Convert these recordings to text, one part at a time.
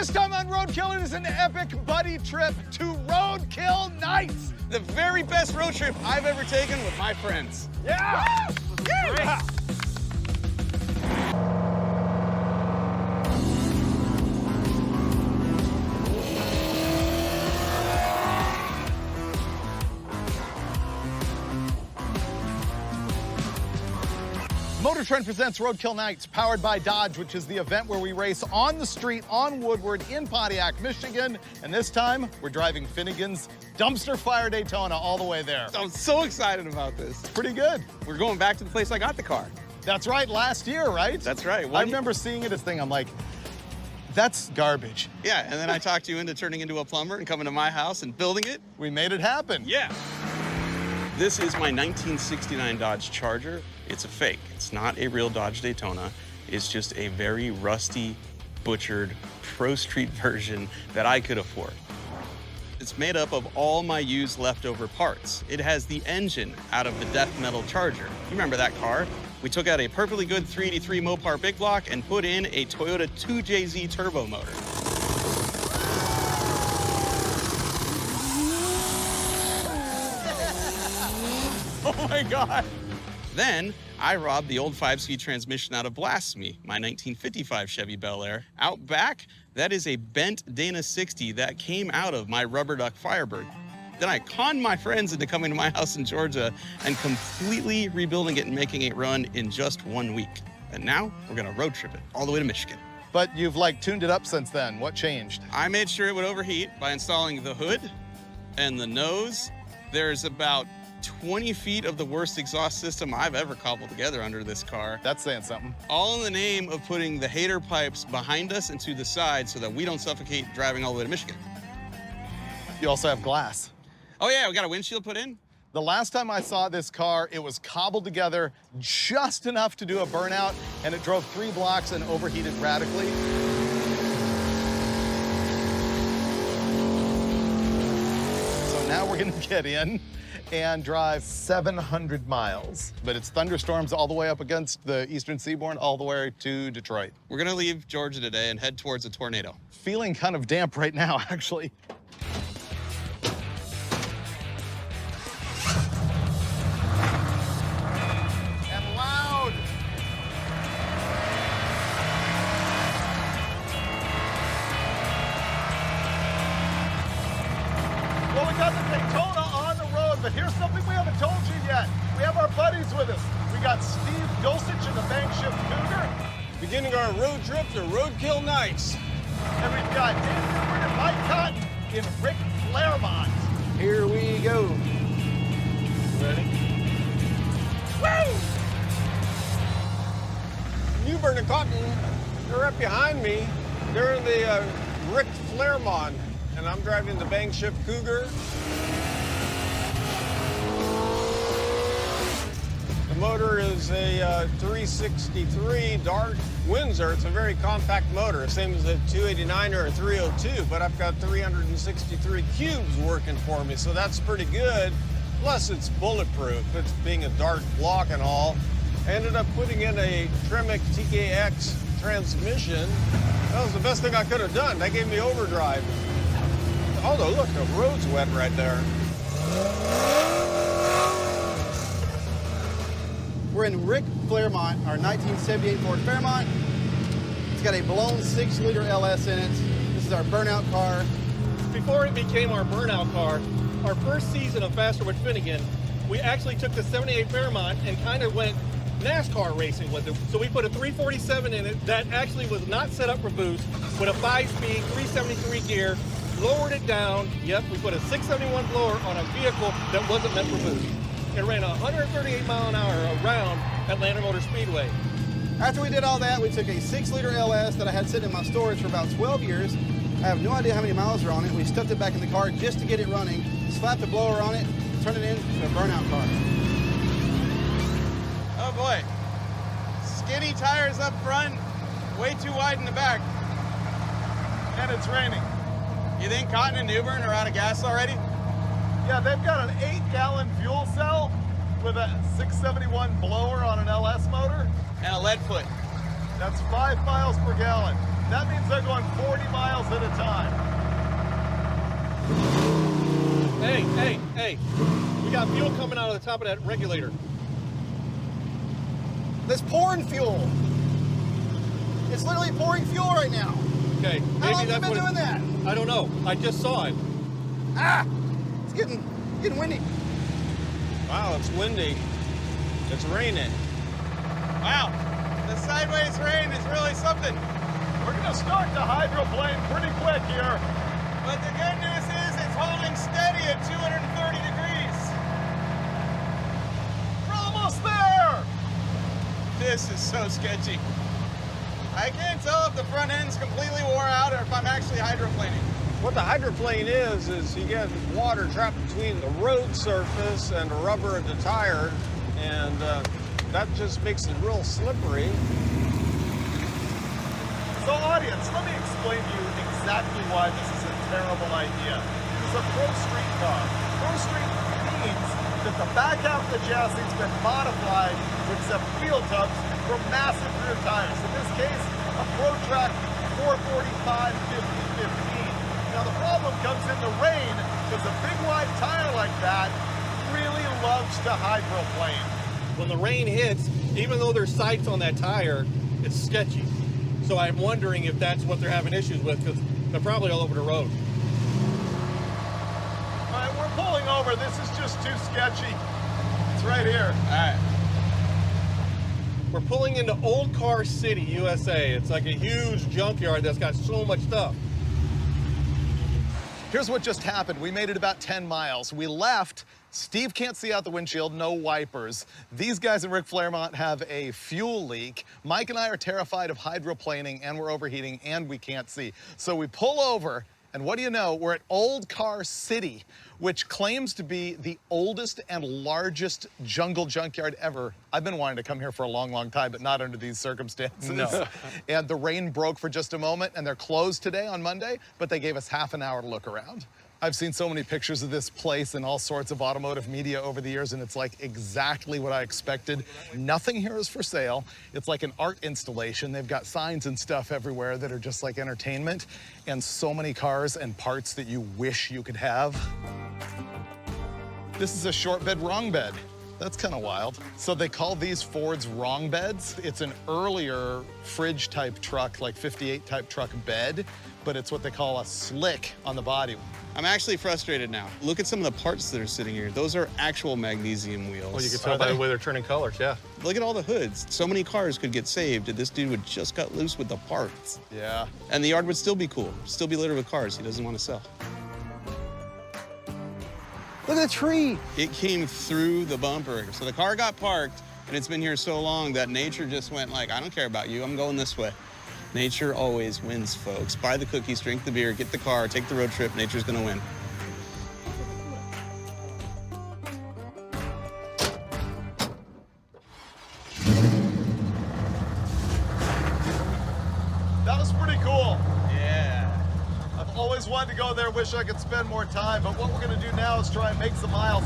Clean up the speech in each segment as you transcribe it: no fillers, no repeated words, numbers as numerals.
This time on Roadkill, it is an epic buddy trip to Roadkill Nights. The very best road trip I've ever taken with my friends. Yeah! Yeah! Motor Trend presents Roadkill Nights, powered by Dodge, which is the event where we race on the street on Woodward in Pontiac, Michigan. And this time, we're driving Finnegan's Dumpster Fire Daytona all the way there. I'm so excited about this. It's pretty good. We're going back to the place I got the car. That's right, last year, right? That's right. I remember seeing it as thing, I'm like, that's garbage. Yeah, and then I talked you into turning into a plumber and coming to my house and building it. We made it happen. Yeah. This is my 1969 Dodge Charger. It's a fake. It's not a real Dodge Daytona. It's just a very rusty, butchered, pro street version that I could afford. It's made up of all my used leftover parts. It has the engine out of the Death Metal Charger. You remember that car? We took out a perfectly good 383 Mopar big block and put in a Toyota 2JZ turbo motor. Oh my God. Then I robbed the old 5-speed transmission out of Blasphemy, my 1955 Chevy Bel Air. Out back, that is a bent Dana 60 that came out of my rubber duck Firebird. Then I conned my friends into coming to my house in Georgia and completely rebuilding it and making it run in just 1 week. And now we're gonna road trip it all the way to Michigan. But you've like tuned it up since then. What changed? I made sure it would overheat by installing the hood and the nose. There's about 20 feet of the worst exhaust system I've ever cobbled together under this car. That's saying something. All in the name of putting the hater pipes behind us and to the side so that we don't suffocate driving all the way to Michigan. You also have glass. Oh yeah, we got a windshield put in? The last time I saw this car, it was cobbled together just enough to do a burnout, and it drove 3 blocks and overheated radically. So now we're gonna get in and drive 700 miles. But it's thunderstorms all the way up against the eastern seaboard, all the way to Detroit. We're gonna leave Georgia today and head towards a tornado. Feeling kind of damp right now, actually. And loud. Well, we got the Daytona on the road, but here's something we haven't told you yet. We have our buddies with us. We got Steve Dulcich in the Bankshift Cougar. Beginning our road trip to Roadkill Nights. And we've got Dan Newbern and Mike Cotton in Rick Claremont. Here we go. Ready? Woo! Newbern and Cotton, they're up behind me. They're in the Rick Claremont, and I'm driving the Bankshift Cougar. The motor is a 363 Dart Windsor. It's a very compact motor, same as a 289 or a 302, but I've got 363 cubes working for me, so that's pretty good. Plus, it's bulletproof. It's being a Dart block and all. I ended up putting in a Tremec TKX transmission. That was the best thing I could have done. That gave me overdrive. Although, look, the road's wet right there. We're in Rick Claremont, our 1978 Ford Fairmont. It's got a blown 6-liter LS in it. This is our burnout car. Before it became our burnout car, our first season of Faster with Finnegan, we actually took the 78 Fairmont and kind of went NASCAR racing with it. So we put a 347 in it that actually was not set up for boost, with a 5-speed 373 gear, lowered it down. Yep, we put a 671 blower on a vehicle that wasn't meant for boost. It ran 138 mile an hour around Atlanta Motor Speedway. After we did all that, we took a 6-liter LS that I had sitting in my storage for about 12 years. I have no idea how many miles are on it. We stuffed it back in the car just to get it running, slapped the blower on it, turned it into a burnout car. Oh boy. Skinny tires up front, way too wide in the back. And it's raining. You think Cotton and Newbern are out of gas already? Yeah, they've got an 8-gallon fuel cell with a 671 blower on an LS motor. And a lead foot. That's 5 miles per gallon. That means they're going 40 miles at a time. Hey, we got fuel coming out of the top of that regulator. That's pouring fuel. It's literally pouring fuel right now. Okay, maybe How long have you that's been what doing that? I don't know. I just saw it. Ah, it's getting windy. Wow, it's windy. It's raining. Wow, the sideways rain is really something. We're gonna start the hydroplane pretty quick here. But the good news is it's holding steady at 230 degrees. We're almost there. This is so sketchy. I can't tell if the front end's completely wore out or if I'm actually hydroplaning. What the hydroplane is you get water trapped between the road surface and the rubber of the tire, and that just makes it real slippery. So audience, let me explain to you exactly why this is a terrible idea. It's a pro street car. Pro street means that the back half of the chassis has been modified to accept wheel tubs for massive rear tires. In this case, a Pro Track 445 5015. Now the problem comes in the rain because a big wide tire like that really loves to hydroplane. When the rain hits, even though there's sights on that tire, it's sketchy. So I'm wondering if that's what they're having issues with, because they're probably all over the road. All right, we're pulling over. This is just too sketchy. It's right here. All right. We're pulling into Old Car City, USA. It's like a huge junkyard that's got so much stuff. Here's what just happened. We made it about 10 miles. We left. Steve can't see out the windshield, no wipers. These guys in Rick Claremont have a fuel leak. Mike and I are terrified of hydroplaning, and we're overheating, and we can't see. So we pull over, and what do you know? We're at Old Car City, which claims to be the oldest and largest junkyard ever. I've been wanting to come here for a long, long time, but not under these circumstances. No. And the rain broke for just a moment, and they're closed today on Monday, but they gave us half an hour to look around. I've seen so many pictures of this place in all sorts of automotive media over the years, and it's like exactly what I expected. Nothing here is for sale. It's like an art installation. They've got signs and stuff everywhere that are just like entertainment, and so many cars and parts that you wish you could have. This is a short bed, wrong bed. That's kind of wild. So they call these Fords wrong beds. It's an earlier fridge type truck, like 58 type truck bed, but it's what they call a slick on the body. I'm actually frustrated now. Look at some of the parts that are sitting here. Those are actual magnesium wheels. Well, you can tell by the way they're turning colors, yeah. Look at all the hoods. So many cars could get saved if this dude would just cut loose with the parts. Yeah. And the yard would still be cool, still be littered with cars he doesn't want to sell. Look at the tree. It came through the bumper. So the car got parked, and it's been here so long that nature just went like, I don't care about you, I'm going this way. Nature always wins, folks. Buy the cookies, drink the beer, get the car, take the road trip, nature's gonna win. That was pretty cool. Yeah. I've always wanted to go there, wish I could spend more time, but what we're gonna do now is try and make some miles.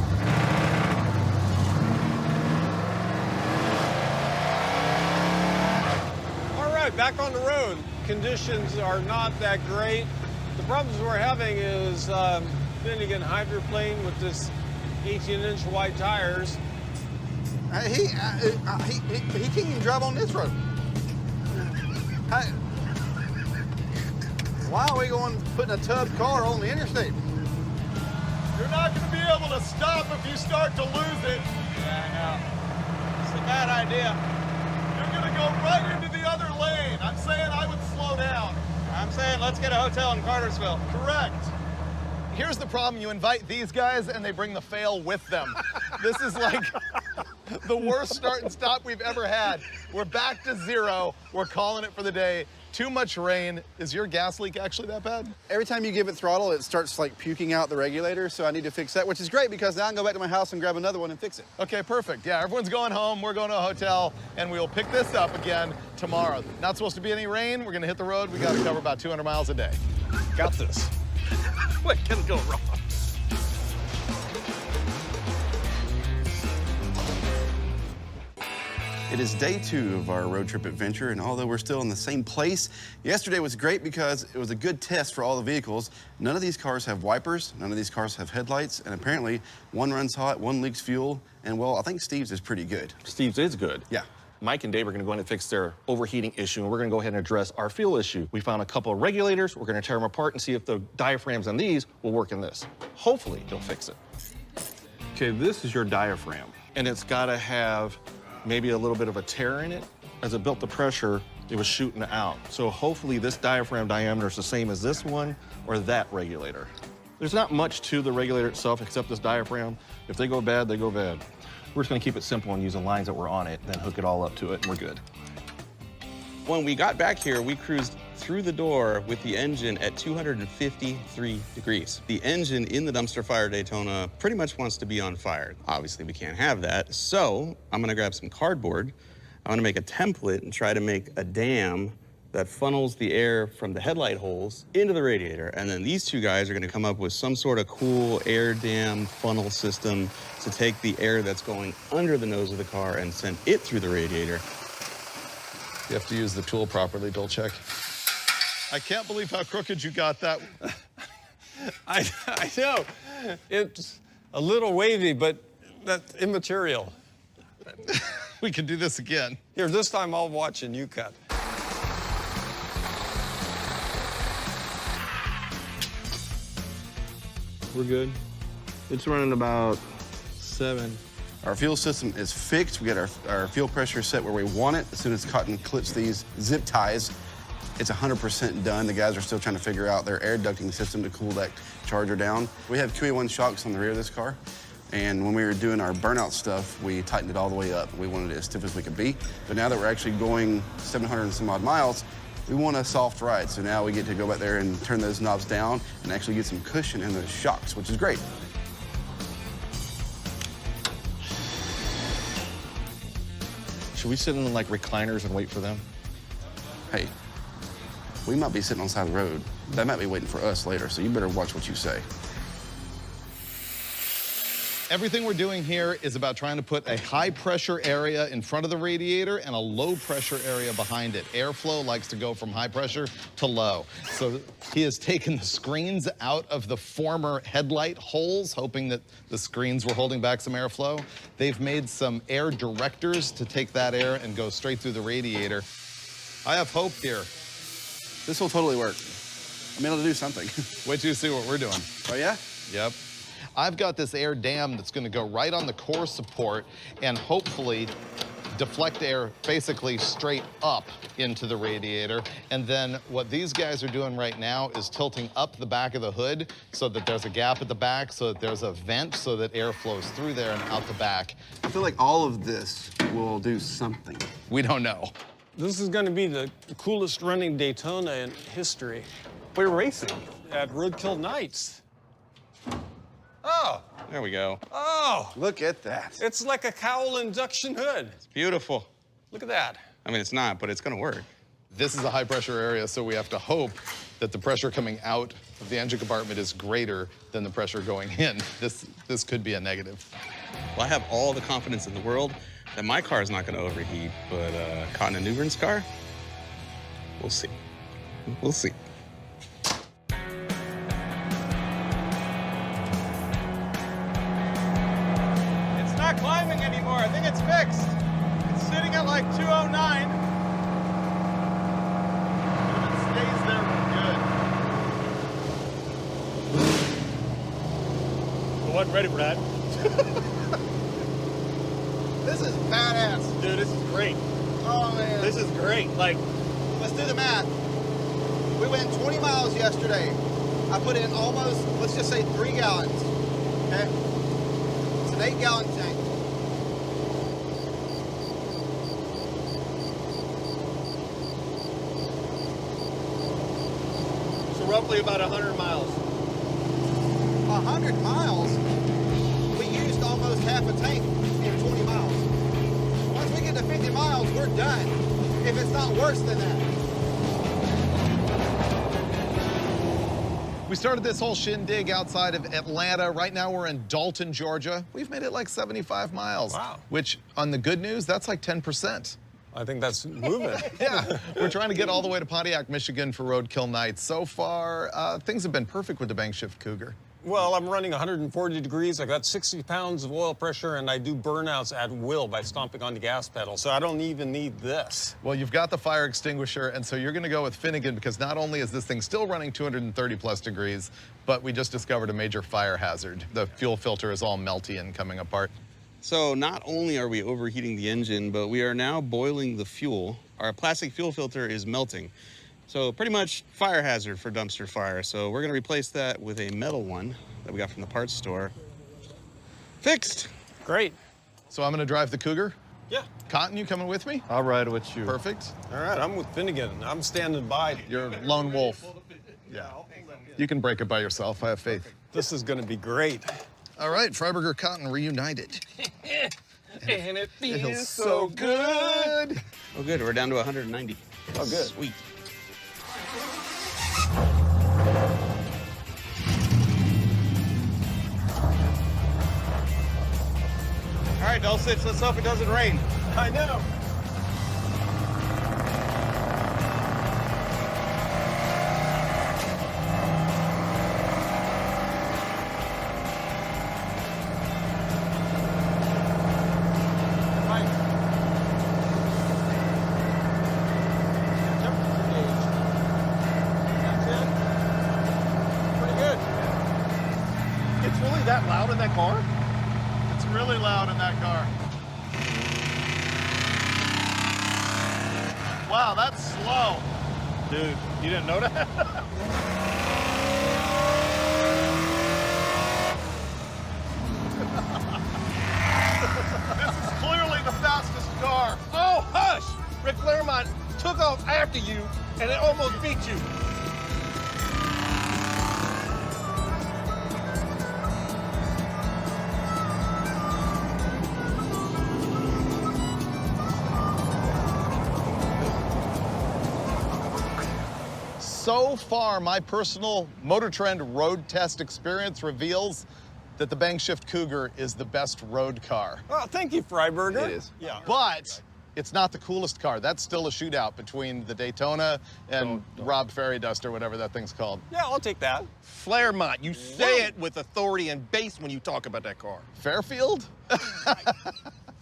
Back on the road. Conditions are not that great. The problems we're having is Finnegan hydroplane with this 18-inch wide tires. He can't even drive on this road. Why are we putting a tub car on the interstate? You're not gonna be able to stop if you start to lose it. Yeah, I know. It's a bad idea. You're gonna go right into the other lane. I'm saying I would slow down. I'm saying let's get a hotel in Cartersville. Correct. Here's the problem. You invite these guys and they bring the fail with them. This is like the worst start and stop we've ever had. We're back to zero. We're calling it for the day. Too much rain. Is your gas leak actually that bad? Every time you give it throttle, it starts like puking out the regulator, so I need to fix that, which is great because now I can go back to my house and grab another one and fix it. Okay, perfect. Yeah, everyone's going home. We're going to a hotel, and we will pick this up again tomorrow. Not supposed to be any rain. We're gonna hit the road. We gotta cover about 200 miles a day. Got this. What can go wrong? It is day 2 of our road trip adventure, and although we're still in the same place, yesterday was great because it was a good test for all the vehicles. None of these cars have wipers, none of these cars have headlights, and apparently one runs hot, one leaks fuel, and well, I think Steve's is pretty good. Steve's is good. Yeah. Mike and Dave are gonna go in and fix their overheating issue, and we're gonna go ahead and address our fuel issue. We found a couple of regulators. We're gonna tear them apart and see if the diaphragms on these will work in this. Hopefully, it'll fix it. Okay, this is your diaphragm, and it's gotta have maybe a little bit of a tear in it. As it built the pressure, it was shooting out. So hopefully this diaphragm diameter is the same as this one or that regulator. There's not much to the regulator itself except this diaphragm. If they go bad, they go bad. We're just gonna keep it simple and use the lines that were on it, then hook it all up to it, and we're good. When we got back here, we cruised through the door with the engine at 253 degrees. The engine in the dumpster fire Daytona pretty much wants to be on fire. Obviously, we can't have that, so I'm gonna grab some cardboard. I'm gonna make a template and try to make a dam that funnels the air from the headlight holes into the radiator. And then these two guys are gonna come up with some sort of cool air dam funnel system to take the air that's going under the nose of the car and send it through the radiator. You have to use the tool properly, Bill Check. I can't believe how crooked you got that. I know. It's a little wavy, but that's immaterial. We can do this again. Here, this time I'll watch and you cut. We're good. It's running about 7. Our fuel system is fixed. We got our fuel pressure set where we want it. As soon as Cotton clips these zip ties, it's 100% done. The guys are still trying to figure out their air ducting system to cool that Charger down. We have QA1 shocks on the rear of this car, and when we were doing our burnout stuff, we tightened it all the way up. We wanted it as stiff as we could be, but now that we're actually going 700 and some odd miles, we want a soft ride. So now we get to go back there and turn those knobs down and actually get some cushion in those shocks, which is great. Should we sit in like recliners and wait for them? Hey, we might be sitting on the side of the road. That might be waiting for us later, so you better watch what you say. Everything we're doing here is about trying to put a high-pressure area in front of the radiator and a low-pressure area behind it. Airflow likes to go from high pressure to low. So he has taken the screens out of the former headlight holes, hoping that the screens were holding back some airflow. They've made some air directors to take that air and go straight through the radiator. I have hope here. This will totally work. I'm able to do something. Wait till you see what we're doing. Oh, yeah? Yep. I've got this air dam that's gonna go right on the core support and hopefully deflect air basically straight up into the radiator. And then what these guys are doing right now is tilting up the back of the hood so that there's a gap at the back, so that there's a vent so that air flows through there and out the back. I feel like all of this will do something. We don't know. This is going to be the coolest running Daytona in history. We're racing. At Roadkill Nights. Oh, There we go. oh, Look at that. it's like a cowl induction hood. It's beautiful. Look at that. I mean, it's not, but it's gonna work. This is a high pressure area, so we have to hope that the pressure coming out of the engine compartment is greater than the pressure going in. This could be a negative. Well, I have all the confidence in the world that my car is not gonna overheat, but Cotton and Newbern's car, we'll see. We'll see. It's not climbing anymore. I think it's fixed. It's sitting at like 209. If it stays there, we're good. I wasn't ready for that. This is badass. Dude, this is great. Oh, man. This is great. Like, Let's do the math. We went 20 miles yesterday. I put in almost, let's just say 3 gallons. Okay? It's an 8-gallon tank. so roughly about 100 miles. 100 miles? We used almost half a tank in 20 miles. Once we get to 50 miles, we're done. If it's not worse than that. We started this whole shindig outside of Atlanta. Right now we're in Dalton, Georgia. We've made it like 75 miles. Wow. Which, on the good news, that's like 10%. I think that's moving. Yeah, we're trying to get all the way to Pontiac, Michigan for Roadkill night. So far, things have been perfect with the bank shift Cougar. Well, I'm running 140 degrees. I got 60 pounds of oil pressure, and I do burnouts at will by stomping on the gas pedal, so I don't even need this. Well, you've got the fire extinguisher, and so you're going to go with Finnegan because not only is this thing still running 230 plus degrees, but we just discovered a major fire hazard. The fuel filter is all melty and coming apart. So not only are we overheating the engine, but we are now boiling the fuel. Our plastic fuel filter is melting. So pretty much fire hazard for dumpster fire. So we're gonna replace that with a metal one that we got from the parts store. Fixed. Great. So I'm going to drive the Cougar. Yeah. Cotton, you coming with me? I'll ride with you. Perfect. All right, I'm with Finnegan. I'm standing by. You're a lone wolf. Yeah. You can break it by yourself. I have faith. This is going to be great. All right, Freiburger Cotton reunited. And it feels so good. Oh, good. We're down to 190. Oh, good. Sweet. All right, Dulcich, let's hope it doesn't rain. I know. It's really that loud in that car? It's really loud in that car. Wow, that's slow. Dude, you didn't know that? This is clearly the fastest car. Oh, hush! Rick Claremont took off after you, and it almost beat you. So far, my personal Motor Trend road test experience reveals that the bank shift Cougar is the best road car. Oh, thank you, Freiburger. It is. Yeah. But it's not the coolest car. That's still a shootout between the Daytona and Rob Ferry Duster, whatever that thing's called. Yeah, I'll take that. Claremont, you say it with authority and bass when you talk about that car. Fairfield?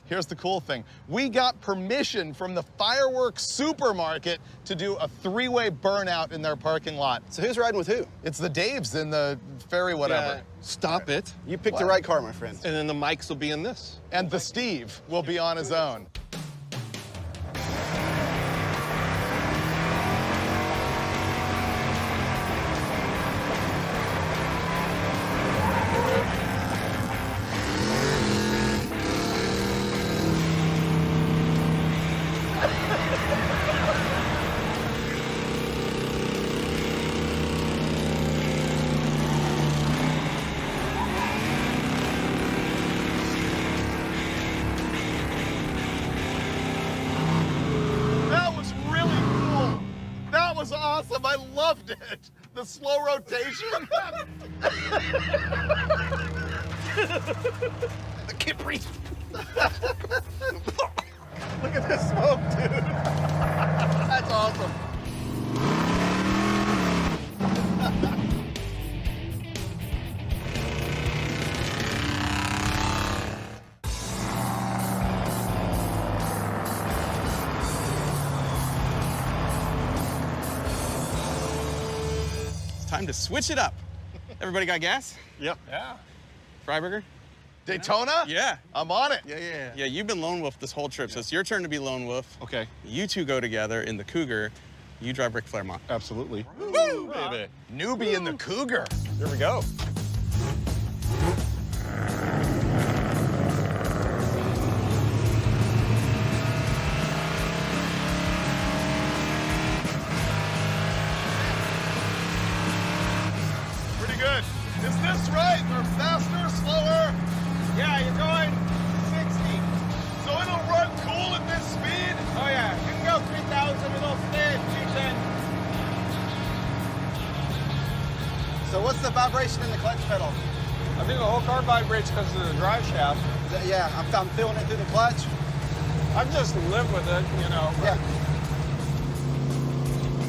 Here's the cool thing. We got permission from the Fireworks Supermarket to do a three-way burnout in their parking lot. So who's riding with who? It's the Daves in the Ferry whatever. Yeah, stop it. You picked the right car, my friend. And then the mics will be in this. And the Steve will be on his own. Awesome, I loved it. The slow rotation. The Kipri. Look at this smoke, dude. That's awesome. Time to switch it up. Everybody got gas? Yep. Yeah. Freiburger? Daytona? Yeah. I'm on it. Yeah, you've been lone wolf this whole trip, so it's your turn to be lone wolf. Okay. You two go together in the Cougar. You drive Rick Claremont. Absolutely. Woo, baby. Newbie in the Cougar. Here we go. Pretty good. Is this right? Or faster, slower? Yeah, you're going 60. So it'll run cool at this speed? Oh, yeah. You can go 3,000. It'll stay at 210. So what's the vibration in the clutch pedal? I think the whole car vibrates because of the drive shaft. Yeah, I'm feeling it through the clutch. I just live with it, you know. Yeah.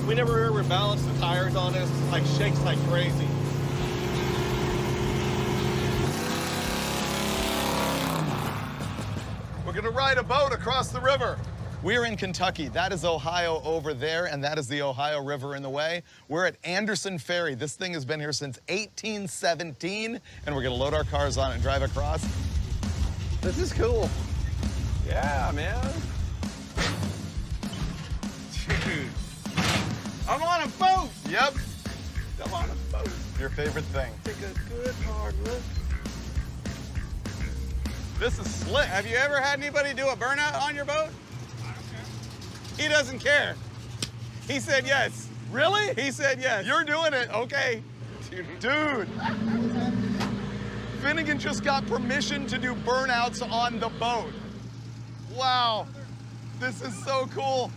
We never ever balanced the tires on this. It's like shakes like crazy. We're gonna ride a boat across the river. We're in Kentucky. That is Ohio over there, and that is the Ohio River in the way. We're at Anderson Ferry. This thing has been here since 1817, and we're gonna load our cars on it and drive across. This is cool. Yeah, man. Dude, I'm on a boat. Yep, I'm on a boat. your favorite thing. Take a good hard look. This is slick. Have you ever had anybody do a burnout on your boat? He doesn't care. He said yes. Really? He said yes. You're doing it. Okay. Dude. Finnegan just got permission to do burnouts on the boat. Wow. This is so cool.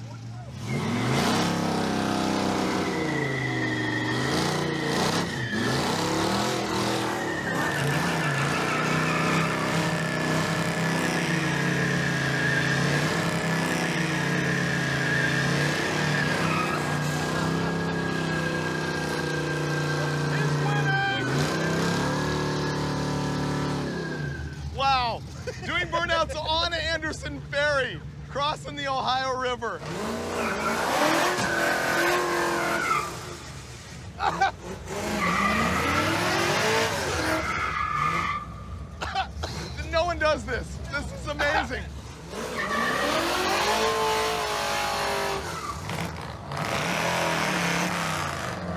Wow, doing burnouts on Anderson Ferry, crossing the Ohio River. No one does this. This is amazing.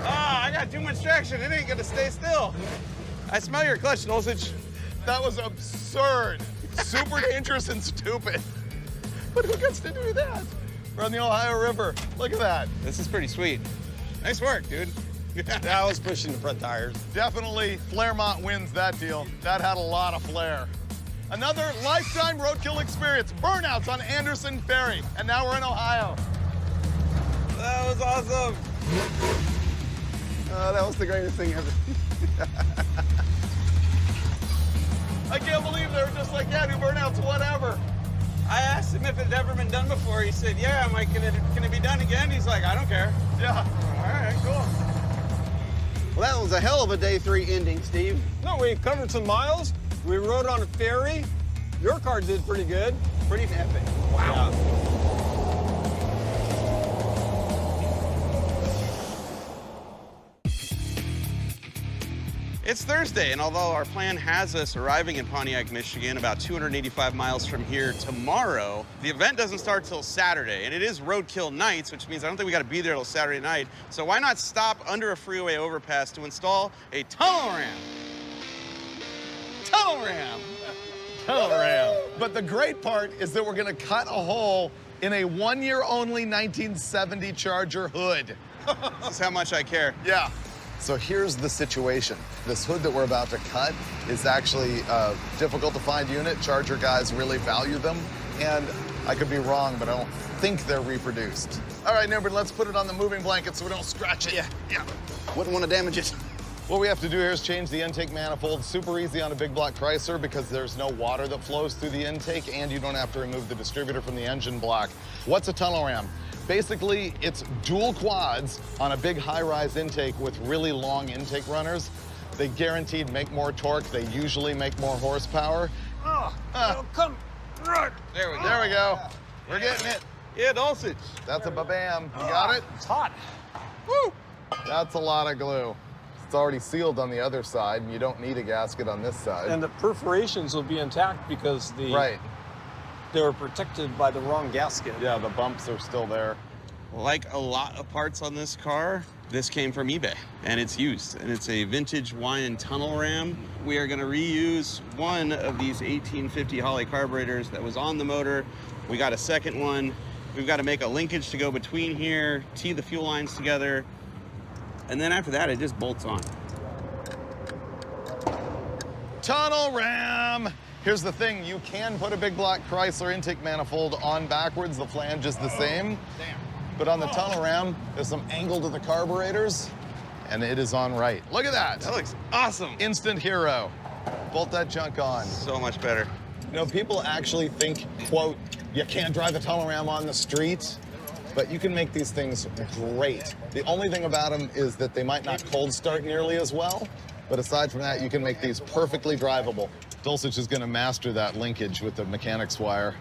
I got too much traction. It ain't gonna stay still. I smell your clutch, Dulcich. That was absurd. Super dangerous and stupid. But who gets to do that? We're on the Ohio River. Look at that. This is pretty sweet. Nice work, dude. I was pushing the front tires. Definitely Claremont wins that deal. That had a lot of flair. Another lifetime roadkill experience. Burnouts on Anderson Ferry. And now we're in Ohio. That was awesome. Oh, that was the greatest thing ever. I can't believe they were just like, yeah, do burnouts, whatever. I asked him if it had ever been done before. He said, yeah. I'm like, can it be done again? He's like, I don't care. Yeah. All right, cool. Well, that was a hell of a day 3 ending, Steve. No, we covered some miles. We rode on a ferry. Your car did pretty good. Pretty epic. Wow. It's Thursday, and although our plan has us arriving in Pontiac, Michigan, about 285 miles from here tomorrow, the event doesn't start till Saturday, and it is Roadkill nights, which means I don't think we got to be there till Saturday night. So why not stop under a freeway overpass to install a tunnel ramp? Tunnel ramp. Tunnel ramp. But the great part is that we're gonna cut a hole in a 1-year-only 1970 Charger hood. This is how much I care. Yeah. So here's the situation. This hood that we're about to cut is actually a difficult to find unit. Charger guys really value them. And I could be wrong, but I don't think they're reproduced. All right, Nimbin, let's put it on the moving blanket so we don't scratch it. Yeah. Wouldn't want to damage it. What we have to do here is change the intake manifold. Super easy on a big block Chrysler because there's no water that flows through the intake and you don't have to remove the distributor from the engine block. What's a tunnel ram? Basically, it's dual quads on a big high-rise intake with really long intake runners. They guaranteed make more torque. They usually make more horsepower. Come, right. There we go. There we go. We're getting it. Yeah, Dulcich. That's a ba-bam. You got it? It's hot. Woo! That's a lot of glue. It's already sealed on the other side, and you don't need a gasket on this side. And the perforations will be intact because Right. they were protected by the wrong gasket. Yeah, the bumps are still there. Like a lot of parts on this car, this came from eBay, and it's used, and it's a vintage wine tunnel ram. We are gonna reuse one of these 1850 Holley carburetors that was on the motor. We got a second one. We've got to make a linkage to go between here, tee the fuel lines together, and then after that, it just bolts on. Tunnel ram! Here's the thing, you can put a big block Chrysler intake manifold on backwards. The flange is the same. But on the tunnel ram, there's some angle to the carburetors, and it is on right. Look at that. That looks awesome. Instant hero. Bolt that junk on. So much better. You know, people actually think, quote, you can't drive a tunnel ram on the street, but you can make these things great. The only thing about them is that they might not cold start nearly as well, but aside from that, you can make these perfectly drivable. Dulcich is gonna master that linkage with the mechanics wire.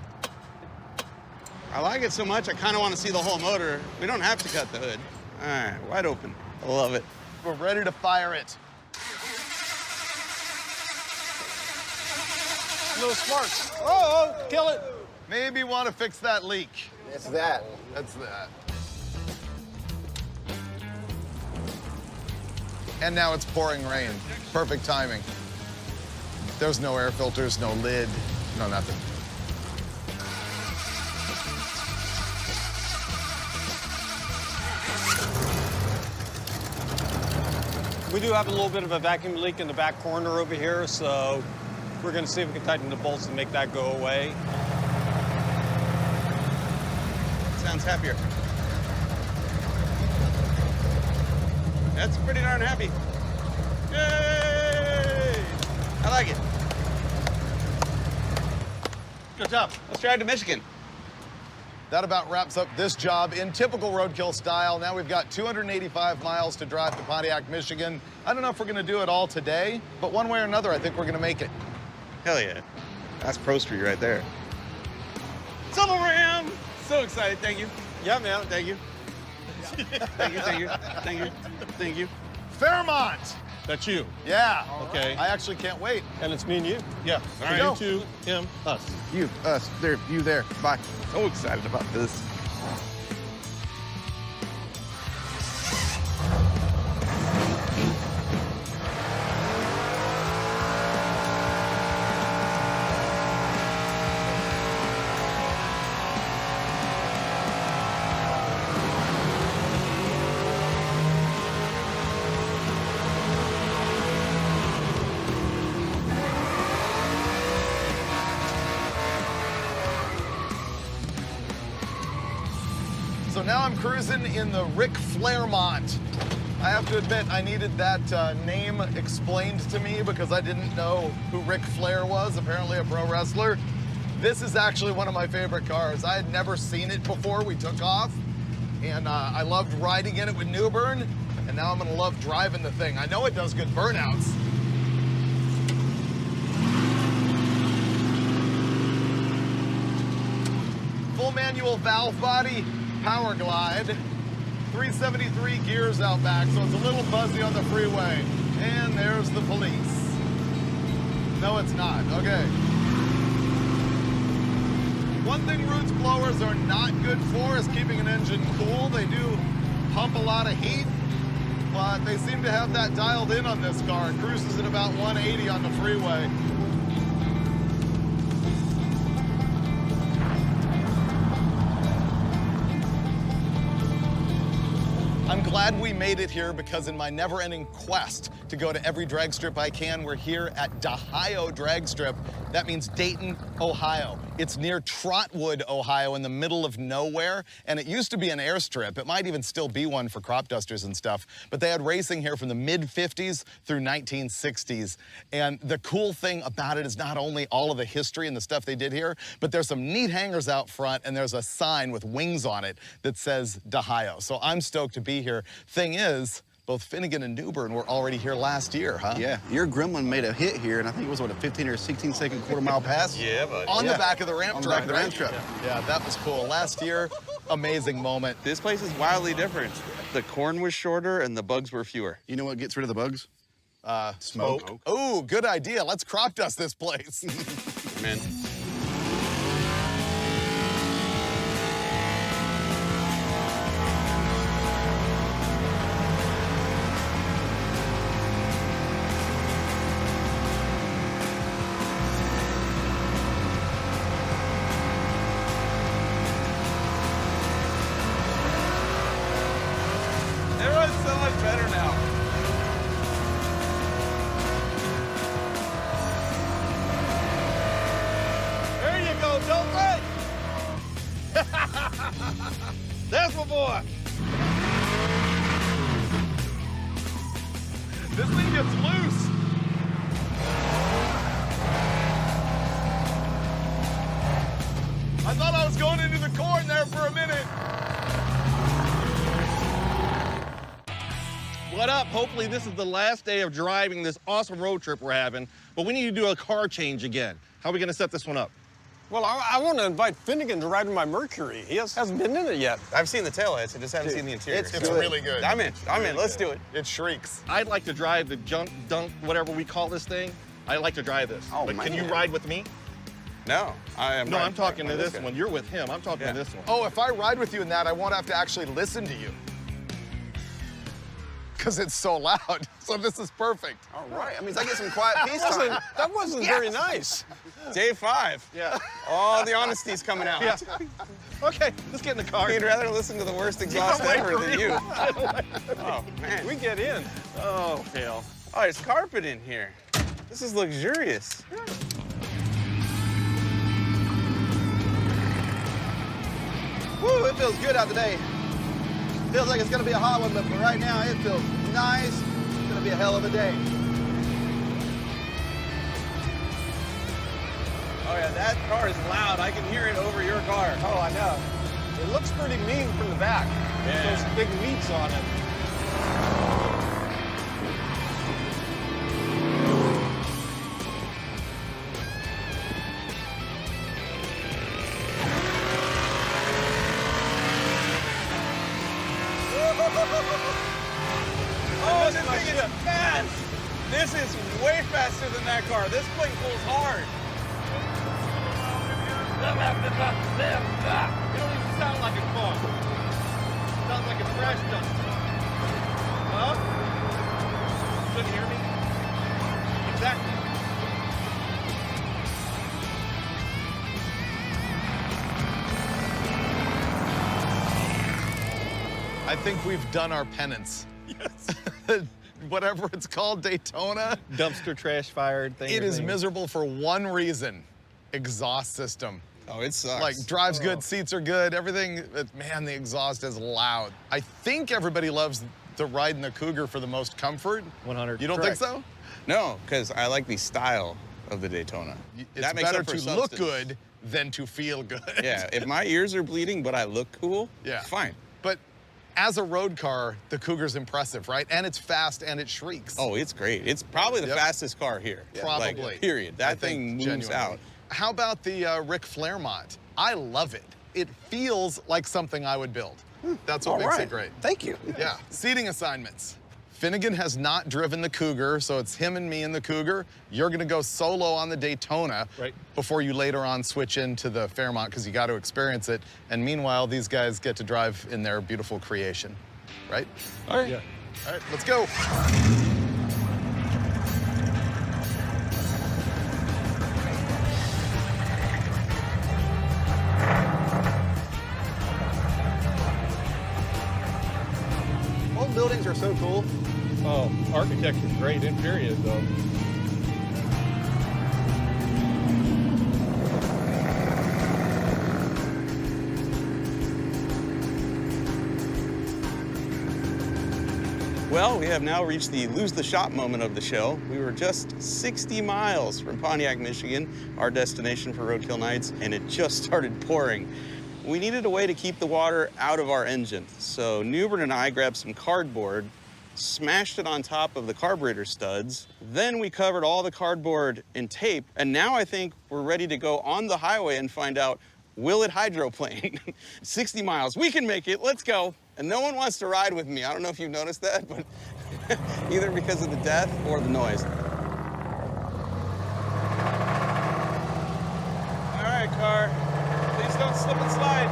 I like it so much, I kind of want to see the whole motor. We don't have to cut the hood. All right, wide open. I love it. We're ready to fire it. No sparks. Oh, kill it. Maybe want to fix that leak. It's that. That's that. And now it's pouring rain. Perfect timing. There's no air filters, no lid, no nothing. We do have a little bit of a vacuum leak in the back corner over here, so we're going to see if we can tighten the bolts and make that go away. Sounds happier. That's pretty darn happy. Yay! I like it. Good job. Let's drive to Michigan. That about wraps up this job in typical Roadkill style. Now we've got 285 miles to drive to Pontiac, Michigan. I don't know if we're gonna do it all today, but one way or another, I think we're gonna make it. Hell yeah. That's Pro Street right there. Tunnel ram! So excited, thank you. Yeah, man. Thank you. Thank you, thank you, thank you, thank you. Fairmont! That's you. Yeah. Okay. I actually can't wait. And it's me and you? Yeah. All right. You two, him, us. You, us, there, you there. Bye. So excited about this. So now I'm cruising in the Ric Flairmont. I have to admit, I needed that name explained to me because I didn't know who Ric Flair was, apparently a pro wrestler. This is actually one of my favorite cars. I had never seen it before we took off, and I loved riding in it with Newbern, and now I'm gonna love driving the thing. I know it does good burnouts. Full manual valve body, power glide, 373 gears out back, so it's a little buzzy on the freeway. And there's the police. No, it's not. Okay. One thing Roots blowers are not good for is keeping an engine cool. They do pump a lot of heat, but they seem to have that dialed in on this car. It cruises at about 180 on the freeway. I'm glad we made it here because in my never-ending quest to go to every drag strip I can, we're here at Dahio Drag Strip. That means Dayton, Ohio. It's near Trotwood, Ohio, in the middle of nowhere, and it used to be an airstrip. It might even still be one for crop dusters and stuff, but they had racing here from the mid-50s through 1960s. And the cool thing about it is not only all of the history and the stuff they did here, but there's some neat hangars out front, and there's a sign with wings on it that says Dahio. So I'm stoked to be here. Thing is, both Finnegan and Newbern were already here last year, huh? Yeah, your Gremlin made a hit here, and I think it was, what, a 15 or 16 second quarter-mile pass? Yeah, buddy. On the back of the ramp On the truck, back of the right? ramp truck. Yeah, that was cool. Last year, amazing moment. This place is wildly different. The corn was shorter and the bugs were fewer. You know what gets rid of the bugs? Smoke. Oh, good idea. Let's crop dust this place. Man. Everyone's so much better now. There you go, Dulce! That's my boy! gets loose. I thought I was going into the corn there for a minute. What up? Hopefully this is the last day of driving this awesome road trip we're having, but we need to do a car change again. How are we gonna set this one up? Well, I want to invite Finnegan to ride in my Mercury. He hasn't been in it yet. I've seen the taillights, I just haven't seen the interior. It's really good. I'm in, let's do it. It shrieks. I'd like to drive the dunk, whatever we call this thing. I'd like to drive this. Oh, but can man. you ride with me? No, No, I'm talking to this one. You're with him. I'm talking to this one. Oh, if I ride with you in that, I won't have to actually listen to you. Because it's so loud. So this is perfect. All right. I mean, I get some quiet peace time. That wasn't very nice. Day 5. Yeah. All the honesty's coming out. Yeah. Okay, let's get in the car. He'd rather listen to the worst exhaust ever than you. Oh, man. We get in. Oh, hell. Oh, there's carpet in here. This is luxurious. Woo, it feels good out today. Feels like it's gonna be a hot one, but for right now, it feels nice. It's gonna be a hell of a day. Oh, yeah, that car is loud. I can hear it over your car. Oh, I know. It looks pretty mean from the back. Yeah. Those big meats on it. Oh, this thing is fast. This is way faster than that car. This thing pulls hard. You don't even sound like a car. Sounds like a trash dumpster. Huh? Couldn't hear me? Exactly. I think we've done our penance. Yes. Whatever it's called, Daytona. Dumpster trash fired thing. It is miserable for one reason. Exhaust system. Oh, it sucks. Like, drive's good, seats are good, everything. Man, the exhaust is loud. I think everybody loves the ride in the Cougar for the most comfort. 100. You don't think so? No, because I like the style of the Daytona. It's That makes better up for to look substance. good than to feel good. Yeah, if my ears are bleeding but I look cool, Yeah. fine. But as a road car, the Cougar's impressive, right? And it's fast and it shrieks. Oh, it's great. It's probably the Yep. fastest car here. Probably. Like, period. I That thing think moves genuinely. out. How about the Ric Flair mod? I love it. It feels like something I would build. That's what makes it great. Thank you. Yeah. Seating assignments. Finnegan has not driven the Cougar, so it's him and me in the Cougar. You're gonna go solo on the Daytona before you later on switch into the Fairmont, because you got to experience it. And meanwhile, these guys get to drive in their beautiful creation, right? All right. Yeah. All right, let's go. Old buildings are so cool. Oh, architecture's great. Interior, though. Well, we have now reached the lose the shop moment of the show. We were just 60 miles from Pontiac, Michigan, our destination for Roadkill Nights, and it just started pouring. We needed a way to keep the water out of our engine, so Newbern and I grabbed some cardboard, smashed it on top of the carburetor studs, then we covered all the cardboard in tape, and now I think we're ready to go on the highway and find out, will it hydroplane? 60 miles, we can make it, let's go. And no one wants to ride with me. I don't know if you've noticed that, but either because of the death or the noise. All right, car, please don't slip and slide.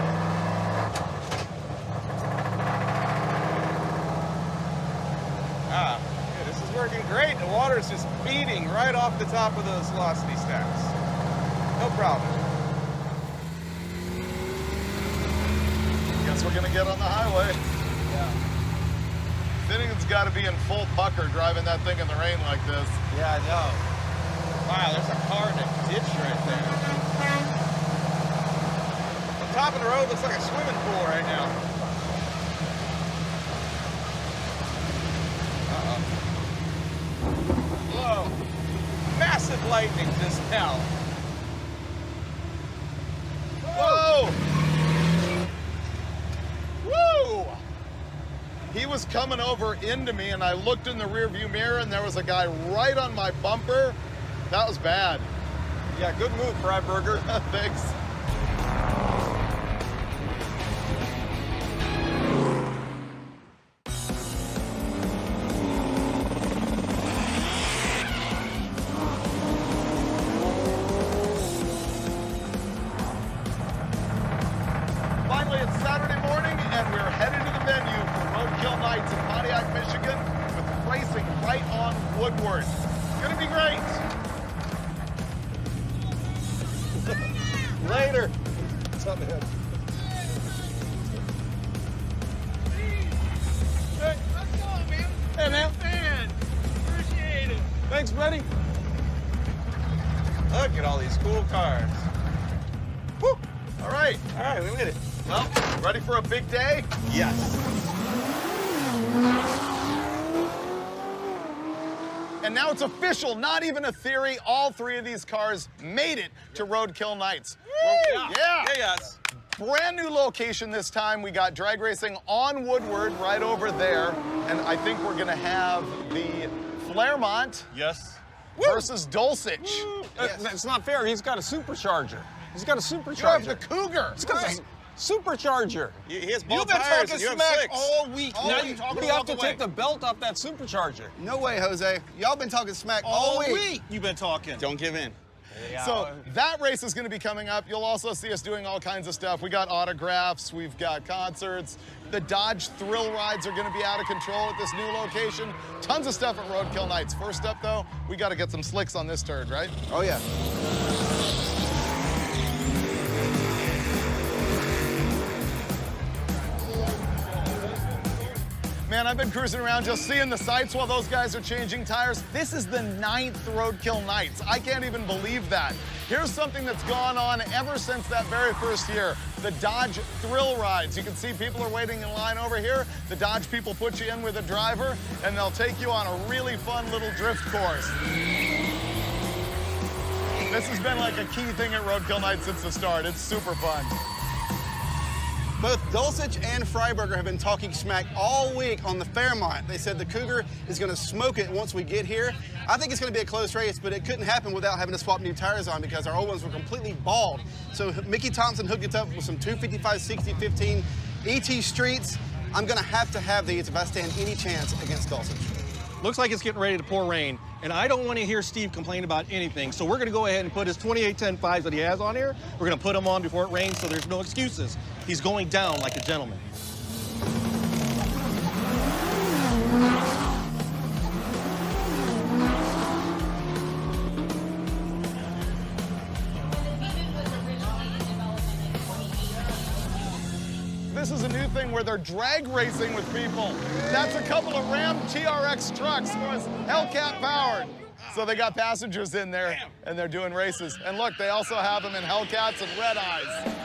Ah, yeah, this is working great. The water's just beating right off the top of those velocity stacks. No problem. Guess we're gonna get on the highway. Yeah. Finnegan's got to be in full pucker driving that thing in the rain like this. Yeah, I know. Wow, there's a car in a ditch right there. The top of the road looks like a swimming pool right now. like lightning just now. Whoa! Woo! He was coming over into me, and I looked in the rearview mirror, and there was a guy right on my bumper. That was bad. Yeah, good move, Freiburger. Thanks. Finally, it's Saturday morning, and we're headed to the venue for Roadkill Nights in Pontiac, Michigan, with racing right on Woodward. It's gonna be great. Later. What's up, man? Hey, how's it going, man? Hey, man. Appreciate it. Thanks, buddy. Look at all these cool cars. Woo! All right. All right, we made it. Well, ready for a big day? Yes. And now it's official, not even a theory. All three of these cars made it to Roadkill Nights. Yeah. Yeah. Yes. Brand new location this time. We got drag racing on Woodward right over there. And I think we're gonna have the Claremont Yes. versus Dulcich. That's not fair. He's got a supercharger. He's got a You have supercharger. the Cougar. He's got a supercharger. He has You've ball been tires talking and you have smack 6. all week. All Now week. you have to take the belt off that supercharger. No way, Jose. Y'all been talking smack all week. You've been talking. Don't give in. So that race is going to be coming up. You'll also see us doing all kinds of stuff. We got autographs, we've got concerts. The Dodge thrill rides are going to be out of control at this new location. Tons of stuff at Roadkill Nights. First up, though, we got to get some slicks on this turd, right? Oh, yeah. Man, I've been cruising around just seeing the sights while those guys are changing tires. This is the 9th Roadkill Nights. I can't even believe that. Here's something that's gone on ever since that very first year. The Dodge thrill rides. You can see people are waiting in line over here. The Dodge people put you in with a driver, and they'll take you on a really fun little drift course. This has been like a key thing at Roadkill Nights since the start. It's super fun. Both Dulcich and Freiburger have been talking smack all week on the Fairmont. They said the Cougar is going to smoke it once we get here. I think it's going to be a close race, but it couldn't happen without having to swap new tires on because our old ones were completely bald. So Mickey Thompson hooked it up with some 255, 60, 15 ET Streets. I'm going to have these if I stand any chance against Dulcich. Looks like it's getting ready to pour rain, and I don't want to hear Steve complain about anything, so we're going to go ahead and put his 2810 5s that he has on here. We're going to put them on before it rains, so there's no excuses. He's going down like a gentleman. This is a new thing where they're drag racing with people. That's a couple of Ram TRX trucks, was Hellcat powered. So they got passengers in there, and they're doing races. And look, they also have them in Hellcats and Red Eyes.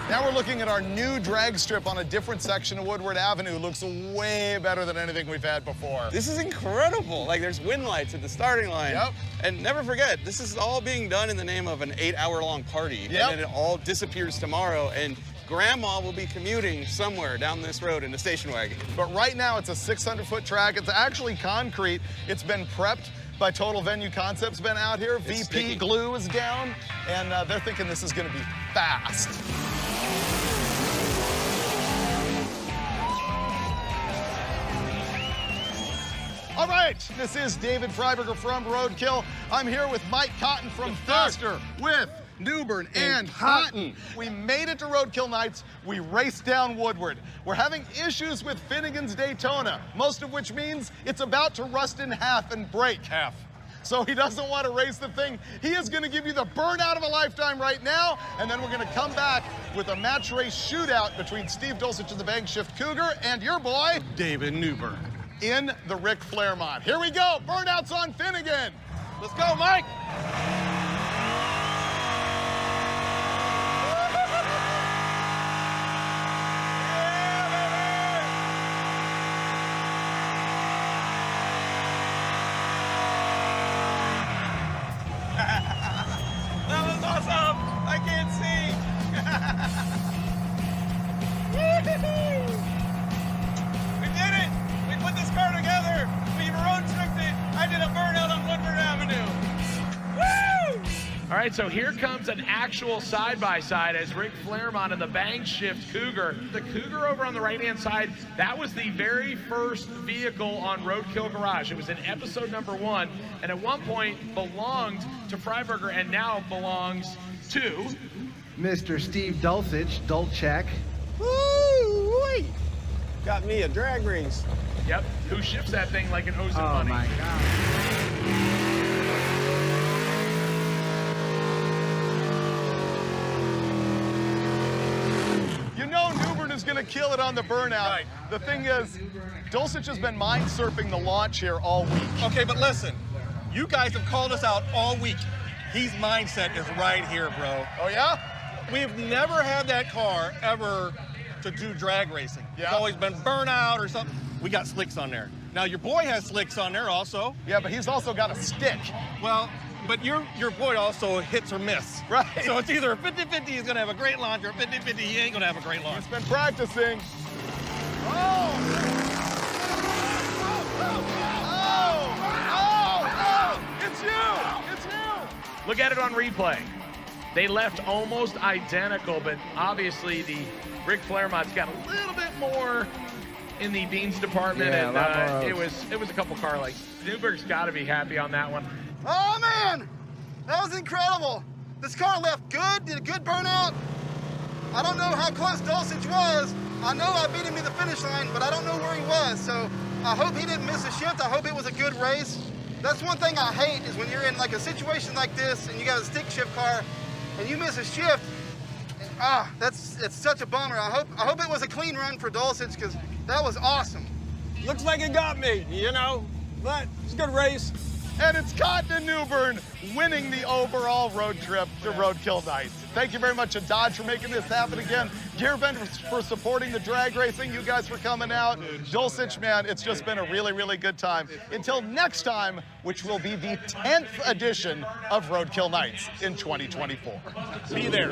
Now we're looking at our new drag strip on a different section of Woodward Avenue. Looks way better than anything we've had before. This is incredible. Like, there's wind lights at the starting line. Yep. And never forget, this is all being done in the name of an 8-hour-long party. Yep. And then it all disappears tomorrow, and Grandma will be commuting somewhere down this road in a station wagon. But right now, it's a 600-foot track. It's actually concrete. It's been prepped by Total Venue Concepts, been out here. It's VP sticky. glue is down, and they're thinking this is going to be fast. All right, this is David Freiburger from Roadkill. I'm here with Mike Cotton from Duster with Newbern and Cotton. We made it to Roadkill Nights. We raced down Woodward. We're having issues with Finnegan's Daytona, most of which means it's about to rust in half and break. So he doesn't want to race the thing. He is going to give you the burnout of a lifetime right now, and then we're going to come back with a match race shootout between Steve Dulcich of the Bank Shift Cougar and your boy, David Newbern. in the Rick Claremont. Here we go, burnouts on Finnegan. Let's go, Mike. right, so here comes an actual side-by-side as Rick Flaremont in the bang shift Cougar. The Cougar over on the right-hand side, that was the very first vehicle on Roadkill Garage. It was in episode number 1, and at one point belonged to Freiburger and now belongs to Mr. Steve Dulcich, Dulcek. Woo! Got me a drag race. Yep, who shifts that thing like an owes him Oh money. my God. You know Newbern is going to kill it on the burnout. Right. The thing is, Dulcich has been mind surfing the launch here all week. Okay, but listen, you guys have called us out all week. His mindset is right here, bro. Oh, yeah? We've never had that car ever to do drag racing. Yeah. It's always been burnout or something. We got slicks on there. Now, your boy has slicks on there also. Yeah, but he's also got a stick. Well, but your boy also hits or miss. Right. So it's either a 50-50 he's going to have a great launch, or a 50-50 he ain't going to have a great launch. He's been practicing. Oh! It's you! It's you! Look at it on replay. They left almost identical, but obviously the Rick Flaremont's got a little bit more in the beans department, Yeah, a lot and more it was a couple car lengths. Newberg's got to be happy on that one. Oh man, that was incredible. This car left good, did a good burnout. I don't know how close Dulcich was. I know I beat him to the finish line, but I don't know where he was. So I hope he didn't miss a shift. I hope it was a good race. That's one thing I hate is when you're in like a situation like this and you got a stick shift car and you miss a shift. It's such a bummer. I hope it was a clean run for Dulcich because that was awesome. Looks like it got me, you know, but it's a good race. And it's Cotton Newbern winning the overall road trip to Roadkill Nights. Thank you very much to Dodge for making this happen again. Gearbend for supporting the drag racing. You guys for coming out. Dulcich, man, it's just been a really, really good time. Until next time, which will be the 10th edition of Roadkill Nights in 2024. Be there.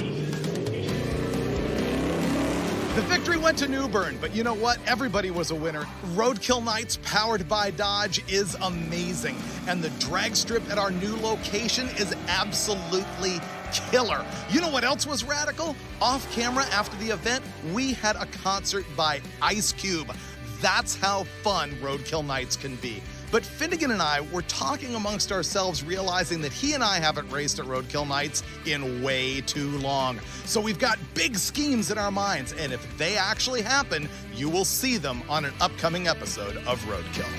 The victory went to Newbern, but you know what? Everybody was a winner. Roadkill Nights, powered by Dodge, is amazing. And the drag strip at our new location is absolutely killer. You know what else was radical? Off camera after the event, we had a concert by Ice Cube. That's how fun Roadkill Nights can be. But Finnegan and I were talking amongst ourselves, realizing that he and I haven't raced at Roadkill Nights in way too long. So we've got big schemes in our minds, and if they actually happen, you will see them on an upcoming episode of Roadkill.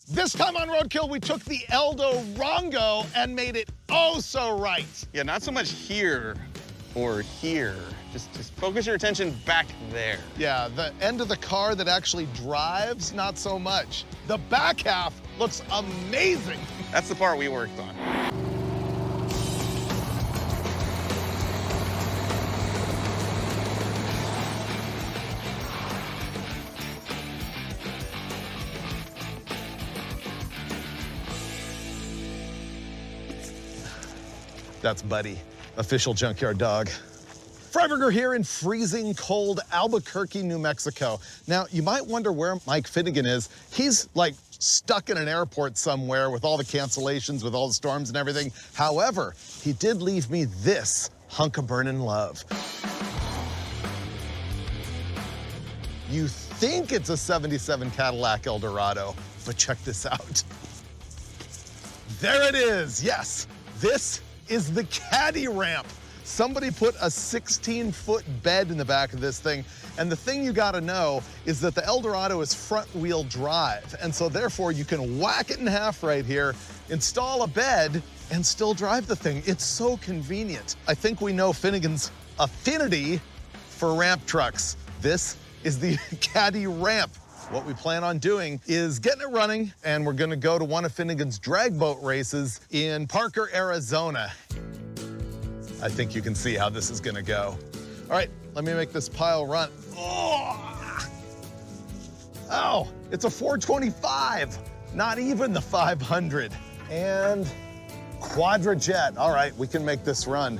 This time on Roadkill, we took the Eldorado and made it oh so right. Yeah, not so much here or here. Just focus your attention back there. Yeah, the end of the car that actually drives, not so much. The back half looks amazing. That's the part we worked on. That's Buddy, official Junkyard dog. Freiburger here in freezing cold Albuquerque, New Mexico. Now, you might wonder where Mike Finnegan is. He's like stuck in an airport somewhere with all the cancellations, with all the storms and everything. However, he did leave me this hunk of burnin' love. You think it's a 77 Cadillac Eldorado, but check this out. There it is, yes. This is the caddy ramp. Somebody put a 16-foot bed in the back of this thing, and the thing you gotta know is that the Eldorado is front-wheel drive, and so therefore you can whack it in half right here, install a bed, and still drive the thing. It's so convenient. I think we know Finnegan's affinity for ramp trucks. This is the caddy ramp. What we plan on doing is getting it running, and we're gonna go to one of Finnegan's drag boat races in Parker, Arizona. I think you can see how this is gonna go. All right, let me make this pile run. Oh, it's a 425, not even the 500. And Quadrajet. All right, we can make this run.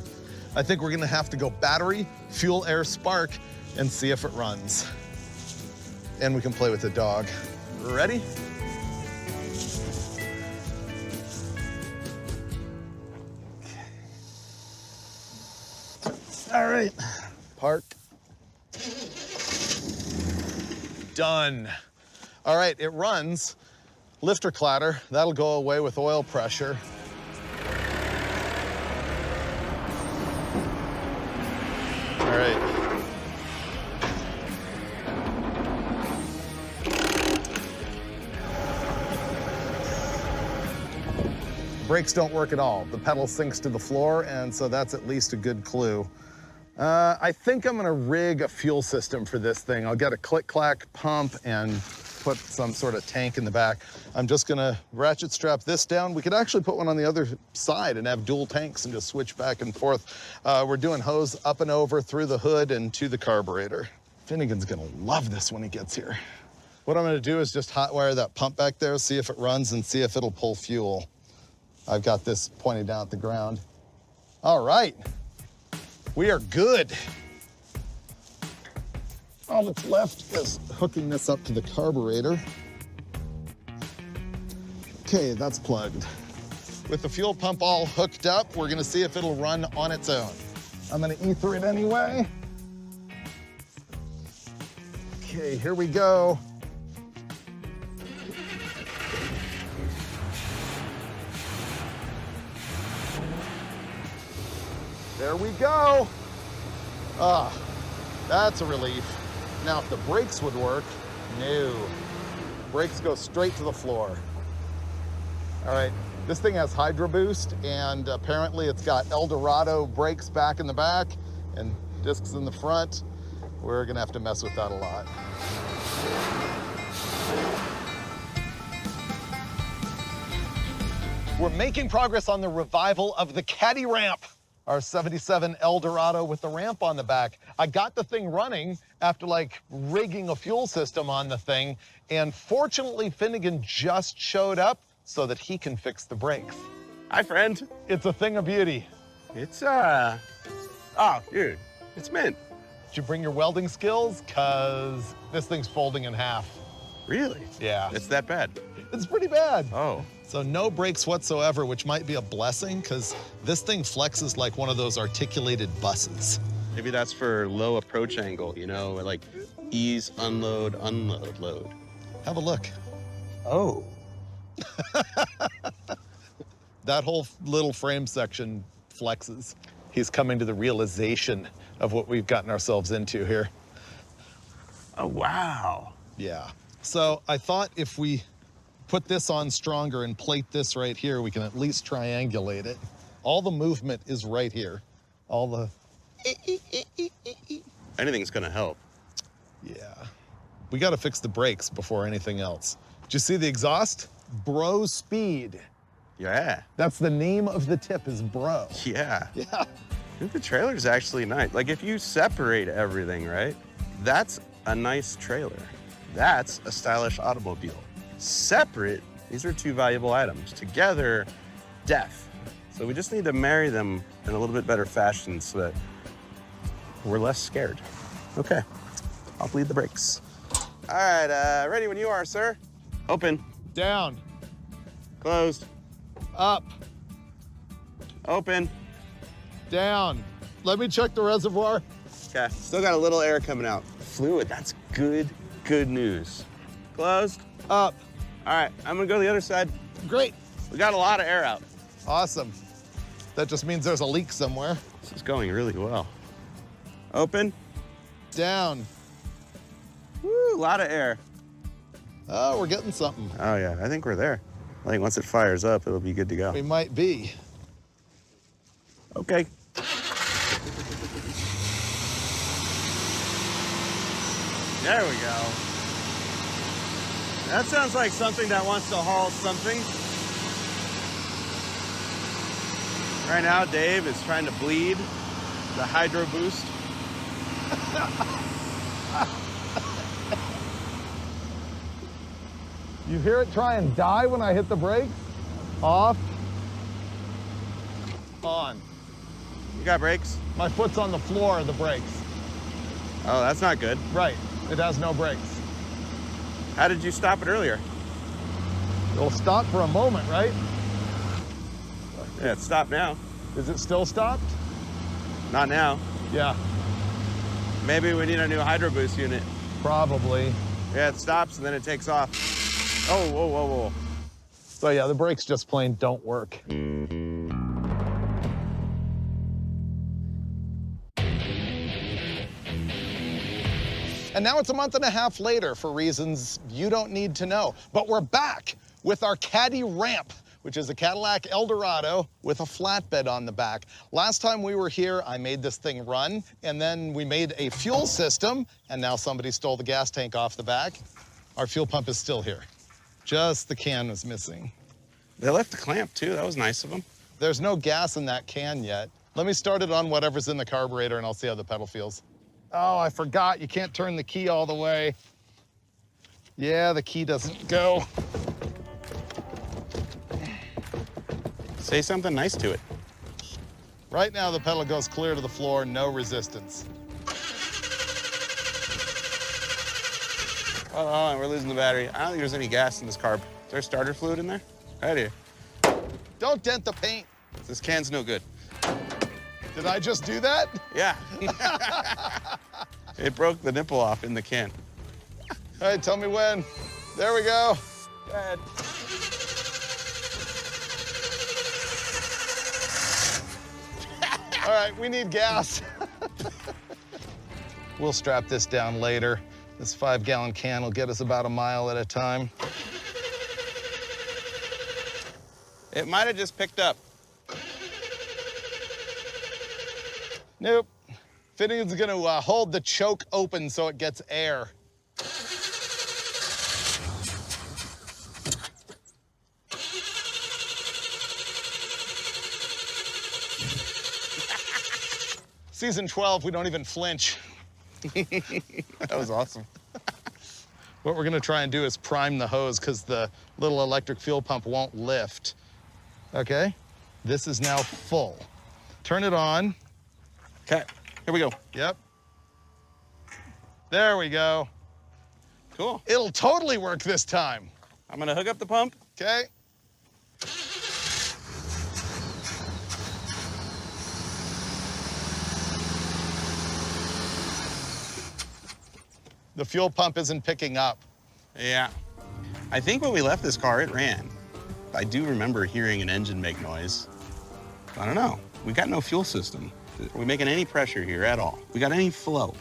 I think we're gonna have to go battery, fuel, air, spark, and see if it runs. And we can play with the dog. Ready? All right, park. Done. All right, it runs. Lifter clatter, that'll go away with oil pressure. All right. Brakes don't work at all. The pedal sinks to the floor, and so that's at least a good clue. I think I'm gonna rig a fuel system for this thing. I'll get a click-clack pump and put some sort of tank in the back. I'm just gonna ratchet strap this down. We could actually put one on the other side and have dual tanks and just switch back and forth. We're doing hose up and over through the hood and to the carburetor. Finnegan's gonna love this when he gets here. What I'm gonna do is just hotwire that pump back there, see if it runs and see if it'll pull fuel. I've got this pointed down at the ground. All right, we are good. All that's left is hooking this up to the carburetor. Okay, that's plugged. With the fuel pump all hooked up, we're gonna see if it'll run on its own. I'm gonna ether it anyway. Okay, here we go. There we go. Ah, that's a relief. Now, if the brakes would work, no. Brakes go straight to the floor. All right, this thing has Hydro Boost, and apparently it's got Eldorado brakes back in the back and discs in the front. We're gonna have to mess with that a lot. We're making progress on the revival of the caddy ramp. Our 77 Eldorado with the ramp on the back. I got the thing running after like rigging a fuel system on the thing, and fortunately Finnegan just showed up so that he can fix the brakes. Hi, friend. It's a thing of beauty. It's, oh, dude, it's mint. Did you bring your welding skills? Cause this thing's folding in half. Really? Yeah. It's that bad? It's pretty bad. Oh. So no brakes whatsoever, which might be a blessing, because this thing flexes like one of those articulated buses. Maybe that's for low approach angle, you know, like ease, unload, unload, load. Have a look. Oh. That whole little frame section flexes. He's coming to the realization of what we've gotten ourselves into here. Oh, wow. Yeah. So I thought if we put this on stronger and plate this right here, we can at least triangulate it. All the movement is right here. All the... Anything's gonna help. Yeah. We gotta fix the brakes before anything else. Did you see the exhaust? Bro Speed. Yeah. That's the name of the tip, is Bro. Yeah. Yeah. I think the trailer's actually nice. Like, if you separate everything, right? That's a nice trailer. That's a stylish automobile. Separate, these are two valuable items. Together, death. So we just need to marry them in a little bit better fashion so that we're less scared. Okay, I'll bleed the brakes. All right, ready when you are, sir. Open. Down. Closed. Up. Open. Down. Let me check the reservoir. Okay, still got a little air coming out. Fluid, that's good news. Closed. Up. All right, I'm gonna go to the other side. Great. We got a lot of air out. Awesome. That just means there's a leak somewhere. This is going really well. Open. Down. Woo, a lot of air. Oh, we're getting something. Oh yeah, I think we're there. I think once it fires up, it'll be good to go. We might be. Okay. There we go. That sounds like something that wants to haul something. Right now, Dave is trying to bleed the Hydro Boost. You hear it try and die when I hit the brakes? Off. On. You got brakes? My foot's on the floor of the brakes. Oh, that's not good. Right. It has no brakes. How did you stop it earlier? It'll stop for a moment, right? Yeah, it's stopped now. Is it still stopped? Not now. Yeah, Maybe we need a new hydro boost unit. probably. Yeah, it stops and then it takes off. Oh, whoa, whoa, whoa. So yeah, the brakes just plain don't work. And now it's a month and a half later for reasons you don't need to know. But we're back with our Caddy Ramp, which is a Cadillac Eldorado with a flatbed on the back. Last time we were here, I made this thing run, and then we made a fuel system, and now somebody stole the gas tank off the back. Our fuel pump is still here. Just the can was missing. They left the clamp, too. That was nice of them. There's no gas in that can yet. Let me start it on whatever's in the carburetor, and I'll see how the pedal feels. Oh, I forgot. You can't turn the key all the way. Yeah, the key doesn't go. Say something nice to it. Right now, the pedal goes clear to the floor, no resistance. Oh, hold on, we're losing the battery. I don't think there's any gas in this carb. Is there starter fluid in there? Right here. Don't dent the paint. This can's no good. Did I just do that? Yeah. It broke the nipple off in the can. All right, tell me when. There we go. Go ahead. All right, we need gas. We'll strap this down later. This 5-gallon can will get us about a mile at a time. It might have just picked up. Nope. Finnegan's gonna hold the choke open so it gets air. Season 12, we don't even flinch. That was awesome. What we're gonna try and do is prime the hose because the little electric fuel pump won't lift. Okay, this is now full. Turn it on. Okay, here we go. Yep. There we go. Cool. It'll totally work this time. I'm gonna hook up the pump. Okay. The fuel pump isn't picking up. Yeah. I think when we left this car, it ran. I do remember hearing an engine make noise. I don't know. We got no fuel system. Are we making any pressure here at all? We got any flow?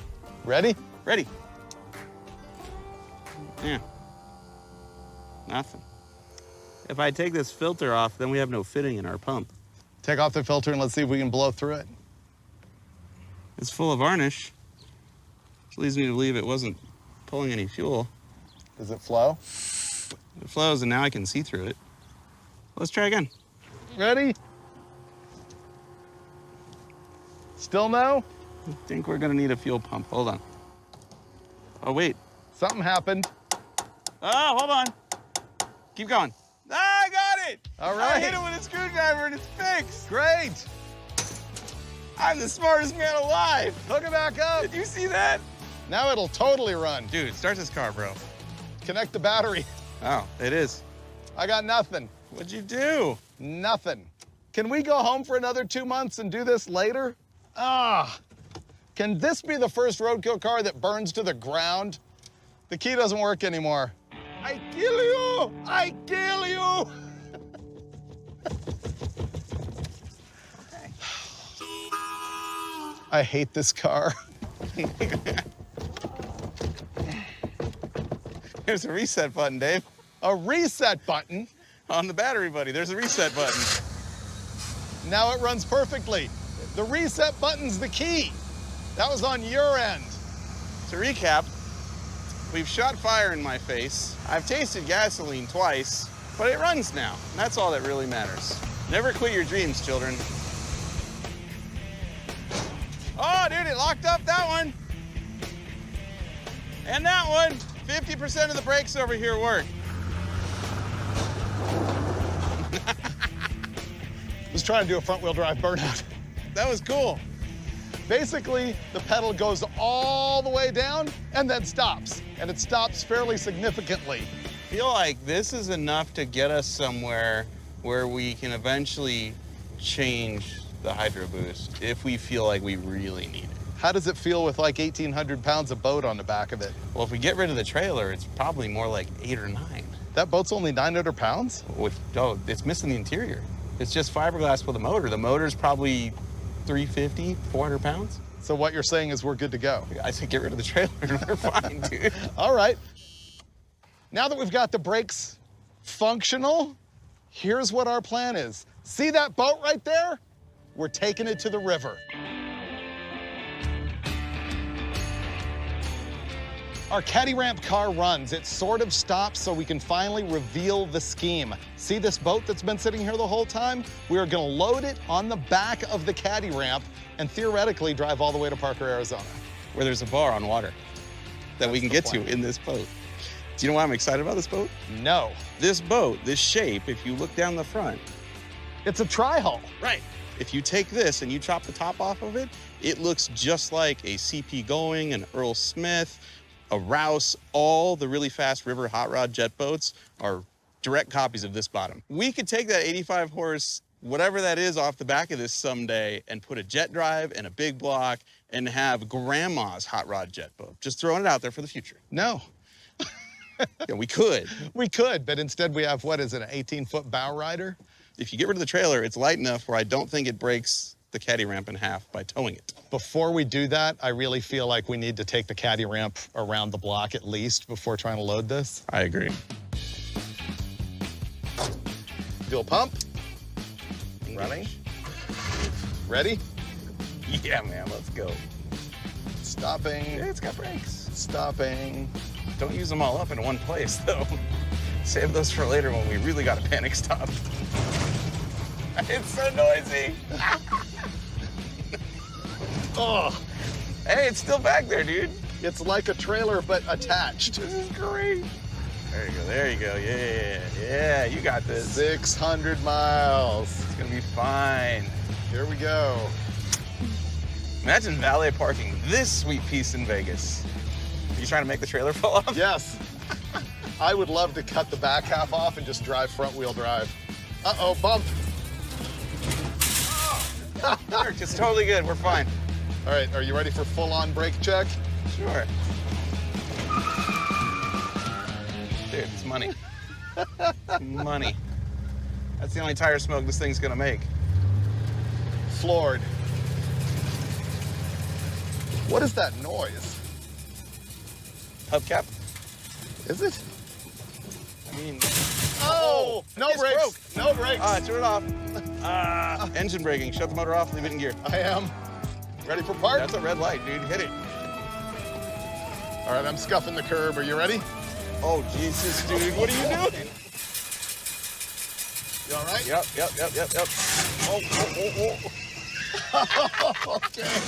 Ready? Ready. Yeah. Nothing. If I take this filter off, then we have no fitting in our pump. Take off the filter and let's see if we can blow through it. It's full of varnish, which leads me to believe it wasn't pulling any fuel. Does it flow? It flows, and now I can see through it. Let's try again. Ready? Still no? I think we're gonna need a fuel pump. Hold on. Oh, wait. Something happened. Oh, hold on. Keep going. Ah, I got it! All I right. hit it with a screwdriver and it's fixed. Great. I'm the smartest man alive. Hook it back up. Did you see that? Now it'll totally run. Dude, start this car, bro. Connect the battery. Oh, it is. I got nothing. What'd you do? Nothing. Can we go home for another 2 months and do this later? Ah. Can this be the first Roadkill car that burns to the ground? The key doesn't work anymore. I kill you! I kill you! I hate this car. There's a reset button, Dave. A reset button? On the battery, buddy, there's a reset button. Now it runs perfectly. The reset button's the key. That was on your end. To recap, we've shot fire in my face. I've tasted gasoline twice, but it runs now. And that's all that really matters. Never quit your dreams, children. Oh, dude, it locked up that one. And that one. 50% of the brakes over here work. Was trying to do a front-wheel drive burnout. That was cool. Basically, the pedal goes all the way down and then stops. And it stops fairly significantly. I feel like this is enough to get us somewhere where we can eventually change the Hydro Boost if we feel like we really need it. How does it feel with like 1,800 pounds of boat on the back of it? Well, if we get rid of the trailer, it's probably more like 8 or 9. That boat's only 900 pounds? Oh, it's missing the interior. It's just fiberglass with a motor. The motor's probably 350, 400 pounds. So what you're saying is we're good to go? I say get rid of the trailer and we're fine, dude. All right. Now that we've got the brakes functional, here's what our plan is. See that boat right there? We're taking it to the river. Our caddy ramp car runs. It sort of stops so we can finally reveal the scheme. See this boat that's been sitting here the whole time? We are gonna load it on the back of the caddy ramp and theoretically drive all the way to Parker, Arizona. Where there's a bar on water that we can get to in this boat. Do you know why I'm excited about this boat? No. This boat, this shape, if you look down the front. It's a tri-hull. Right. If you take this and you chop the top off of it, it looks just like a CP Going, an Earl Smith, a Rouse. All the really fast river hot rod jet boats are direct copies of this bottom. We could take that 85 horse, whatever that is, off the back of this someday and put a jet drive and a big block and have grandma's hot rod jet boat. Just throwing it out there for the future. No. Yeah, we could. We could, but instead we have, what is it, an 18-foot bow rider? If you get rid of the trailer, it's light enough where I don't think it breaks the caddy ramp in half by towing it. Before we do that, I really feel like we need to take the caddy ramp around the block at least before trying to load this. I agree. Fuel pump. Running. Ready? Yeah, man, let's go. Stopping. Yeah, it's got brakes. Stopping. Don't use them all up in one place, though. Save those for later when we really got to panic stop. It's so noisy. Oh, hey, it's still back there, dude. it's like a trailer, but attached. This is great. There you go, there you go. Yeah, yeah, you got this. 600 miles. It's gonna be fine. Here we go. Imagine valet parking this sweet piece in Vegas. Are you trying to make the trailer fall off? Yes. I would love to cut the back half off and just drive front wheel drive. Uh-oh, bump. Worked. It's totally good. We're fine. All right, are you ready for full-on brake check? Sure. Dude, it's money. Money. That's the only tire smoke this thing's gonna make. Floored. What is that noise? Hubcap? Is it? I mean, Oh, no it's brakes. broke. No brakes. Turn it off. Engine braking. Shut the motor off. Leave it in gear. I am. Ready for park? That's a red light, dude. Hit it. All right, I'm scuffing the curb. Are you ready? Oh, Jesus, dude. What are you doing? You all right? Yep. Oh. Okay.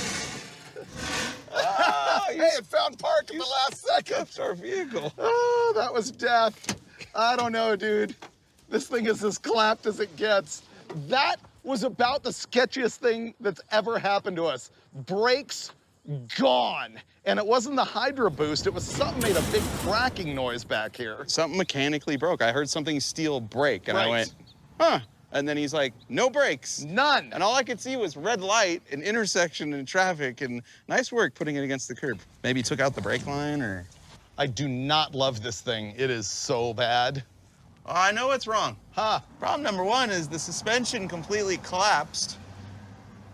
Hey, it found park in the last second. That's our vehicle. Oh, that was death. I don't know, dude. This thing is as clapped as it gets. That was about the sketchiest thing that's ever happened to us. Brakes gone. And it wasn't the Hydro Boost, it was something made a big cracking noise back here. Something mechanically broke. I heard something steel break, and I Brakes. went, huh. And then he's like, no brakes. None. And all I could see was red light, an intersection, and traffic, and nice work putting it against the curb. Maybe took out the brake line, or... I do not love this thing. It is so bad. Oh, I know what's wrong. Huh. Problem number one is the suspension completely collapsed,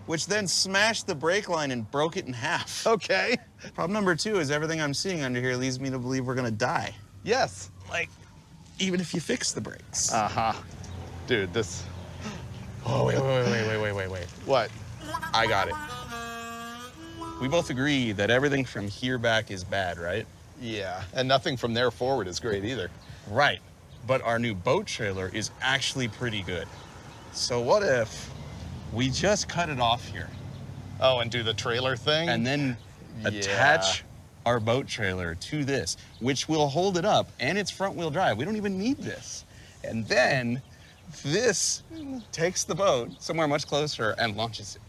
which then smashed the brake line and broke it in half. Okay. Problem number two is everything I'm seeing under here leads me to believe we're gonna die. Yes. Like, even if you fix the brakes. Uh-huh. Dude, this... Oh, wait. What? I got it. We both agree that everything from here back is bad, right? Yeah, and nothing from there forward is great either. Right. But our new boat trailer is actually pretty good. So what if we just cut it off here Oh, and do the trailer thing? and then attach our boat trailer to this, which will hold it up, and it's front wheel drive. We don't even need this. And then this takes the boat somewhere much closer and launches it.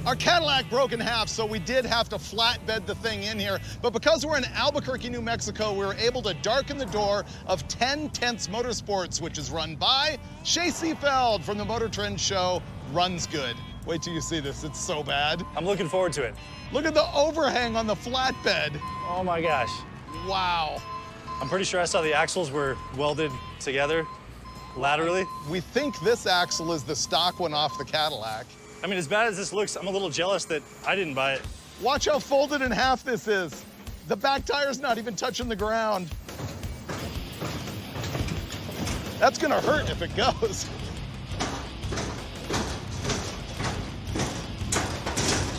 Our Cadillac broke in half, so we did have to flatbed the thing in here. But because we're in Albuquerque, New Mexico, we were able to darken the door of 10 Tenths Motorsports, which is run by Shay Seafeld from the Motor Trend show, Runs Good. Wait till you see this, it's so bad. I'm looking forward to it. Look at the overhang on the flatbed. Oh my gosh. Wow. I'm pretty sure I saw the axles were welded together laterally. We think this axle is the stock one off the Cadillac. I mean, as bad as this looks, I'm a little jealous that I didn't buy it. Watch how folded in half this is. The back tire's not even touching the ground. That's gonna hurt if it goes.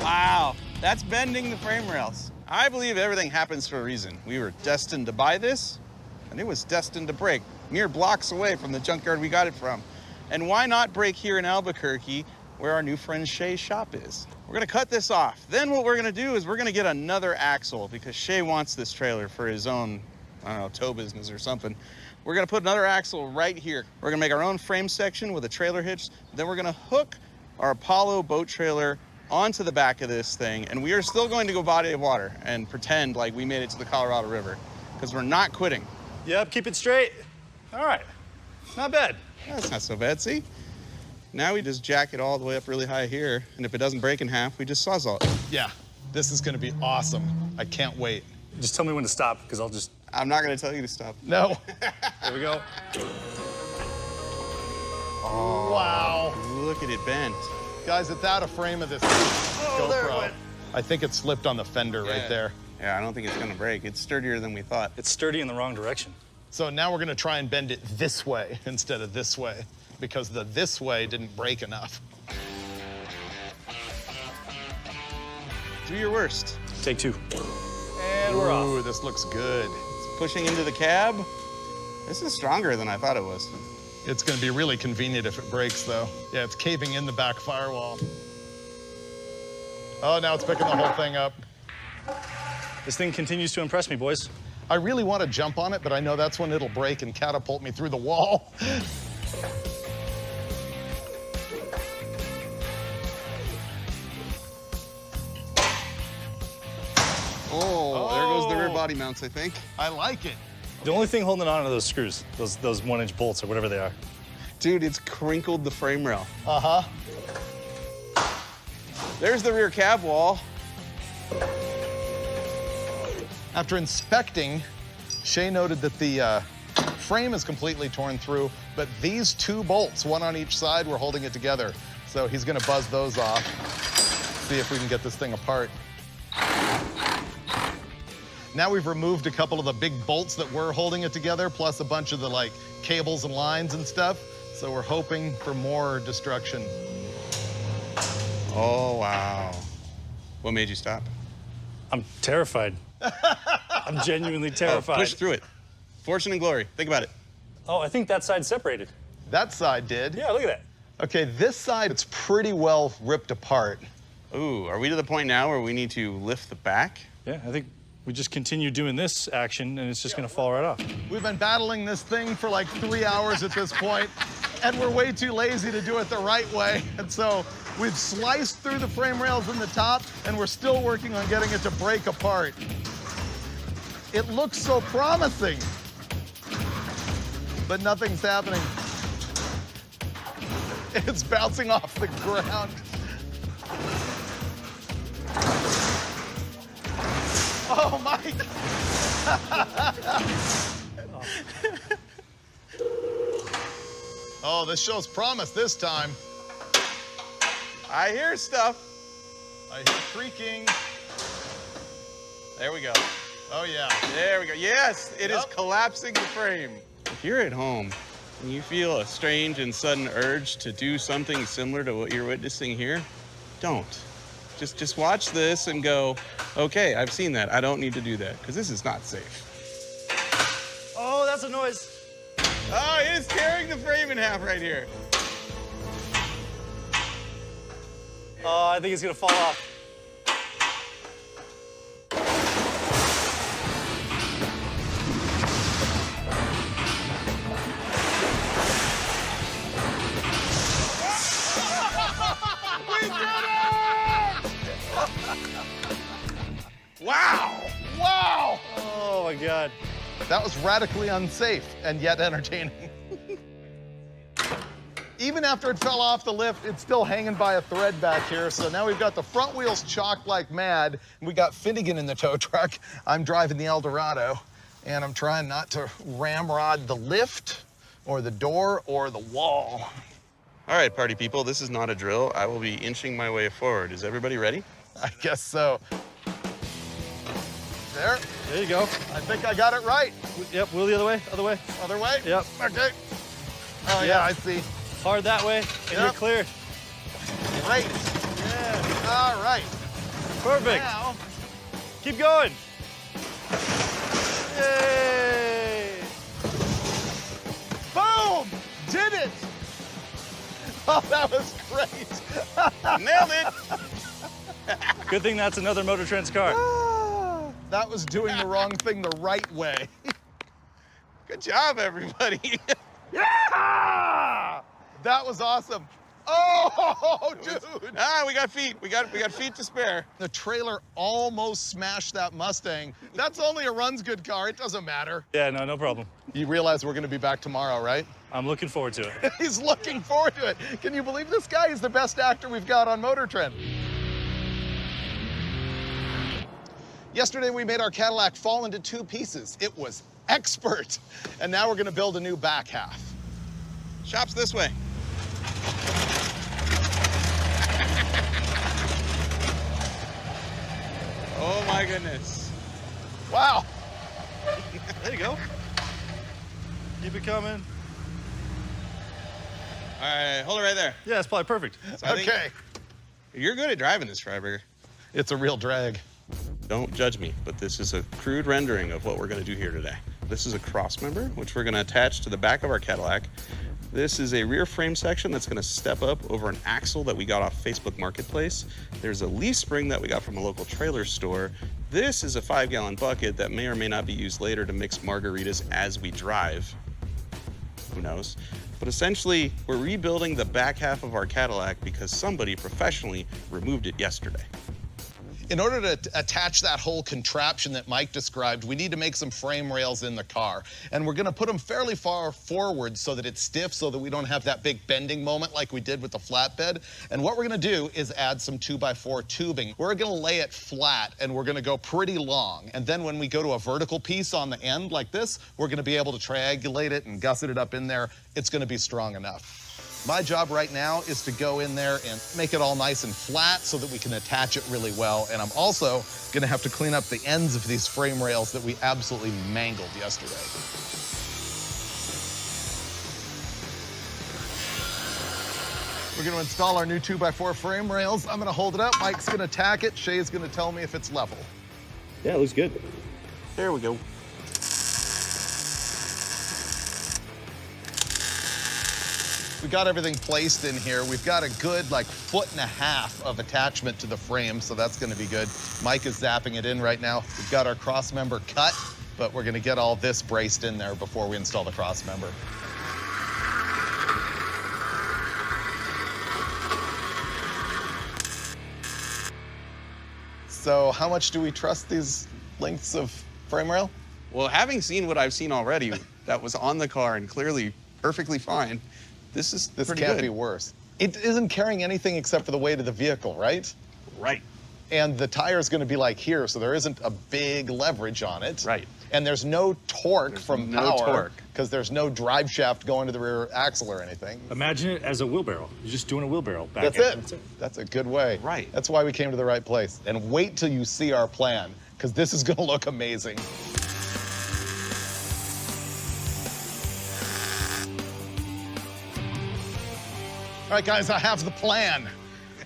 Wow, that's bending the frame rails. I believe everything happens for a reason. We were destined to buy this, and it was destined to break mere blocks away from the junkyard we got it from. And why not break here in Albuquerque, where our new friend Shay's shop is? We're gonna cut this off. Then what we're gonna do is we're gonna get another axle because Shay wants this trailer for his own, I don't know, tow business or something. We're gonna put another axle right here. We're gonna make our own frame section with a trailer hitch. Then we're gonna hook our Apollo boat trailer onto the back of this thing, and we are still going to go body of water and pretend like we made it to the Colorado River, because we're not quitting. Yep, keep it straight. All right, not bad. That's not so bad, see? Now we just jack it all the way up really high here, and if it doesn't break in half, we just sawzall it. Yeah, this is gonna be awesome. I can't wait. Just tell me when to stop, because I'll just... I'm not gonna tell you to stop. No. There we go. Oh, wow. Look at it bent. Guys, it's out of frame of this GoPro. I think it slipped on the fender right there. Yeah, I don't think it's gonna break. It's sturdier than we thought. It's sturdy in the wrong direction. So now we're gonna try and bend it this way instead of this way, because the this way didn't break enough. Do your worst. Take two. And we're off. Ooh, this looks good. It's pushing into the cab. This is stronger than I thought it was. It's gonna be really convenient if it breaks, though. Yeah, it's caving in the back firewall. Oh, now it's picking the whole thing up. This thing continues to impress me, boys. I really want to jump on it, but I know that's when it'll break and catapult me through the wall. Oh, there goes the rear body mounts, I think. I like it. The only thing holding on are those screws, those 1-inch bolts or whatever they are. Dude, it's crinkled the frame rail. Uh-huh. There's the rear cab wall. After inspecting, Shay noted that the frame is completely torn through, but these two bolts, one on each side, were holding it together. So he's gonna buzz those off, see if we can get this thing apart. Now we've removed a couple of the big bolts that were holding it together, plus a bunch of the like cables and lines and stuff. So we're hoping for more destruction. Oh, wow. What made you stop? I'm terrified. I'm genuinely terrified. Push through it. Fortune and glory. Think about it. Oh, I think that side separated. That side did. Yeah, look at that. Okay, this side, it's pretty well ripped apart. Ooh, are we to the point now where we need to lift the back? Yeah, I think we just continue doing this action and it's just gonna fall right off. We've been battling this thing for like 3 hours at this point, and we're way too lazy to do it the right way. And so we've sliced through the frame rails in the top, and we're still working on getting it to break apart. It looks so promising, but nothing's happening. It's bouncing off the ground. Oh, Mike! Oh, this shows promise this time. I hear stuff. I hear creaking. There we go. Oh, yeah. There we go. Yes, it is collapsing the frame. If you're at home and you feel a strange and sudden urge to do something similar to what you're witnessing here, don't. Just watch this and go, okay, I've seen that. I don't need to do that, because this is not safe. Oh, that's a noise. Oh, it is tearing the frame in half right here. Oh, I think it's gonna fall off. Wow! Wow! Oh my God. That was radically unsafe and yet entertaining. Even after it fell off the lift, it's still hanging by a thread back here. So now we've got the front wheels chocked like mad, and we got Finnegan in the tow truck. I'm driving the Eldorado, and I'm trying not to ramrod the lift or the door or the wall. All right, party people, this is not a drill. I will be inching my way forward. Is everybody ready? I guess so. There. There you go. I think I got it right. Yep, wheel the other way, other way. Other way? Yep. Okay. Oh, yeah, I see. Hard that way, and you're clear. Great. Yeah. All right. Perfect. Now, keep going. Yay! boom! Did it! Oh, that was great. Nailed it. Good thing that's another Motor Trend's car. That was doing the wrong thing the right way. Good job, everybody. Yeah! That was awesome. Oh, dude. We got feet. We got feet to spare. The trailer almost smashed that Mustang. That's only a runs good car. It doesn't matter. Yeah, no problem. You realize we're going to be back tomorrow, right? I'm looking forward to it. He's looking forward to it. Can you believe this guy? He's the best actor we've got on Motor Trend. Yesterday, we made our Cadillac fall into two pieces. It was expert. And now we're going to build a new back half. Shop's this way. Oh my goodness. Wow. There you go. Keep it coming. All right, hold it right there. Yeah, it's probably perfect. So Okay. You're good at driving this, Freiburger. It's a real drag. Don't judge me, but this is a crude rendering of what we're going to do here today. This is a cross member, which we're going to attach to the back of our Cadillac. This is a rear frame section that's going to step up over an axle that we got off Facebook Marketplace. There's a leaf spring that we got from a local trailer store. This is a 5-gallon bucket that may or may not be used later to mix margaritas as we drive. Who knows? But essentially, we're rebuilding the back half of our Cadillac because somebody professionally removed it yesterday. In order to attach that whole contraption that Mike described, we need to make some frame rails in the car. And we're going to put them fairly far forward so that it's stiff, so that we don't have that big bending moment like we did with the flatbed. And what we're going to do is add some 2x4 tubing. We're going to lay it flat, and we're going to go pretty long. And then when we go to a vertical piece on the end like this, we're going to be able to triangulate it and gusset it up in there. It's going to be strong enough. My job right now is to go in there and make it all nice and flat so that we can attach it really well. And I'm also gonna have to clean up the ends of these frame rails that we absolutely mangled yesterday. We're gonna install our new 2x4 frame rails. I'm gonna hold it up, Mike's gonna tack it, Shay's gonna tell me if it's level. Yeah, it looks good. There we go. We got everything placed in here. We've got a good, like, 1.5 feet of attachment to the frame, so that's gonna be good. Mike is zapping it in right now. We've got our cross member cut, but we're gonna get all this braced in there before we install the cross member. So how much do we trust these lengths of frame rail? Well, having seen what I've seen already that was on the car and clearly perfectly fine, this can't be worse. It isn't carrying anything except for the weight of the vehicle, right? Right. And the tire's gonna be like here, so there isn't a big leverage on it. Right. And there's no torque from no power. torque. Because there's no drive shaft going to the rear axle or anything. Imagine it as a wheelbarrow. You're just doing a wheelbarrow back That's end. it. That's it. That's a good way. Right. That's why we came to the right place. And wait till you see our plan, because this is gonna look amazing. All right, guys, I have the plan.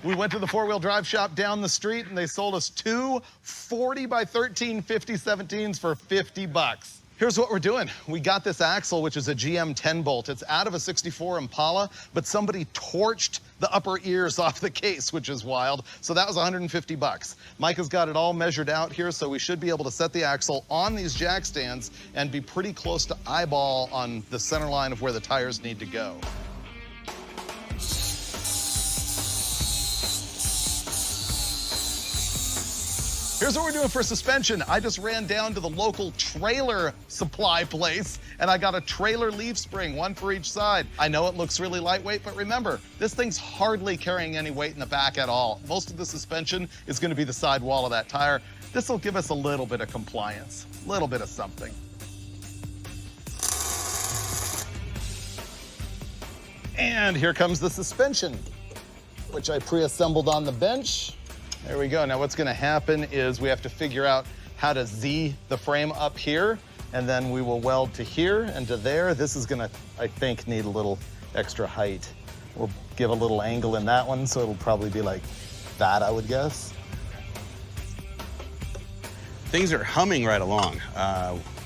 We went to the four-wheel drive shop down the street, and they sold us two 40 by 13 5017s for 50 bucks. Here's what we're doing. We got this axle, which is a GM 10-bolt. It's out of a 64 Impala, but somebody torched the upper ears off the case, which is wild. So that was 150 bucks. Mike has got it all measured out here, so we should be able to set the axle on these jack stands and be pretty close to eyeball on the center line of where the tires need to go. Here's what we're doing for suspension. I just ran down to the local trailer supply place And I got a trailer leaf spring, one for each side. I know it looks really lightweight, but remember, this thing's hardly carrying any weight in the back at all. Most of the suspension is gonna be the sidewall of that tire. This will give us a little bit of compliance, a little bit of something. And here comes the suspension, which I pre-assembled on the bench. There we go. Now what's gonna happen is we have to figure out how to Z the frame up here, and then we will weld to here and to there. This is gonna, I think, need a little extra height. We'll give a little angle in that one, so it'll probably be like that, I would guess. Things are humming right along.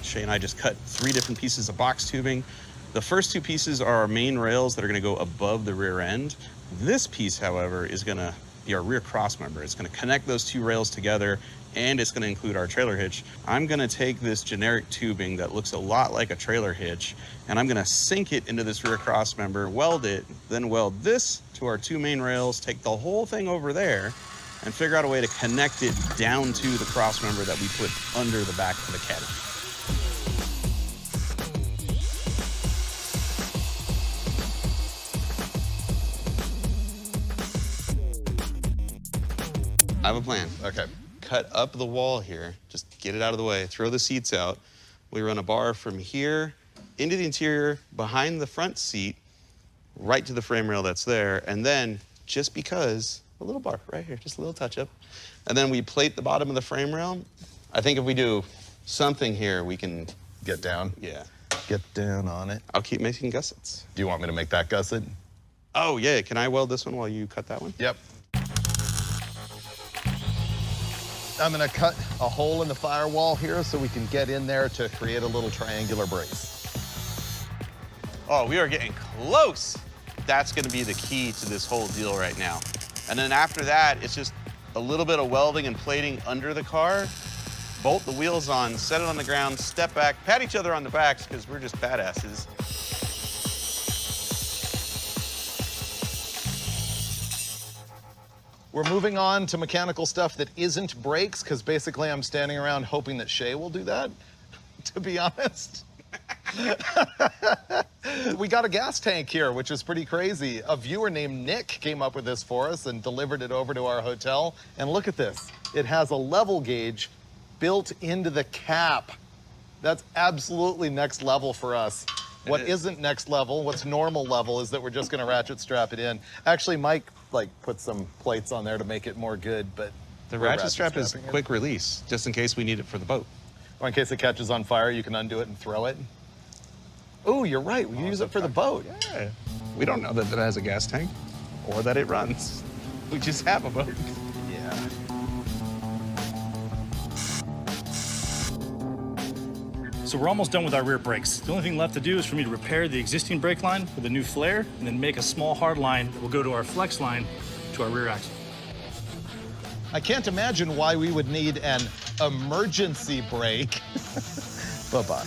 Shay and I just cut 3 different pieces of box tubing. The first 2 pieces are our main rails that are gonna go above the rear end. This piece, however, is gonna be our rear cross member. It's gonna connect those 2 rails together, and it's gonna include our trailer hitch. I'm gonna take this generic tubing that looks a lot like a trailer hitch, and I'm gonna sink it into this rear cross member, weld it, then weld this to our 2 main rails, take the whole thing over there, and figure out a way to connect it down to the cross member that we put under the back of the caddy. I have a plan. Okay. Cut up the wall here, just get it out of the way, throw the seats out. We run a bar from here into the interior, behind the front seat, right to the frame rail that's there, and then, just because, a little bar right here, just a little touch up. And then we plate the bottom of the frame rail. I think if we do something here, we can Get down. Yeah. Get down on it. I'll keep making gussets. Do you want me to make that gusset? Oh, yeah, can I weld this one while you cut that one? Yep. I'm gonna cut a hole in the firewall here so we can get in there to create a little triangular brace. Oh, we are getting close. That's gonna be the key to this whole deal right now. And then after that, it's just a little bit of welding and plating under the car, bolt the wheels on, set it on the ground, step back, pat each other on the backs because we're just badasses. We're moving on to mechanical stuff that isn't brakes, because basically I'm standing around hoping that Shay will do that, to be honest. We got a gas tank here, which is pretty crazy. A viewer named Nick came up with this for us and delivered it over to our hotel. And look at this. It has a level gauge built into the cap. That's absolutely next level for us. What isn't next level, what's normal level, is that we're just gonna ratchet strap it in. Actually, Mike put some plates on there to make it more good, but the ratchet strap is quick release, just in case we need it for the boat. Or in case it catches on fire, you can undo it and throw it. Oh, you're right, we use it for the boat. Yeah. We don't know that it has a gas tank or that it runs. We just have a boat. Yeah. So we're almost done with our rear brakes. The only thing left to do is for me to repair the existing brake line with a new flare and then make a small hard line that will go to our flex line to our rear axle. I can't imagine why we would need an emergency brake. Bye-bye.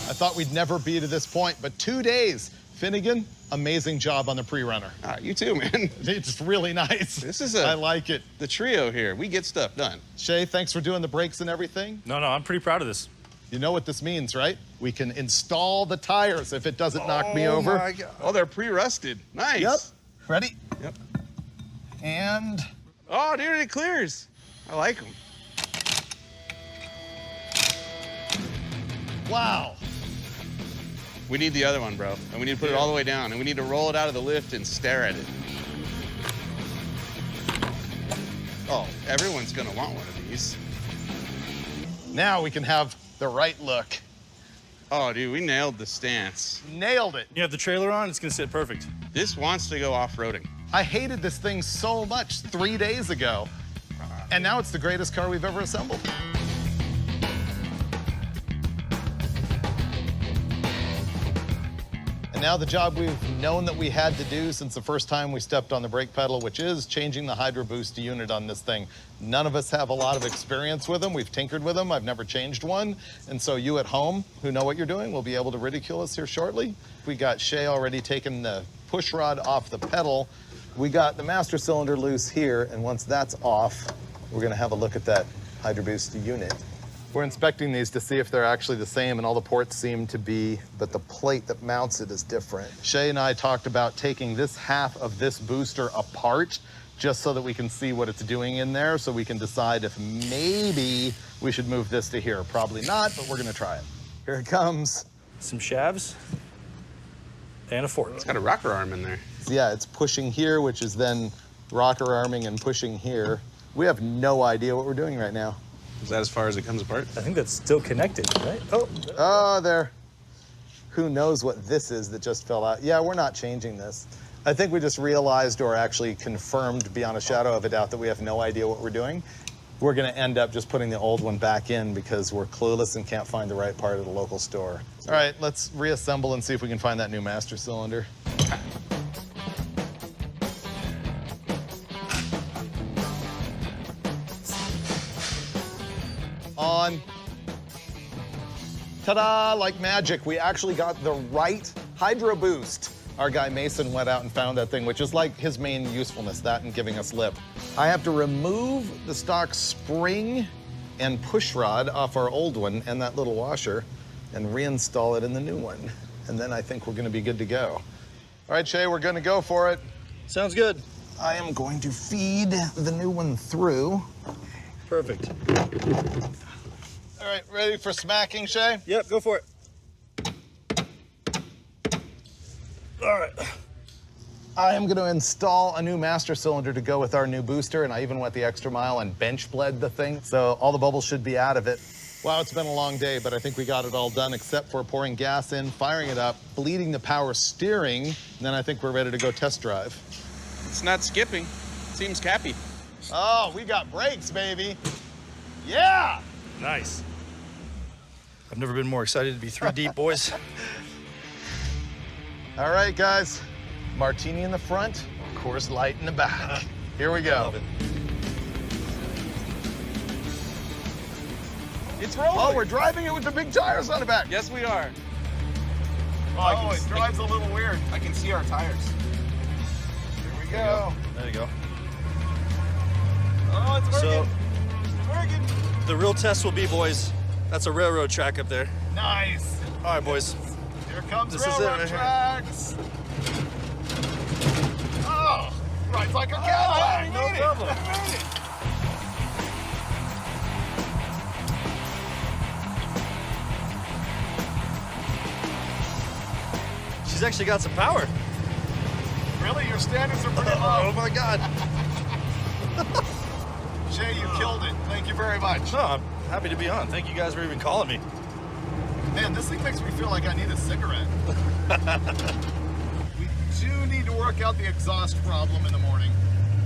I thought we'd never be to this point, but 2 days. Finnegan, amazing job on the pre-runner. You too, man. It's really nice. This is I like it. The trio here. We get stuff done. Shay, thanks for doing the brakes and everything. No, I'm pretty proud of this. You know what this means, right? We can install the tires if it doesn't knock me over. My God. Oh, they're pre-rusted. Nice. Yep. Ready? Yep. And... Oh, dude, it clears. I like them. Wow. We need the other one, bro. And we need to put it all the way down. And we need to roll it out of the lift and stare at it. Oh, everyone's gonna want one of these. Now we can have the right look. Oh, dude, we nailed the stance. Nailed it. You have the trailer on, it's gonna sit perfect. This wants to go off-roading. I hated this thing so much 3 days ago. And now it's the greatest car we've ever assembled. And now the job we've known that we had to do since the first time we stepped on the brake pedal, which is changing the Hydro Boost unit on this thing. None of us have a lot of experience with them. We've tinkered with them. I've never changed one. And so you at home who know what you're doing will be able to ridicule us here shortly. We got Shay already taking the push rod off the pedal. We got the master cylinder loose here, and once that's off, we're gonna have a look at that Hydro Boost unit. We're inspecting these to see if they're actually the same, and all the ports seem to be, but the plate that mounts it is different. Shay and I talked about taking this half of this booster apart just so that we can see what it's doing in there, so we can decide if maybe we should move this to here. Probably not, but we're gonna try it. Here it comes. Some shafts and a fork. It's got a rocker arm in there. Yeah, it's pushing here, which is then rocker arming and pushing here. We have no idea what we're doing right now. Is that as far as it comes apart? I think that's still connected, right? Oh, there. Who knows what this is that just fell out? Yeah, we're not changing this. I think we just realized or actually confirmed beyond a shadow of a doubt that we have no idea what we're doing. We're gonna end up just putting the old one back in because we're clueless and can't find the right part at the local store. All right, let's reassemble and see if we can find that new master cylinder. On. Ta-da, like magic, we actually got the right hydro boost. Our guy Mason went out and found that thing, which is like his main usefulness, that and giving us lip. I have to remove the stock spring and push rod off our old one and that little washer and reinstall it in the new one. And then I think we're gonna be good to go. All right, Shay, we're gonna go for it. Sounds good. I am going to feed the new one through. Perfect. All right, ready for smacking, Shay? Yep, go for it. All right. I am going to install a new master cylinder to go with our new booster, and I even went the extra mile and bench bled the thing, so all the bubbles should be out of it. Wow, it's been a long day, but I think we got it all done except for pouring gas in, firing it up, bleeding the power steering, and then I think we're ready to go test drive. It's not skipping. It seems cappy. Oh, we got brakes, baby. Yeah! Nice. I've never been more excited to be 3 deep, boys. All right, guys. Martini in the front, Coors Light in the back. Here we go. It's rolling. Oh, we're driving it with the big tires on the back. Yes, we are. Oh, it drives a little weird. I can see our tires. Here we go. There you go. Oh, it's working. So, It's working. the real test will be, boys, that's a railroad track up there. Nice. All right, boys. Here comes This is it railroad right here. tracks. Oh, rides like a Cadillac. no problem. I made it. She's actually got some power. Really, your standards are pretty Oh low. my God. Shay, you killed it. Thank you very much. No, I'm happy to be on. Thank you guys for even calling me. Man, this thing makes me feel like I need a cigarette. We do need to work out the exhaust problem in the morning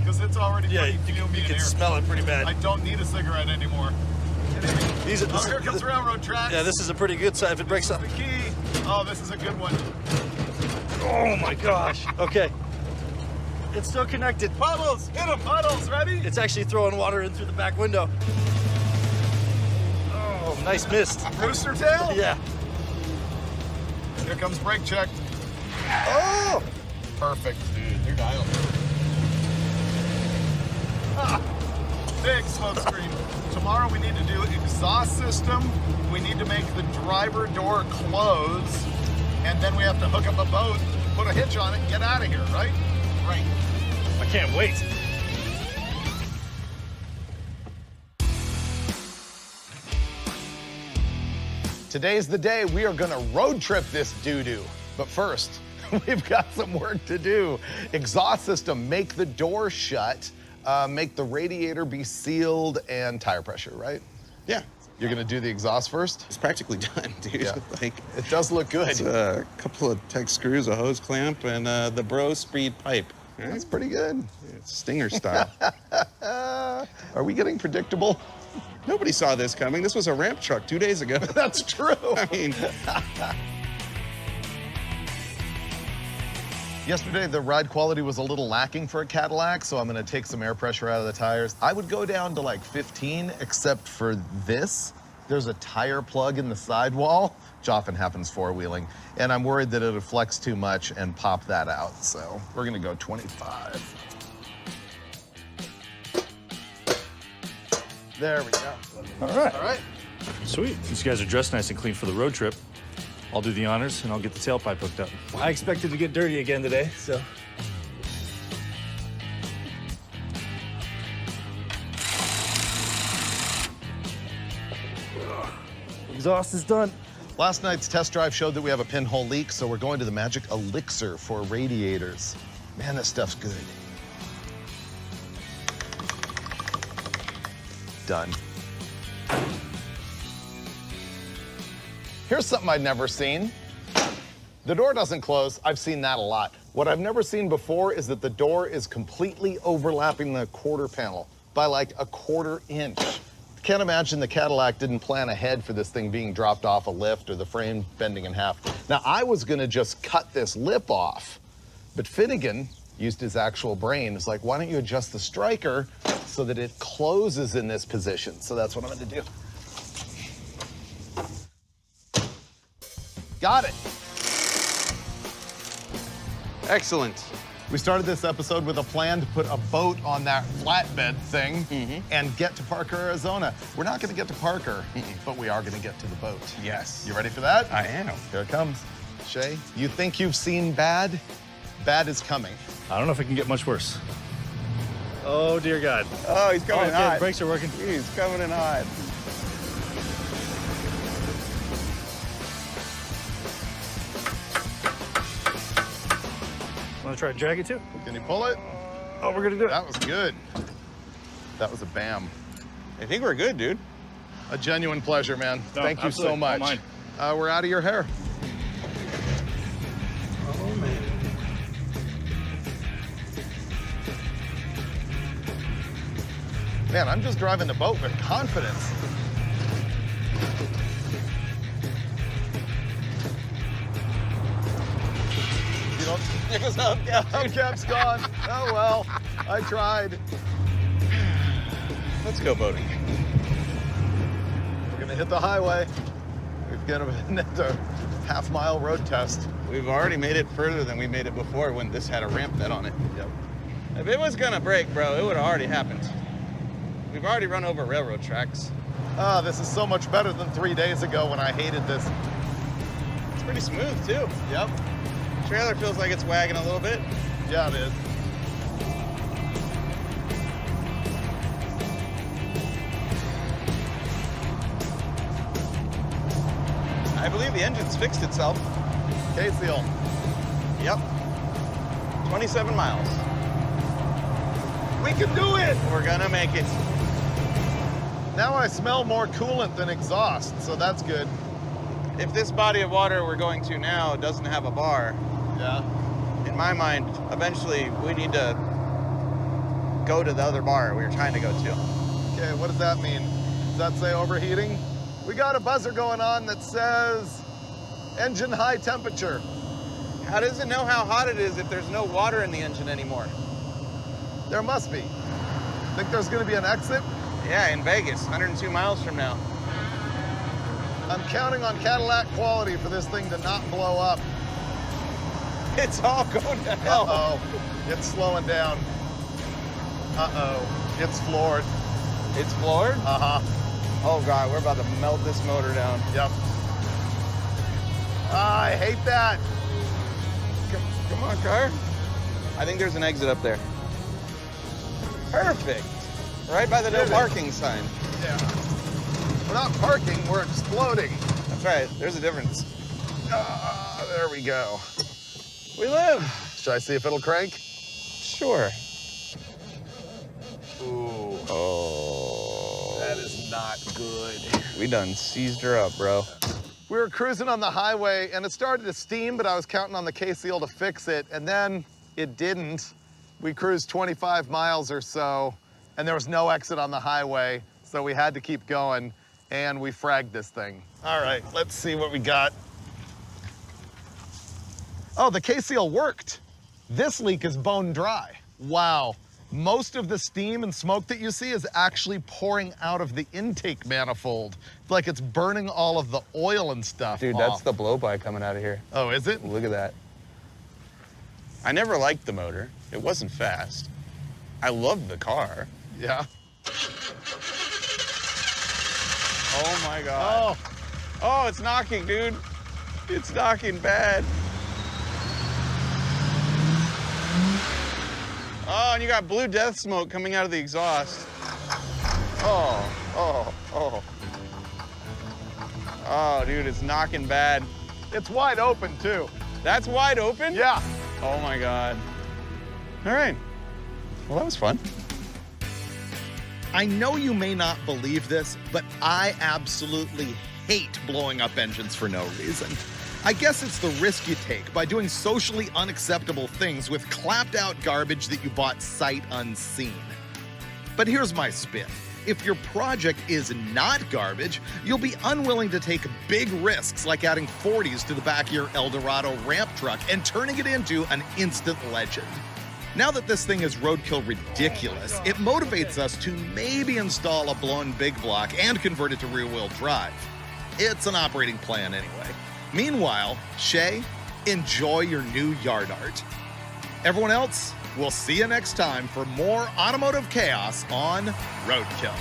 because it's already Yeah, pretty you fumy in can here. smell it pretty bad. I don't need a cigarette anymore. These are, Oh, here comes railroad tracks. yeah, this is a pretty good side if it breaks up. The key. Oh, this is a good one. Oh my gosh. Okay. It's still connected. Puddles, hit them, puddles, ready? It's actually throwing water in through the back window. Oh, nice mist. Rooster tail? Yeah. Here comes brake check. Oh! Perfect. Dude, you're dialed. Ah, big smoke screen. Tomorrow we need to do exhaust system. We need to make the driver door close. And then we have to hook up a boat, put a hitch on it, and get out of here, right? Right. I can't wait. Today's the day we are gonna road trip this doo-doo. But first, we've got some work to do. Exhaust system, make the door shut, make the radiator be sealed, and tire pressure, right? Yeah. You're gonna do the exhaust first? It's practically done, dude. Yeah. Like, It does look good. it's a couple of tech screws, a hose clamp, and the bro speed pipe. Right? That's pretty good. It's Stinger style. Are we getting predictable? Nobody saw this coming. This was a ramp truck 2 days ago. That's true. I mean, Yesterday, the ride quality was a little lacking for a Cadillac, so I'm gonna take some air pressure out of the tires. I would go down to like 15, except for this. There's a tire plug in the sidewall, which often happens four-wheeling, and I'm worried that it'll flex too much and pop that out, so we're gonna go 25. There we go. All right. All right. Sweet. These guys are dressed nice and clean for the road trip. I'll do the honors and I'll get the tailpipe hooked up. I expected to get dirty again today, so. Exhaust is done. Last night's test drive showed that we have a pinhole leak, so we're going to the Magic Elixir for radiators. Man, this stuff's good. Done. Here's something I'd never seen. The door doesn't close. I've seen that a lot. What I've never seen before is that the door is completely overlapping the quarter panel by like a quarter inch. Can't imagine the Cadillac didn't plan ahead for this thing being dropped off a lift or the frame bending in half. Now, I was gonna just cut this lip off, but Finnegan used his actual brain. It's like, why don't you adjust the striker so that it closes in this position? So that's what I'm gonna do. Got it. Excellent. We started this episode with a plan to put a boat on that flatbed thing and get to Parker, Arizona. We're not gonna get to Parker, but we are gonna get to the boat. Yes. You ready for that? I am. Here it comes. Shay, you think you've seen bad? Bad is coming. I don't know if it can get much worse. Oh, dear God. Oh, he's coming in okay, hot. the brakes are working. He's coming in hot. Want to try to drag it too? Can you pull it? Oh, we're gonna do it. That was good. That was a bam. I think we're good, dude. A genuine pleasure, man. No, Thank you so absolutely. much. All mine. We're out of your hair. Oh, man. Man, I'm just driving the boat with confidence. You don't... There's no Hubcap's gone. Oh, well, I tried. Let's go boating. We're gonna hit the highway. We've got a half-mile road test. We've already made it further than we made it before when this had a ramp bed on it. Yep. If it was gonna break, bro, it would have already happened. We've already run over railroad tracks. Ah, this is so much better than 3 days ago when I hated this. It's pretty smooth, too. Yep. Trailer feels like it's wagging a little bit. Yeah, it is. I believe the engine's fixed itself. K-Seal. Yep. 27 miles. We can do it! We're gonna make it. Now I smell more coolant than exhaust, so that's good. If this body of water we're going to now doesn't have a bar, Yeah. in my mind, eventually we need to go to the other bar we were trying to go to. Okay, what does that mean? Does that say overheating? We got a buzzer going on that says engine high temperature. How does it know how hot it is if there's no water in the engine anymore? There must be. Think there's gonna be an exit? Yeah, in Vegas, 102 miles from now. I'm counting on Cadillac quality for this thing to not blow up. It's all going to hell. Uh-oh, it's slowing down. Uh-oh, it's floored. It's floored? Uh-huh, Oh God, we're about to melt this motor down. yep. Ah, I hate that. Come on, car. I think there's an exit up there. Perfect. Right by the no Did it. parking sign. Yeah. We're not parking, we're exploding. That's right, there's a difference. Ah, there we go. We live. Should I see if it'll crank? Sure. Ooh, Oh. that is not good. We done seized her up, bro. We were cruising on the highway and it started to steam, but I was counting on the K-Seal to fix it, and then it didn't. We cruised 25 miles or so, and there was no exit on the highway, so we had to keep going, and we fragged this thing. All right, let's see what we got. Oh, the K-Seal worked. This leak is bone dry. Wow. Most of the steam and smoke that you see is actually pouring out of the intake manifold. It's like it's burning all of the oil and stuff Dude, off. that's the blow-by coming out of here. Oh, is it? Look at that. I never liked the motor. It wasn't fast. I loved the car. Yeah. Oh my God. Oh, it's knocking, dude. It's knocking bad. Oh, and you got blue death smoke coming out of the exhaust. Oh, dude, it's knocking bad. It's wide open, too. That's wide open? Yeah. Oh my God. All right. Well, that was fun. I know you may not believe this, but I absolutely hate blowing up engines for no reason. I guess it's the risk you take by doing socially unacceptable things with clapped out garbage that you bought sight unseen. But here's my spin. If your project is not garbage, you'll be unwilling to take big risks like adding 40s to the back of your Eldorado ramp truck and turning it into an instant legend. Now that this thing is roadkill ridiculous, it motivates us to maybe install a blown big block and convert it to rear-wheel drive. It's an operating plan anyway. Meanwhile, Shay, enjoy your new yard art. Everyone else, we'll see you next time for more automotive chaos on Roadkill.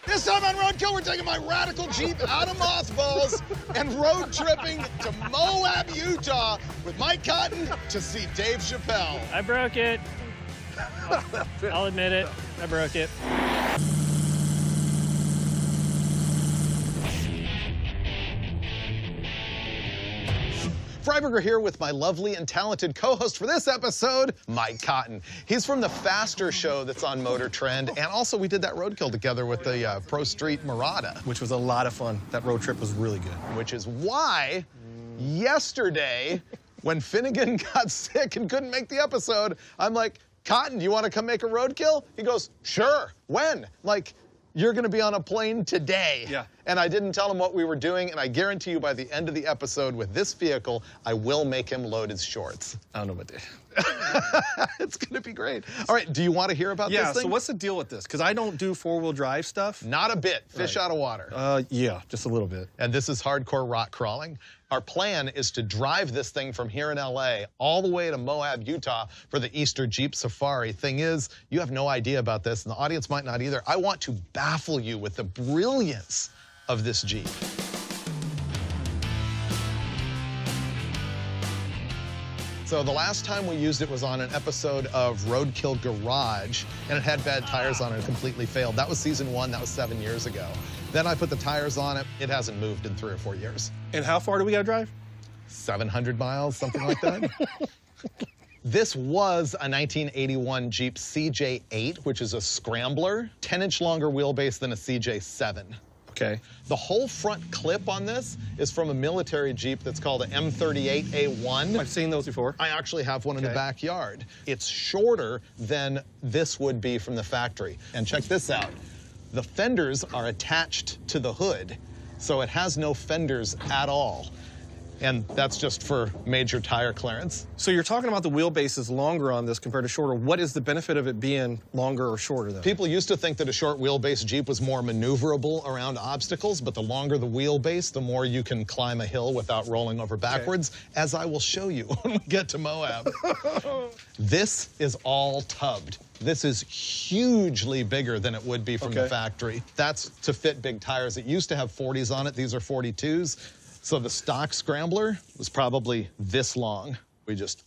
This time on Roadkill, we're taking my radical Jeep out of mothballs and road tripping to Moab, Utah with Mike Cotton to see Dave Chappelle. I broke it. I'll admit it. I broke it. Freiburger here with my lovely and talented co-host for this episode, Mike Cotton. He's from the Faster show that's on Motor Trend, and also we did that roadkill together with the Pro Street Murata. Which was a lot of fun. That road trip was really good. Which is why yesterday, when Finnegan got sick and couldn't make the episode, I'm like, Cotton, do you want to come make a roadkill? He goes, sure. When? Like, you're going to be on a plane today. Yeah. And I didn't tell him what we were doing, and I guarantee you by the end of the episode with this vehicle, I will make him load his shorts. I don't know about that. It's going to be great. All right, do you want to hear about this thing? Yeah, so what's the deal with this? Because I don't do four-wheel drive stuff. Not a bit. Fish out of water. Yeah, just a little bit. And this is hardcore rock crawling. Our plan is to drive this thing from here in LA all the way to Moab, Utah for the Easter Jeep Safari. Thing is, you have no idea about this, and the audience might not either. I want to baffle you with the brilliance of this Jeep. So the last time we used it was on an episode of Roadkill Garage, and it had bad tires on it and completely failed. That was season 1, that was 7 years ago. Then I put the tires on it. It hasn't moved in 3 or 4 years. And how far do we gotta drive? 700 miles, something like that. This was a 1981 Jeep CJ8, which is a scrambler, 10-inch longer wheelbase than a CJ7. Okay. The whole front clip on this is from a military Jeep that's called a M38A1. I've seen those before. I actually have one in the backyard. It's shorter than this would be from the factory. And check this out. The fenders are attached to the hood, so it has no fenders at all. And that's just for major tire clearance. So you're talking about the wheelbase is longer on this compared to shorter. What is the benefit of it being longer or shorter, though? People used to think that a short wheelbase Jeep was more maneuverable around obstacles, but the longer the wheelbase, the more you can climb a hill without rolling over backwards, as I will show you when we get to Moab. This is all tubbed. This is hugely bigger than it would be from the factory. That's to fit big tires. It used to have 40s on it. These are 42s. So the stock scrambler was probably this long. We just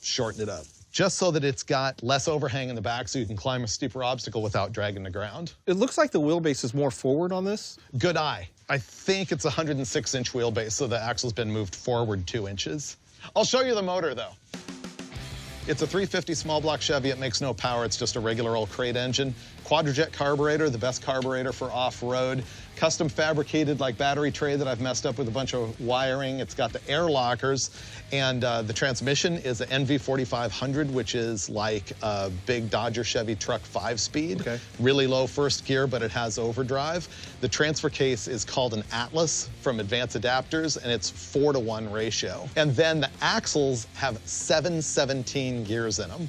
shortened it up, just so that it's got less overhang in the back so you can climb a steeper obstacle without dragging the ground. It looks like the wheelbase is more forward on this. Good eye. I think it's a 106-inch wheelbase, so the axle's been moved forward 2 inches. I'll show you the motor, though. It's a 350 small block Chevy. It makes no power. It's just a regular old crate engine. Quadrajet carburetor, the best carburetor for off-road. Custom fabricated like battery tray that I've messed up with a bunch of wiring. It's got the air lockers, and the transmission is an NV4500, which is like a big Dodger Chevy truck 5-speed. Okay. Really low first gear, but it has overdrive. The transfer case is called an Atlas from Advanced Adapters, and it's 4-to-1 ratio. And then the axles have 717 gears in them.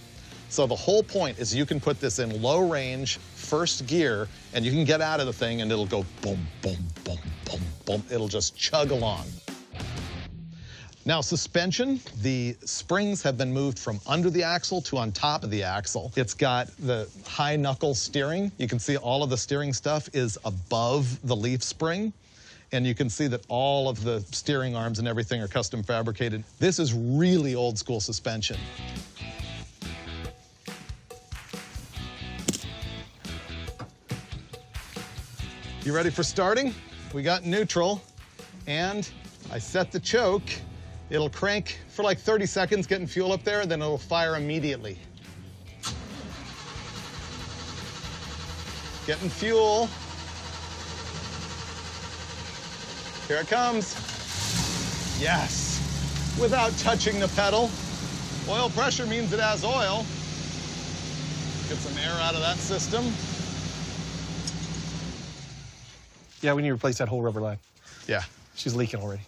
So the whole point is you can put this in low range, first gear, and you can get out of the thing and it'll go boom, boom, boom, boom, boom. It'll just chug along. Now, suspension, the springs have been moved from under the axle to on top of the axle. It's got the high knuckle steering. You can see all of the steering stuff is above the leaf spring. And you can see that all of the steering arms and everything are custom fabricated. This is really old school suspension. You ready for starting? We got neutral, and I set the choke. It'll crank for like 30 seconds, getting fuel up there, then it'll fire immediately. Getting fuel. Here it comes. Yes, without touching the pedal. Oil pressure means it has oil. Get some air out of that system. Yeah, we need to replace that whole rubber line. Yeah. She's leaking already.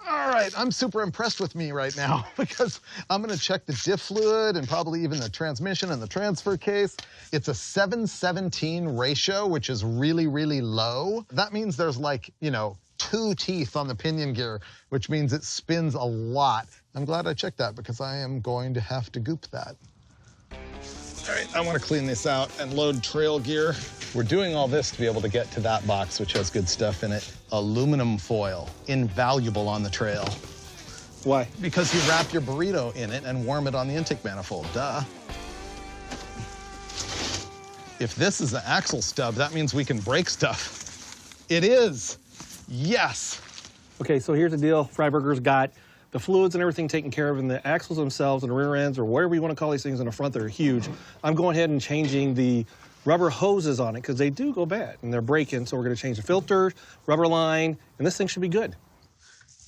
All right, I'm super impressed with me right now because I'm gonna check the diff fluid and probably even the transmission and the transfer case. It's a 717 ratio, which is really, really low. That means there's like, 2 teeth on the pinion gear, which means it spins a lot. I'm glad I checked that because I am going to have to goop that. All right, I want to clean this out and load trail gear. We're doing all this to be able to get to that box, which has good stuff in it. Aluminum foil, invaluable on the trail. Why? Because you wrap your burrito in it and warm it on the intake manifold, duh. If this is the axle stub, that means we can break stuff. It is, yes. Okay, so here's the deal. Freiburger's got the fluids and everything taken care of, and the axles themselves and the rear ends, or whatever you want to call these things in the front that are huge, I'm going ahead and changing the rubber hoses on it because they do go bad and they're breaking. So we're going to change the filter, rubber line, and this thing should be good.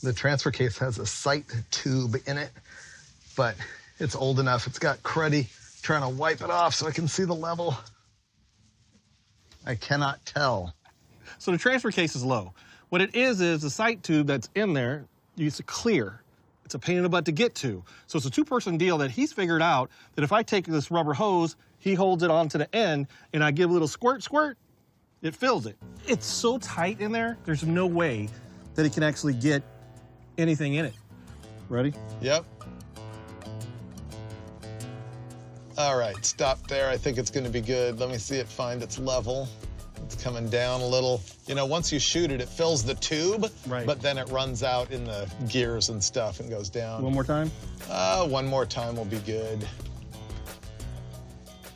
The transfer case has a sight tube in it, but it's old enough. It's got cruddy. Trying to wipe it off so I can see the level. I cannot tell. So the transfer case is low. What it is the sight tube that's in there, it's clear. It's a pain in the butt to get to. So it's a two-person deal that he's figured out that if I take this rubber hose, he holds it onto the end, and I give a little squirt, squirt, it fills it. It's so tight in there, there's no way that it can actually get anything in it. Ready? Yep. All right, stop there. I think it's going to be good. Let me see it find its level. It's coming down a little. You know, once you shoot it, it fills the tube, right, but then it runs out in the gears and stuff and goes down. One more time? One more time will be good.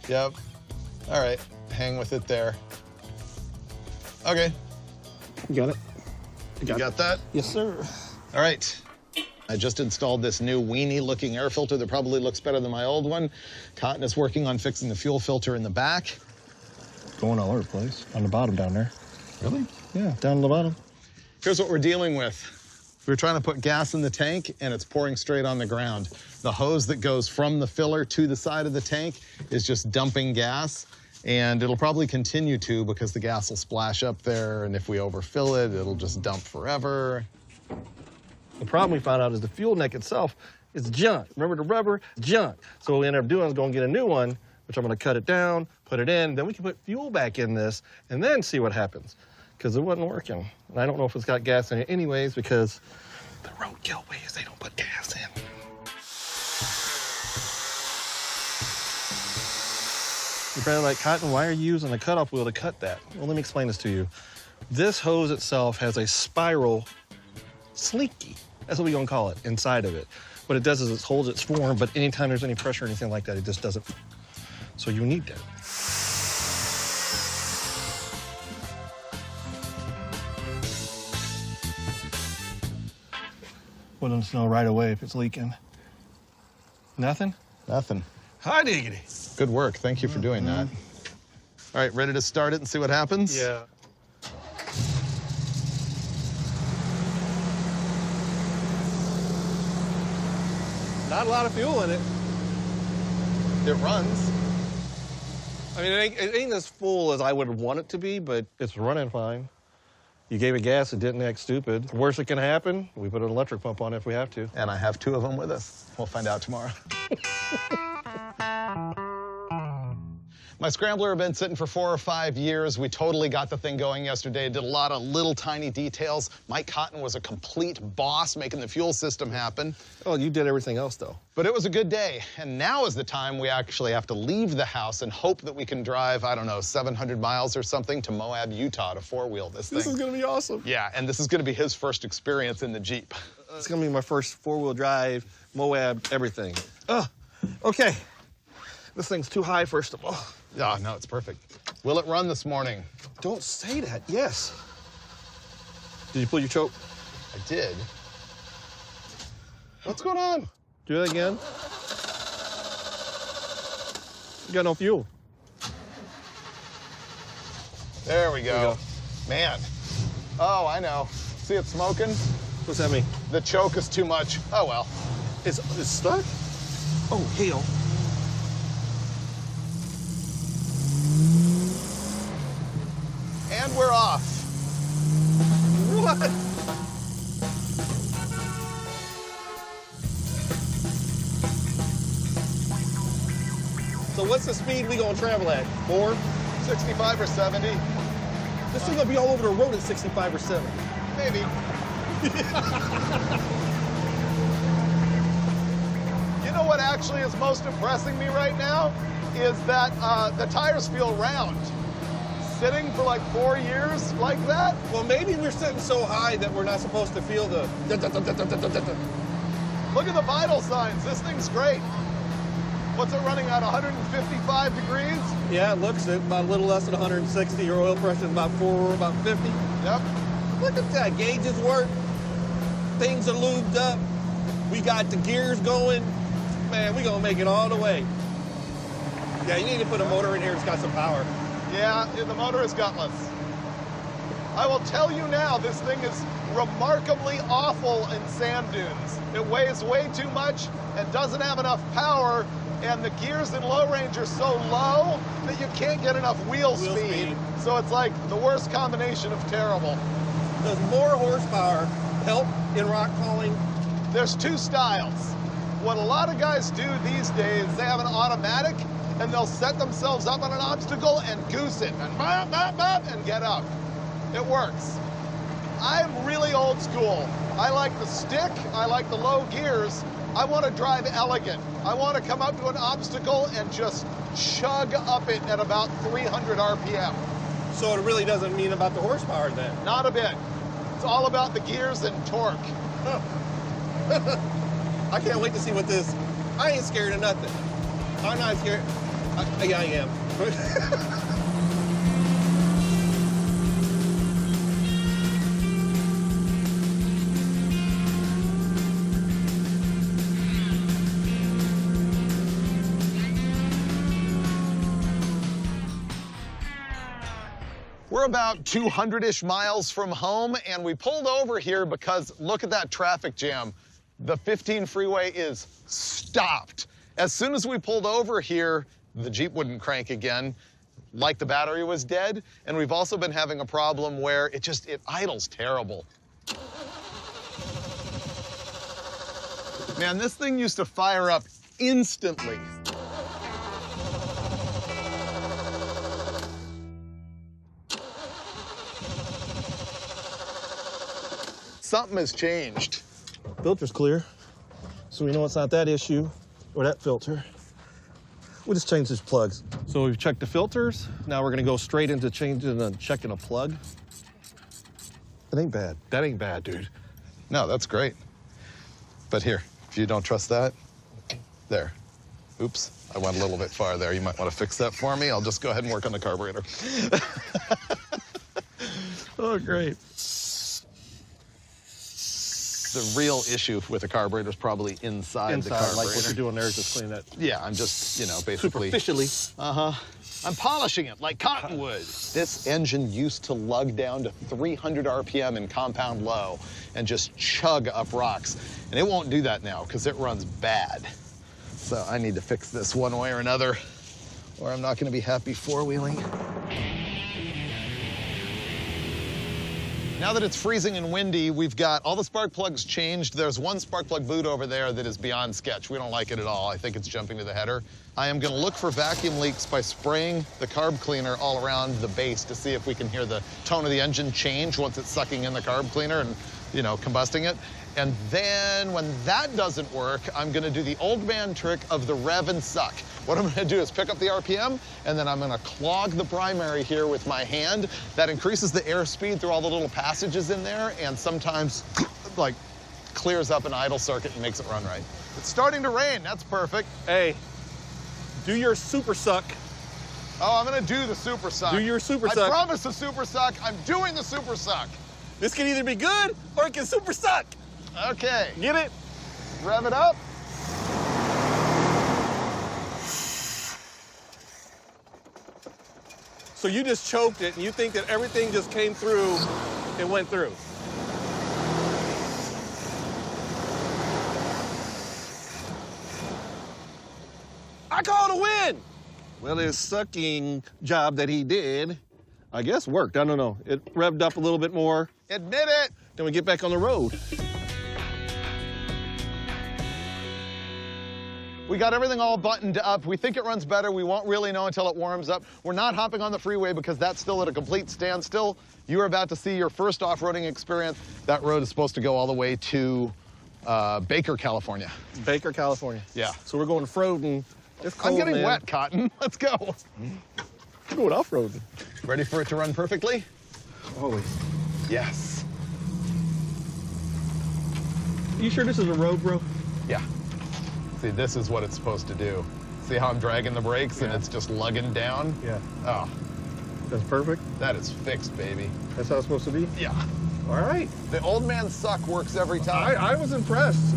Yep. All right, hang with it there. Okay. You got it? You got that? Yes, sir. All right. I just installed this new weenie-looking air filter that probably looks better than my old one. Cotton is working on fixing the fuel filter in the back. Going all over the place. On the bottom down there. Really? Yeah, down on the bottom. Here's what we're dealing with. We're trying to put gas in the tank, and it's pouring straight on the ground. The hose that goes from the filler to the side of the tank is just dumping gas, and it'll probably continue to because the gas will splash up there, and if we overfill it, it'll just dump forever. The problem we found out is the fuel neck itself is junk. Remember the rubber? Junk. So what we ended up doing is going to get a new one, which I'm going to cut it down, put it in, then we can put fuel back in this, and then see what happens. Because it wasn't working. And I don't know if it's got gas in it anyways, because the Roadkill ways, they don't put gas in. You're probably like, Cotton, why are you using a cutoff wheel to cut that? Well, let me explain this to you. This hose itself has a spiral slinky. That's what we're gonna call it, inside of it. What it does is it holds its form, but anytime there's any pressure or anything like that, it just doesn't. So you need that. Let them know right away if it's leaking. Nothing? Nothing. Hi, diggity. Good work. Thank you for doing that. All right, ready to start it and see what happens? Yeah. Not a lot of fuel in it. It runs. I mean, it ain't as full as I would want it to be, but it's running fine. You gave it gas, it didn't act stupid. Worst that can happen, we put an electric pump on it if we have to. And I have 2 of them with us. We'll find out tomorrow. My Scrambler had been sitting for 4 or 5 years. We totally got the thing going yesterday. Did a lot of little tiny details. Mike Cotton was a complete boss making the fuel system happen. Oh, you did everything else, though. But it was a good day. And now is the time we actually have to leave the house and hope that we can drive, I don't know, 700 miles or something to Moab, Utah to 4-wheel this thing. This is going to be awesome. Yeah, and this is going to be his first experience in the Jeep. It's going to be my first 4-wheel drive, Moab, everything. Okay. This thing's too high, first of all. Oh, no, it's perfect. Will it run this morning? Don't say that. Yes. Did you pull your choke? I did. What's going on? Do that again. You got no fuel. There we go. Man. Oh, I know. See it smoking? What's that mean? The choke is too much. Oh, well. It's stuck? Oh, hell. And we're off. What? So what's the speed we gonna travel at? 4? 65 or 70. This thing gonna be all over the road at 65 or 70. Maybe. You know what actually is most impressing me right now? Is that the tires feel round. Sitting for like 4 years like that? Well, maybe we're sitting so high that we're not supposed to feel the... Look at the vital signs. This thing's great. What's it running at, 155 degrees? Yeah, it looks it. About a little less than 160. Your oil pressure is about 50. Yep. Look at that. Gauges work. Things are lubed up. We got the gears going. Man, we gonna make it all the way. Yeah, you need to put a motor in here that's got some power. Yeah, the motor is gutless. I will tell you now, this thing is remarkably awful in sand dunes. It weighs way too much and doesn't have enough power, and the gears in low range are so low that you can't get enough wheel speed. So it's like the worst combination of terrible. Does more horsepower help in rock hauling? There's two styles. What a lot of guys do these days, they have an automatic and they'll set themselves up on an obstacle and goose it and bop, bop, bop, and get up. It works. I'm really old school. I like the stick, I like the low gears. I want to drive elegant. I want to come up to an obstacle and just chug up it at about 300 RPM. So it really doesn't mean about the horsepower then? Not a bit. It's all about the gears and torque. Huh. I can't wait to see what this... I ain't scared of nothing. I'm not scared. Yeah, I am. We're about 200-ish miles from home, and we pulled over here because look at that traffic jam. The 15 freeway is stopped. As soon as we pulled over here, the Jeep wouldn't crank again, like the battery was dead. And we've also been having a problem where it idles terrible. Man, this thing used to fire up instantly. Something has changed. Filter's clear, so we know it's not that issue or that filter. We'll just change these plugs. So we've checked the filters. Now we're gonna go straight into changing and checking a plug. That ain't bad. That ain't bad, dude. No, that's great. But here, if you don't trust that, there. Oops, I went a little bit far there. You might want to fix that for me. I'll just go ahead and work on the carburetor. Oh, great. The real issue with the carburetor is probably inside the carburetor. Like what you're doing there is just clean that. Yeah, I'm just, basically. Superficially. I'm polishing it like cottonwood. This engine used to lug down to 300 RPM in compound low and just chug up rocks. And it won't do that now because it runs bad. So I need to fix this one way or another, or I'm not going to be happy four-wheeling. Now that it's freezing and windy, we've got all the spark plugs changed. There's one spark plug boot over there that is beyond sketch. We don't like it at all. I think it's jumping to the header. I am gonna look for vacuum leaks by spraying the carb cleaner all around the base to see if we can hear the tone of the engine change once it's sucking in the carb cleaner and, combusting it. And then when that doesn't work, I'm gonna do the old man trick of the rev and suck. What I'm gonna do is pick up the RPM, and then I'm gonna clog the primary here with my hand. That increases the airspeed through all the little passages in there, and sometimes, clears up an idle circuit and makes it run right. It's starting to rain, that's perfect. Hey, do your super suck. Oh, I'm gonna do the super suck. Do your super suck. I promise the super suck. I'm doing the super suck. This can either be good, or it can super suck. Okay. Get it? Rev it up. So you just choked it, and you think that everything just came through and went through. I call it a win. Well, his sucking job that he did, I guess worked. I don't know. It revved up a little bit more. Admit it. Then we get back on the road. We got everything all buttoned up. We think it runs better. We won't really know until it warms up. We're not hopping on the freeway because that's still at a complete standstill. You are about to see your first off-roading experience. That road is supposed to go all the way to Baker, California. Baker, California. Yeah. So we're going Froden. It's cold, I'm getting man. wet, Cotton. Let's go. We're going off-roading. Ready for it to run perfectly? Always. Yes. You sure this is a road, bro? Yeah. See, this is what it's supposed to do. See how I'm dragging the brakes and it's just lugging down? Yeah. Oh. That's perfect? That is fixed, baby. That's how it's supposed to be? Yeah. All right. The old man suck works every time. I was impressed.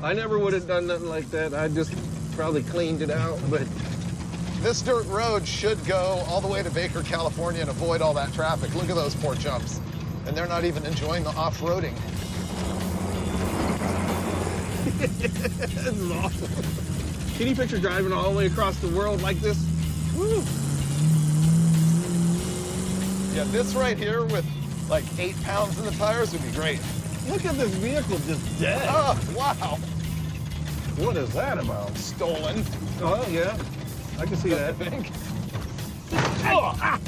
I never would have done nothing like that. I just probably cleaned it out, but This dirt road should go all the way to Baker, California and avoid all that traffic. Look at those poor jumps. And they're not even enjoying the off-roading. This is awesome. Can you picture driving all the way across the world like this? Woo! Yeah, this right here with like 8 pounds in the tires would be great. Look at this vehicle just dead. Oh, wow. What is that about? Stolen. Oh, yeah. I can see that. I think. Oh, ah.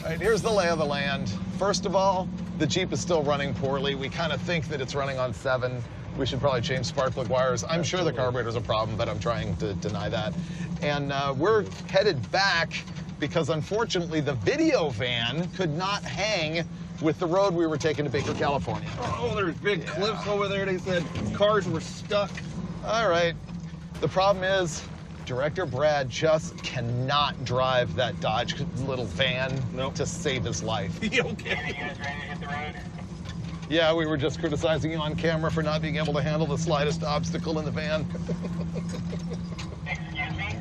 All right, here's the lay of the land. First of all, the Jeep is still running poorly. We kind of think that it's running on 7. We should probably change spark plug wires. I'm sure the carburetor's a problem, but I'm trying to deny that. And we're headed back because unfortunately the video van could not hang with the road we were taking to Baker, California. Oh, there's big cliffs over there. They said cars were stuck. All right. The problem is Director Brad just cannot drive that Dodge little van to save his life. Okay. Yeah, we were just criticizing you on camera for not being able to handle the slightest obstacle in the van. Excuse me?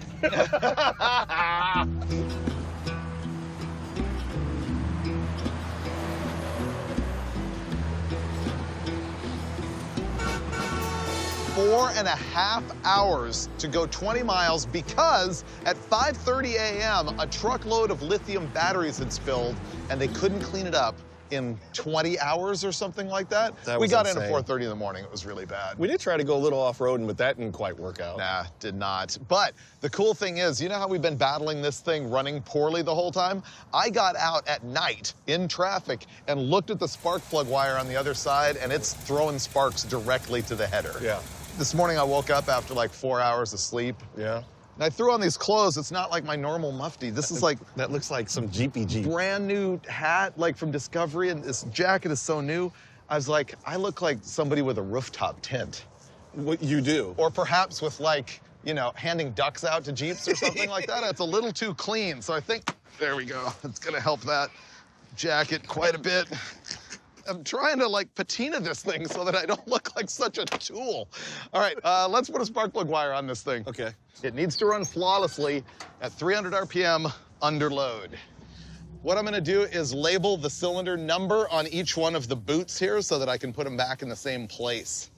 4.5 hours to go 20 miles because at 5:30 a.m. a truckload of lithium batteries had spilled and they couldn't clean it up in 20 hours or something like that. We got in at 4:30 in the morning. It was really bad. We did try to go a little off-roading, but that didn't quite work out. Nah, did not. But the cool thing is, you know how we've been battling this thing running poorly the whole time? I got out at night in traffic and looked at the spark plug wire on the other side, and it's throwing sparks directly to the header. Yeah. This morning I woke up after like 4 hours of sleep. Yeah. And I threw on these clothes. It's not like my normal mufti. This is like... That looks like some Jeepy Jeep. Brand new hat, like from Discovery, and this jacket is so new. I was like, I look like somebody with a rooftop tent. What you do? Or perhaps with like, you know, handing ducks out to Jeeps or something like that. It's a little too clean. So I think, there we go. It's gonna help that jacket quite a bit. I'm trying to like patina this thing so that I don't look like such a tool. All right, let's put a spark plug wire on this thing. Okay. It needs to run flawlessly at 300 RPM under load. What I'm gonna do is label the cylinder number on each one of the boots here so that I can put them back in the same place.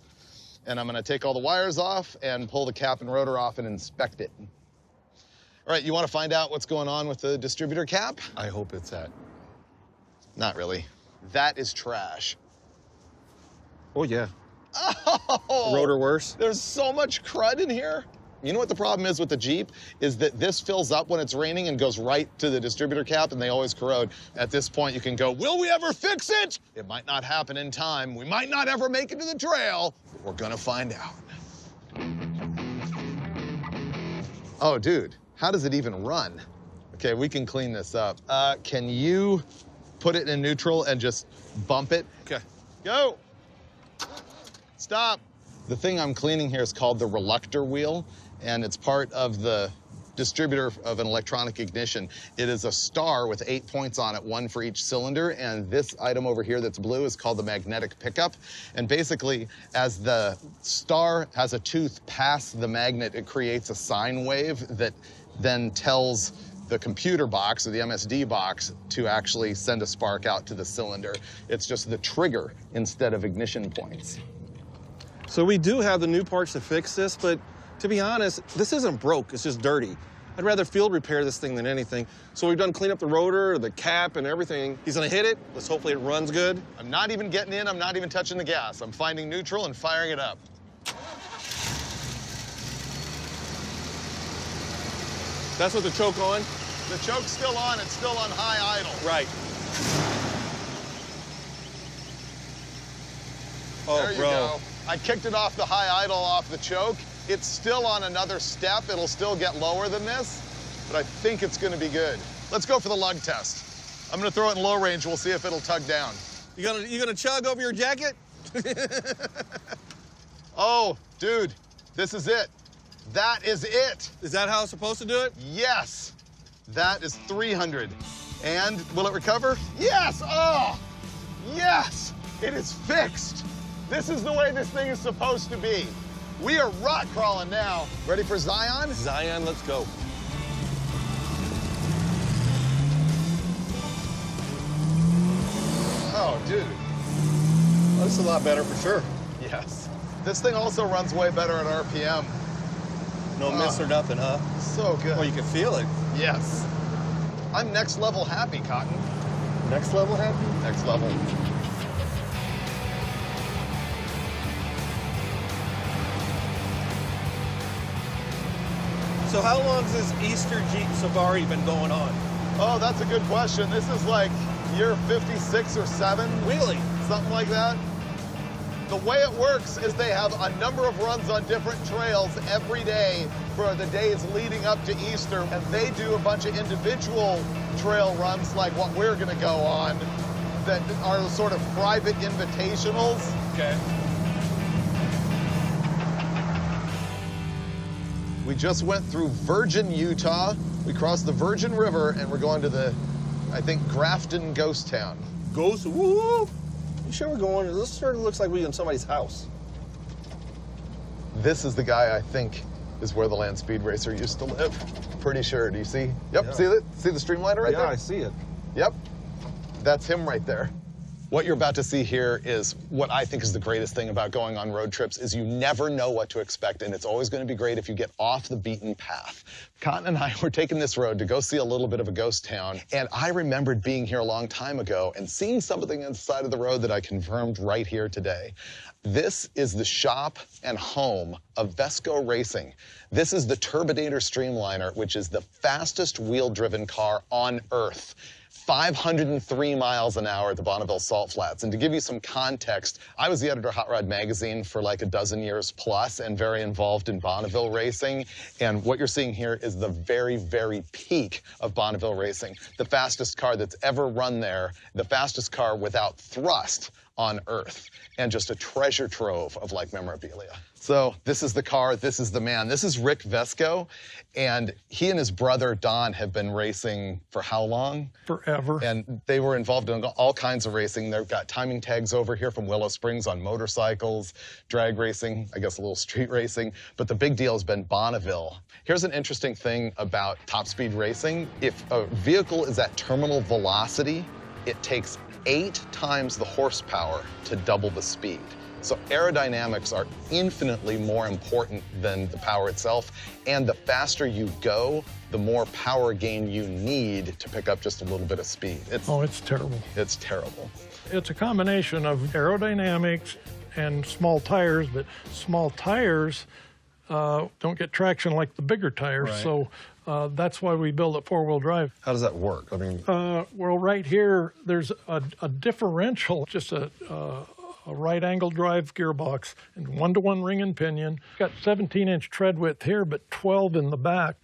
And I'm gonna take all the wires off and pull the cap and rotor off and inspect it. All right, you wanna find out what's going on with the distributor cap? I hope it's that. Not really. That is trash. Oh, yeah. Oh! Rotor worse? There's so much crud in here. You know what the problem is with the Jeep? Is that this fills up when it's raining and goes right to the distributor cap, and they always corrode. At this point, you can go, will we ever fix it? It might not happen in time. We might not ever make it to the trail, but we're gonna find out. Oh, dude, how does it even run? Okay, we can clean this up. Can you put it in neutral and just bump it? Okay. Go. Stop. The thing I'm cleaning here is called the reluctor wheel, and it's part of the distributor of an electronic ignition. It is a star with 8 points on it, 1 for each cylinder, and this item over here that's blue is called the magnetic pickup. And basically, as the star has a tooth past the magnet, it creates a sine wave that then tells the computer box or the MSD box to actually send a spark out to the cylinder. It's just the trigger instead of ignition points. So we do have the new parts to fix this, but to be honest, this isn't broke, it's just dirty. I'd rather field repair this thing than anything. So we've done clean up the rotor, the cap, and everything. He's gonna hit it. Let's hopefully it runs good. I'm not even getting in, I'm not even touching the gas. I'm finding neutral and firing it up. That's with the choke on? The choke's still on, it's still on high idle. Right. Oh, there you go. I kicked it off the high idle off the choke. It's still on another step. It'll still get lower than this, but I think it's gonna be good. Let's go for the lug test. I'm gonna throw it in low range. We'll see if it'll tug down. You gonna chug over your jacket? Oh, dude, this is it. That is it. Is that how it's supposed to do it? Yes. That is 300. And will it recover? Yes! Oh! Yes! It is fixed. This is the way this thing is supposed to be. We are rock crawling now. Ready for Zion? Zion, let's go. Oh, dude. Well, this is a lot better for sure. Yes. This thing also runs way better at RPM. No miss or nothing, huh? So good. Oh, you can feel it. Yes. I'm next level happy, Cotton. Next level happy? Next level. So how long has this Easter Jeep Safari been going on? Oh, that's a good question. This is like year 56 or 7. Really? Something like that. The way it works is they have a number of runs on different trails every day for the days leading up to Easter, and they do a bunch of individual trail runs like what we're gonna go on that are sort of private invitationals. Okay. We just went through Virgin, Utah. We crossed the Virgin River, and we're going to the, I think, Grafton Ghost Town. Ghost? Woo! You sure we're going? This sort of looks like we're in somebody's house. This is the guy I think is where the Land Speed Racer used to live. Pretty sure. Do you see? Yep. Yeah. See it? See the streamliner right there? Yeah, I see it. Yep. That's him right there. What you're about to see here is what I think is the greatest thing about going on road trips is you never know what to expect, and it's always going to be great if you get off the beaten path. Cotton and I were taking this road to go see a little bit of a ghost town, and I remembered being here a long time ago and seeing something on the side of the road that I confirmed right here today. This is the shop and home of Vesco Racing. This is the Turbinator Streamliner, which is the fastest wheel-driven car on Earth. 503 miles an hour at the Bonneville Salt Flats. And to give you some context, I was the editor of Hot Rod Magazine for like a dozen years plus and very involved in Bonneville racing. And what you're seeing here is the very, very peak of Bonneville racing. The fastest car that's ever run there, the fastest car without thrust on Earth, and just a treasure trove of like memorabilia. So this is the car, this is the man. This is Rick Vesco, and he and his brother Don have been racing for how long? Forever. And they were involved in all kinds of racing. They've got timing tags over here from Willow Springs on motorcycles, drag racing, I guess a little street racing, but the big deal has been Bonneville. Here's an interesting thing about top speed racing. If a vehicle is at terminal velocity, it takes 8 times the horsepower to double the speed. So aerodynamics are infinitely more important than the power itself, and the faster you go, the more power gain you need to pick up just a little bit of speed. It's terrible. It's terrible. It's a combination of aerodynamics and small tires, but small tires don't get traction like the bigger tires, Right. so that's why we build a four-wheel drive. How does that work? I mean, well, right here, there's a differential, just a right-angle drive gearbox and 1-to-1 ring and pinion. Got 17-inch tread width here, but 12 in the back.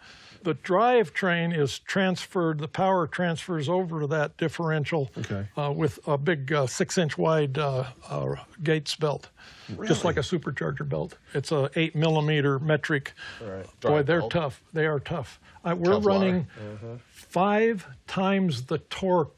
The drivetrain is transferred, the power transfers over to that differential with a big 6-inch wide Gates belt, just like a supercharger belt. It's a 8mm metric. Right. Boy, they're tough. They are tough. We're running 5 times the torque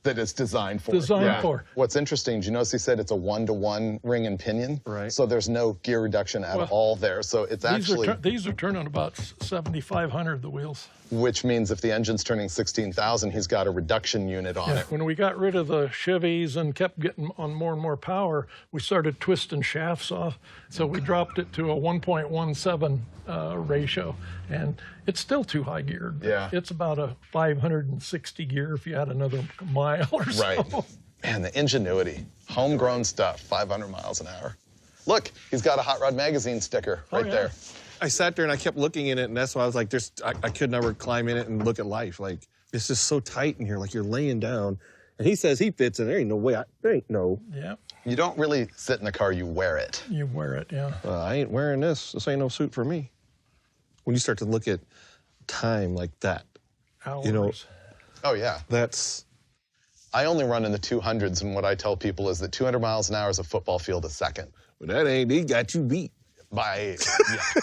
that it's designed for. For. What's interesting, do you notice he said it's a 1-to-1 ring and pinion? Right. So there's no gear reduction at all there. So it's actually... These are turning about 7,500, the wheels. Which means if the engine's turning 16,000, he's got a reduction unit on it. When we got rid of the Chevys and kept getting on more and more power, we started twisting shafts off. So we dropped it to a 1.17 ratio. And it's still too high geared. Yeah. It's about a 560 gear if you add another mile or so. Right. Man, the ingenuity. Homegrown stuff, 500 miles an hour. Look, he's got a Hot Rod Magazine sticker right there. I sat there and I kept looking in it, and that's why I was like, I could never climb in it and look at life. Like, it's just so tight in here, like you're laying down. And he says he fits in. There ain't no way. There ain't no. Yeah. You don't really sit in the car, you wear it. You wear it, yeah. I ain't wearing this. This ain't no suit for me. When you start to look at time like that, Hours. you know. Oh, yeah. That's. I only run in the 200s, and what I tell people is that 200 miles an hour is a football field a second. But that ain't, he got you beat. By, yeah.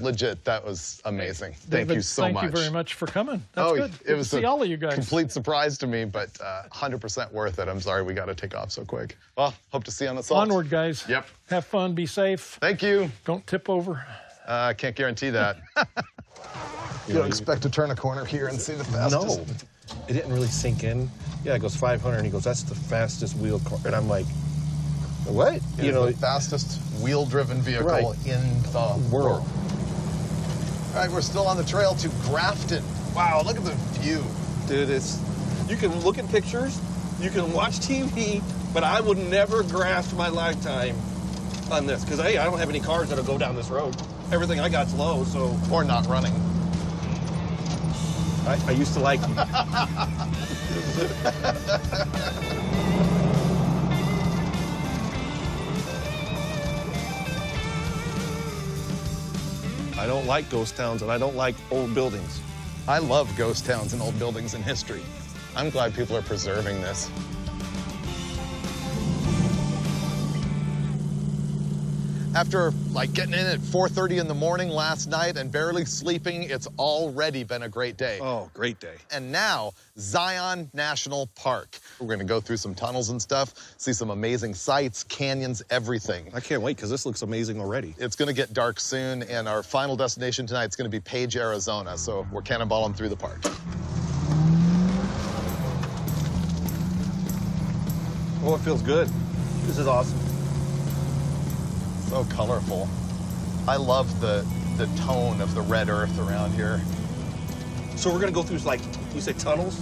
Legit, that was amazing. Thank you so much. Thank you very much for coming. That's good. It was see all of you guys. Complete surprise to me, but 100% worth it. I'm sorry we got to take off so quick. Well, hope to see you on the salt. Onward, guys. Yep. Have fun. Be safe. Thank you. Don't tip over. I can't guarantee that. You don't expect to turn a corner here and see the fastest. No, it didn't really sink in. Yeah, it goes 500, and he goes, that's the fastest wheel car. And I'm like, what? You know, the fastest wheel-driven vehicle in the world. All right, we're still on the trail to Grafton. Wow, look at the view. Dude, you can look at pictures, you can watch TV, but I would never graft my lifetime on this, because I don't have any cars that'll go down this road. Everything I got's low, so... Or not running. I used to like... I don't like ghost towns, and I don't like old buildings. I love ghost towns and old buildings in history. I'm glad people are preserving this. After getting in at 4:30 in the morning last night and barely sleeping, it's already been a great day. Oh, great day. And now, Zion National Park. We're gonna go through some tunnels and stuff, see some amazing sights, canyons, everything. I can't wait, because this looks amazing already. It's gonna get dark soon, and our final destination tonight is gonna be Page, Arizona, so we're cannonballing through the park. Oh, it feels good. This is awesome. So colorful. I love the tone of the red earth around here. So we're gonna go through, you said tunnels?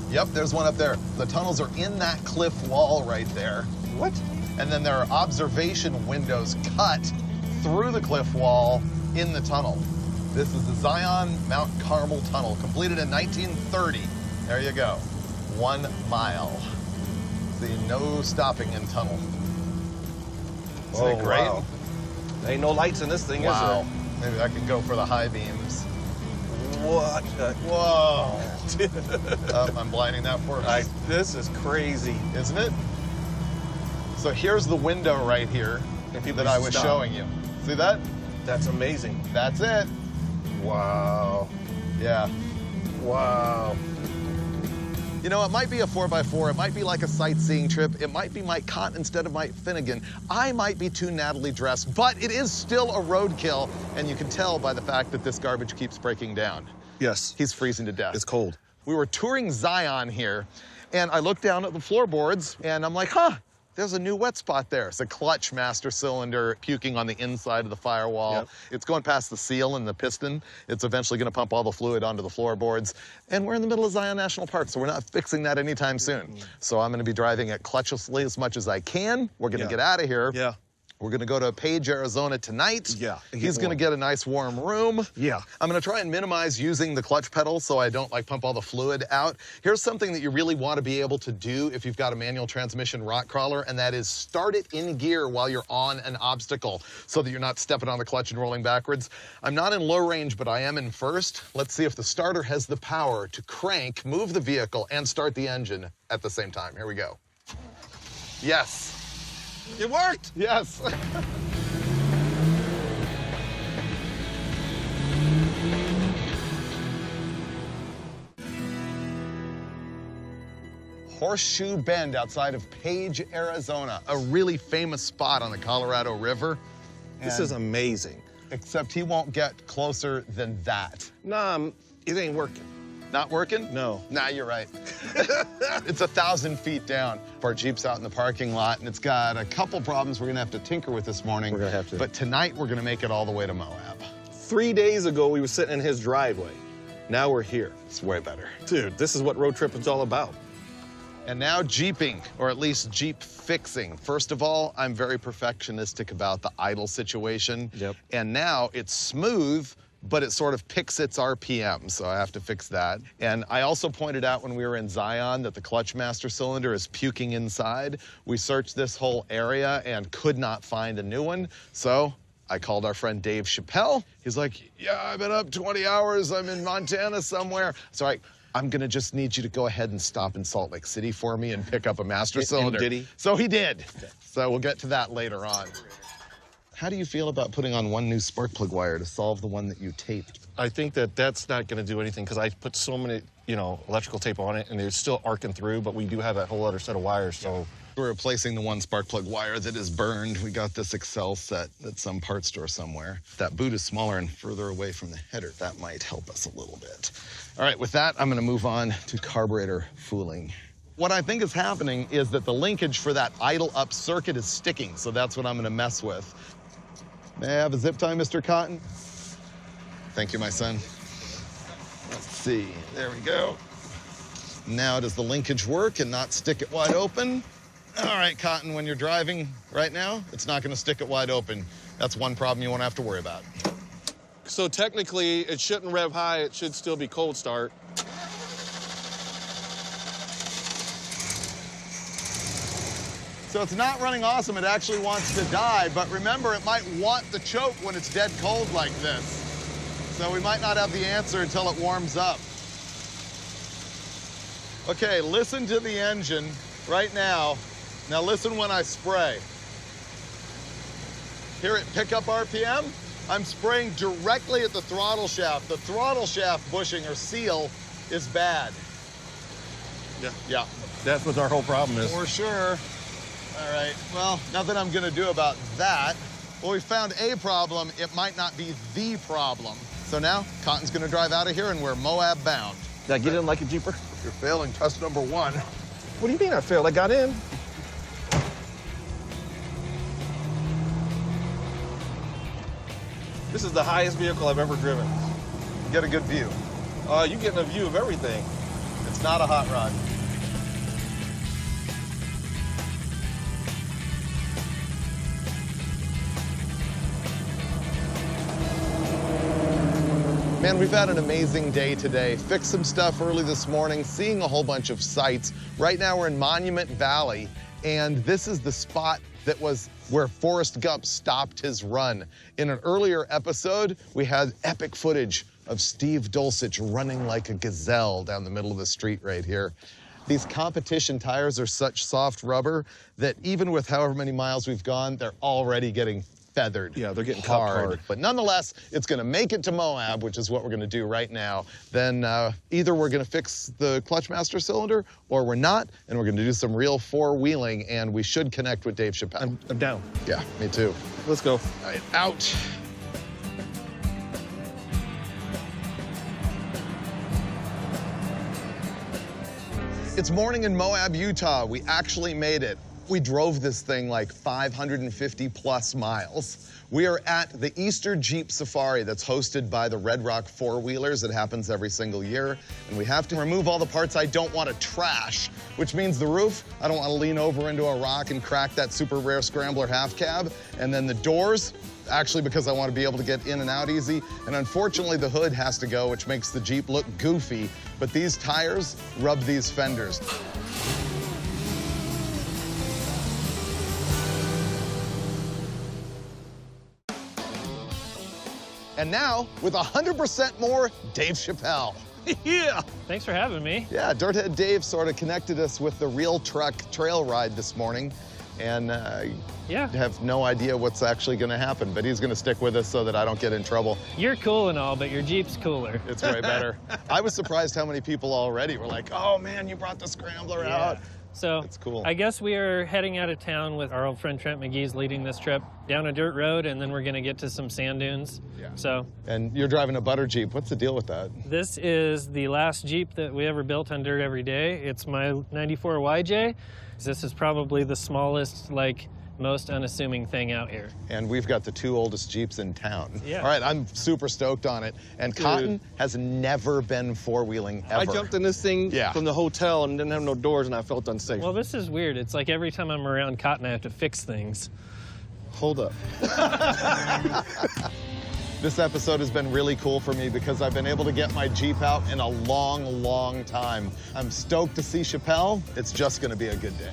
Yep, there's one up there. The tunnels are in that cliff wall right there. What? And then there are observation windows cut through the cliff wall in the tunnel. This is the Zion Mount Carmel Tunnel, completed in 1930. There you go, 1 mile. See, no stopping in tunnel. Isn't it great? Wow. There ain't no lights in this thing, is Wow. Maybe I can go for the high beams. there? What? Whoa. I'm blinding that for us. This is crazy. Isn't it? So here's the window right here that I was showing you. See that? That's amazing. That's it. Wow. Yeah. Wow. You know, it might be a 4x4, it might be like a sightseeing trip, it might be Mike Cott instead of Mike Finnegan. I might be too Natalie dressed, but it is still a roadkill, and you can tell by the fact that this garbage keeps breaking down. Yes. He's freezing to death. It's cold. We were touring Zion here, and I looked down at the floorboards, and I'm like, there's a new wet spot there. It's a clutch master cylinder puking on the inside of the firewall. Yep. It's going past the seal and the piston. It's eventually gonna pump all the fluid onto the floorboards. And we're in the middle of Zion National Park, so we're not fixing that anytime soon. So I'm gonna be driving it clutchlessly as much as I can. We're gonna get out of here. Yeah. We're gonna go to Page, Arizona tonight. Yeah. He's gonna get a nice warm room. Yeah. I'm gonna try and minimize using the clutch pedal so I don't pump all the fluid out. Here's something that you really wanna be able to do if you've got a manual transmission rock crawler, and that is start it in gear while you're on an obstacle so that you're not stepping on the clutch and rolling backwards. I'm not in low range, but I am in first. Let's see if the starter has the power to crank, move the vehicle, and start the engine at the same time. Here we go. Yes. It worked! Yes. Horseshoe Bend outside of Page, Arizona, a really famous spot on the Colorado River. This is amazing. Except he won't get closer than that. Nah, it ain't working. Not working? No. Nah, you're right. It's 1,000 feet down. Our Jeep's out in the parking lot, and it's got a couple problems we're gonna have to tinker with this morning. We're gonna have to. But tonight, we're gonna make it all the way to Moab. 3 days ago, we were sitting in his driveway. Now we're here. It's way better. Dude, this is what road tripping's all about. And now Jeeping, or at least Jeep fixing. First of all, I'm very perfectionistic about the idle situation. Yep. And now it's smooth, but it sort of picks its RPM, so I have to fix that. And I also pointed out when we were in Zion that the clutch master cylinder is puking inside. We searched this whole area and could not find a new one, so I called our friend Dave Chappelle. He's like, yeah, I've been up 20 hours, I'm in Montana somewhere. So I'm gonna just need you to go ahead and stop in Salt Lake City for me and pick up a master cylinder. And did he? So he did. So we'll get to that later on. How do you feel about putting on one new spark plug wire to solve the one that you taped? I think that that's not going to do anything because I put so many, electrical tape on it and they're still arcing through, but we do have that whole other set of wires, so. We're replacing the one spark plug wire that is burned. We got this Excel set at some parts store somewhere. That boot is smaller and further away from the header. That might help us a little bit. All right, with that, I'm gonna move on to carburetor fooling. What I think is happening is that the linkage for that idle up circuit is sticking, so that's what I'm gonna mess with. May I have a zip tie, Mr. Cotton? Thank you, my son. Let's see, there we go. Now does the linkage work and not stick it wide open? All right, Cotton, when you're driving right now, it's not gonna stick it wide open. That's one problem you won't have to worry about. So technically, it shouldn't rev high, it should still be cold start. So it's not running awesome, it actually wants to die, but remember, it might want the choke when it's dead cold like this. So we might not have the answer until it warms up. Okay, listen to the engine right now. Now listen when I spray. Hear it pick up RPM? I'm spraying directly at the throttle shaft. The throttle shaft bushing or seal is bad. Yeah. That's what our whole problem is. For sure. All right, well, nothing I'm gonna do about that. Well, we found a problem. It might not be the problem. So now, Cotton's gonna drive out of here and we're Moab bound. Did I get in like a Jeeper? You're failing test number 1. What do you mean I failed? I got in. This is the highest vehicle I've ever driven. Get a good view. You're getting a view of everything. It's not a hot rod. Man, we've had an amazing day today. Fixed some stuff early this morning, seeing a whole bunch of sights. Right now we're in Monument Valley, and this is the spot that was where Forrest Gump stopped his run. In an earlier episode, we had epic footage of Steve Dulcich running like a gazelle down the middle of the street right here. These competition tires are such soft rubber that even with however many miles we've gone, they're already getting feathered. Yeah, they're getting hard. But nonetheless, it's gonna make it to Moab, which is what we're gonna do right now. Then either we're gonna fix the clutch master cylinder or we're not, and we're gonna do some real four-wheeling, and we should connect with Dave Chappelle. I'm down. Yeah, me too. Let's go. All right, out. It's morning in Moab, Utah. We actually made it. We drove this thing like 550 plus miles. We are at the Easter Jeep Safari that's hosted by the Red Rock Four-Wheelers. It happens every single year. And we have to remove all the parts I don't want to trash, which means the roof, I don't want to lean over into a rock and crack that super rare Scrambler half cab. And then the doors, actually because I want to be able to get in and out easy. And unfortunately, the hood has to go, which makes the Jeep look goofy. But these tires rub these fenders. And now, with 100% more, Dave Chappelle. Yeah. Thanks for having me. Yeah, Dirthead Dave sort of connected us with the Real Truck trail ride this morning. And yeah, have no idea what's actually going to happen, but he's going to stick with us so that I don't get in trouble. You're cool and all, but your Jeep's cooler. It's way better. I was surprised how many people already were like, oh man, you brought the Scrambler out. So it's cool. I guess we are heading out of town with our old friend Trent McGee's leading this trip down a dirt road, and then we're going to get to some sand dunes. Yeah. So. And you're driving a butter Jeep. What's the deal with that? This is the last Jeep that we ever built on dirt every day. It's my 94 YJ. This is probably the smallest, most unassuming thing out here. And we've got the 2 oldest Jeeps in town. Yeah. All right, I'm super stoked on it. And Cotton has never been four-wheeling ever. I jumped in this thing from the hotel and didn't have no doors, and I felt unsafe. Well, this is weird. It's like every time I'm around Cotton, I have to fix things. Hold up. This episode has been really cool for me because I've been able to get my Jeep out in a long, long time. I'm stoked to see Chappelle. It's just gonna be a good day.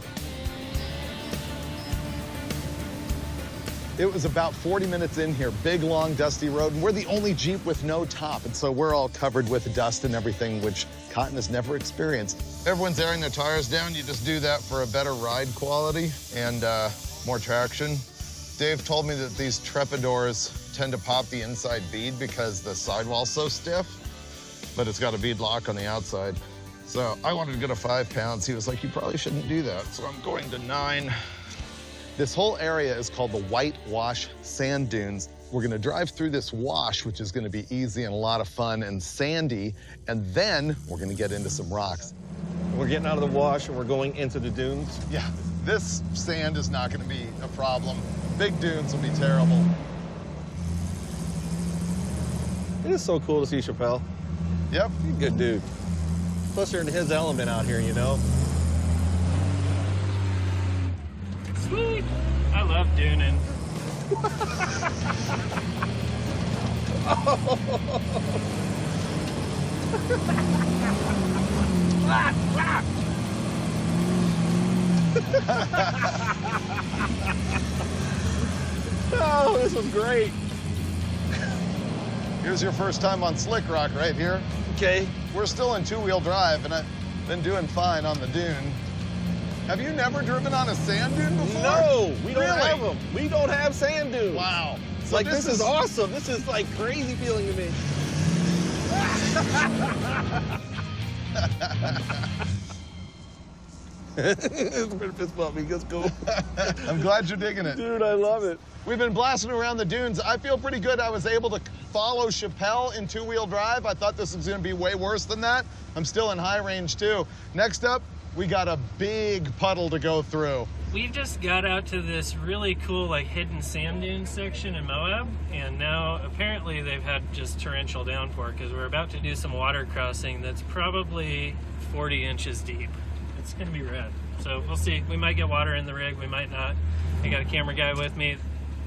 It was about 40 minutes in here, big, long, dusty road, and we're the only Jeep with no top, and so we're all covered with dust and everything, which Cotton has never experienced. Everyone's airing their tires down. You just do that for a better ride quality and more traction. Dave told me that these trepidors tend to pop the inside bead because the sidewall's so stiff, but it's got a bead lock on the outside. So I wanted to go to 5 pounds. He was like, you probably shouldn't do that. So I'm going to 9. This whole area is called the Whitewash Sand Dunes. We're gonna drive through this wash, which is gonna be easy and a lot of fun and sandy, and then we're gonna get into some rocks. We're getting out of the wash and we're going into the dunes. Yeah, this sand is not gonna be a problem. Big dunes will be terrible. It is so cool to see Chappelle. Yep. He's a good dude. Plus, you're in his element out here, you know? Sweet. I love duning. Oh, this was great. Here's your first time on Slick Rock right here. Okay. We're still in 2-wheel drive, and I've been doing fine on the dune. Have you never driven on a sand dune before? No, we don't Really? have them. We don't have sand dunes. Wow. It's So like, this is awesome. This is like crazy feeling to me. It's pretty fist bump me. Let's go. I'm glad you're digging it. Dude, I love it. We've been blasting around the dunes. I feel pretty good. I was able to follow Chappelle in 2-wheel drive. I thought this was gonna be way worse than that. I'm still in high range too. Next up, we got a big puddle to go through. We just got out to this really cool like hidden sand dune section in Moab, and now apparently they've had just torrential downpour because we're about to do some water crossing that's probably 40 inches deep. It's gonna be rad. So we'll see. We might get water in the rig, we might not. I got a camera guy with me.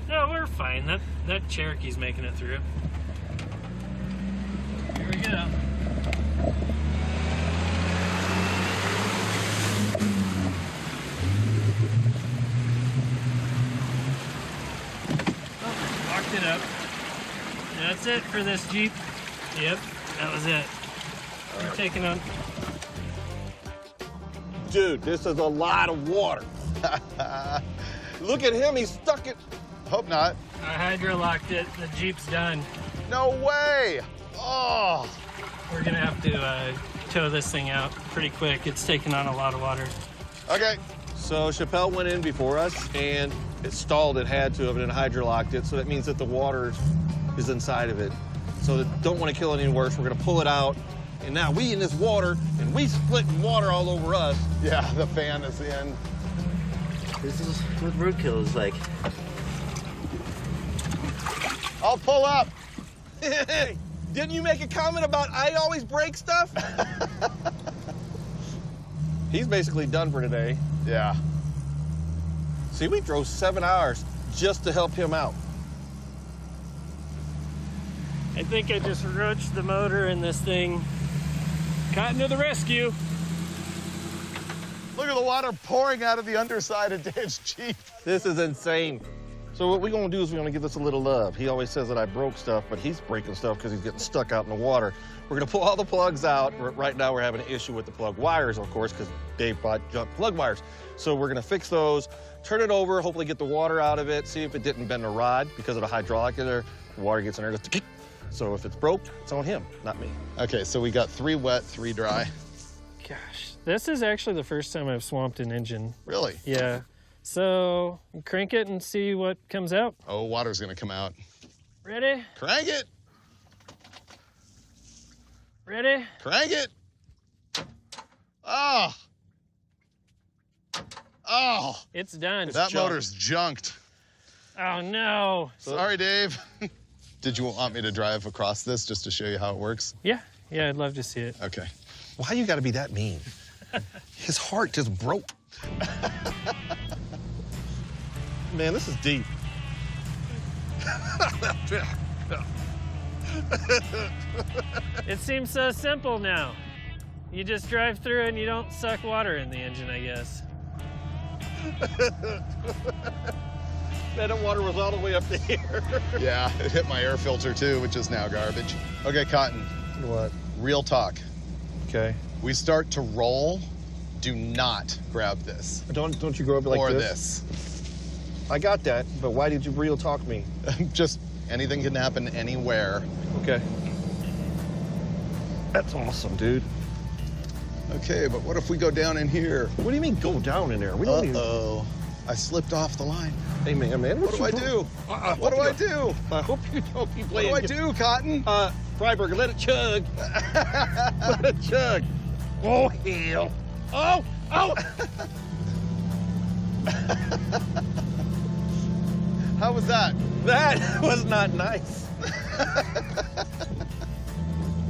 No, we're fine. That Cherokee's making it through. Here we go. Locked it up. That's it for this Jeep. Yep, that was it. We're taking on. Dude, this is a lot of water. Look at him, he's stuck it. Hope not. I hydro-locked it. The Jeep's done. No way. Oh. We're gonna have to tow this thing out pretty quick. It's taking on a lot of water. Okay. So Chappelle went in before us and it stalled. It had to have, and hydro-locked it. So that means that the water is inside of it. So don't want to kill it any worse. We're gonna pull it out. And now we in this water, and we splitting water all over us. Yeah, the fan is in. This is what Roadkill is like. I'll pull up. Hey, didn't you make a comment about I always break stuff? He's basically done for today. Yeah. See, we drove 7 hours just to help him out. I think I just roached the motor in this thing. Cotton to the rescue. Look at the water pouring out of the underside of Dave's Jeep. This is insane. So what we're gonna do is we're gonna give this a little love. He always says that I broke stuff, but he's breaking stuff because he's getting stuck out in the water. We're gonna pull all the plugs out. Right now we're having an issue with the plug wires, of course, because Dave bought junk plug wires. So we're gonna fix those, turn it over, hopefully get the water out of it, see if it didn't bend the rod because of the hydraulic in there. The water gets in there, goes so if it's broke, it's on him, not me. Okay, so we got 3 wet, 3 dry. Gosh, this is actually the first time I've swamped an engine. Really? Yeah. So crank it and see what comes out. Oh, water's gonna come out. Ready? Crank it. Ready? Crank it. Oh. Oh. It's done. That motor's junked. Oh, no. Sorry, Dave. Did you want me to drive across this just to show you how it works? Yeah, I'd love to see it. Okay. Why you gotta be that mean? His heart just broke. Man, this is deep. It seems so simple now. You just drive through and you don't suck water in the engine, I guess. Man, that water was all the way up to here. Yeah, it hit my air filter too, which is now garbage. Okay, Cotton. What? Real talk. Okay. We start to roll. Do not grab this. Don't you go up like or this? this. I got that, but why did you real talk me? Just anything can happen anywhere. Okay. That's awesome, dude. Okay, but what if we go down in here? What do you mean go down in there? We don't even... Uh-oh. I slipped off the line. Hey, man, What do I do? What do I do? I hope you don't keep playing. What do I do, Cotton? Freiburger, let it chug. Let it chug. Oh, hell. Oh, oh. How was that? That was not nice.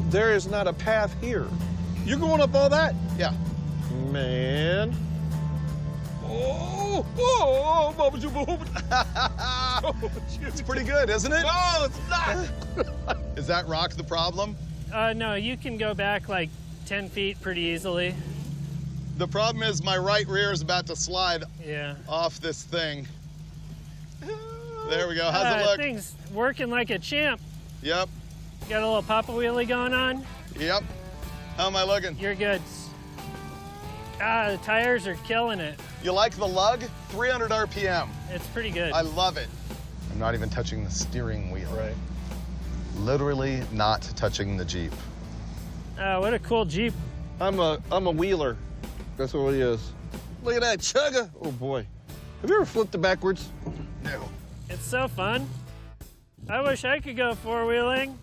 There is not a path here. You're going up all that? Yeah. Man. It's pretty good, isn't it? No, it's not. Is that rock the problem? No, you can go back like 10 feet pretty easily. The problem is my right rear is about to slide off this thing. There we go. How's it look? Thing's working like a champ. Yep. Got a little papa wheelie going on? Yep. How am I looking? You're good. The tires are killing it. You like the lug? 300 RPM. It's pretty good. I love it. I'm not even touching the steering wheel. Right. Literally not touching the Jeep. What a cool Jeep. I'm a wheeler. That's what he is. Look at that chugga. Oh boy. Have you ever flipped it backwards? No. It's so fun. I wish I could go four-wheeling.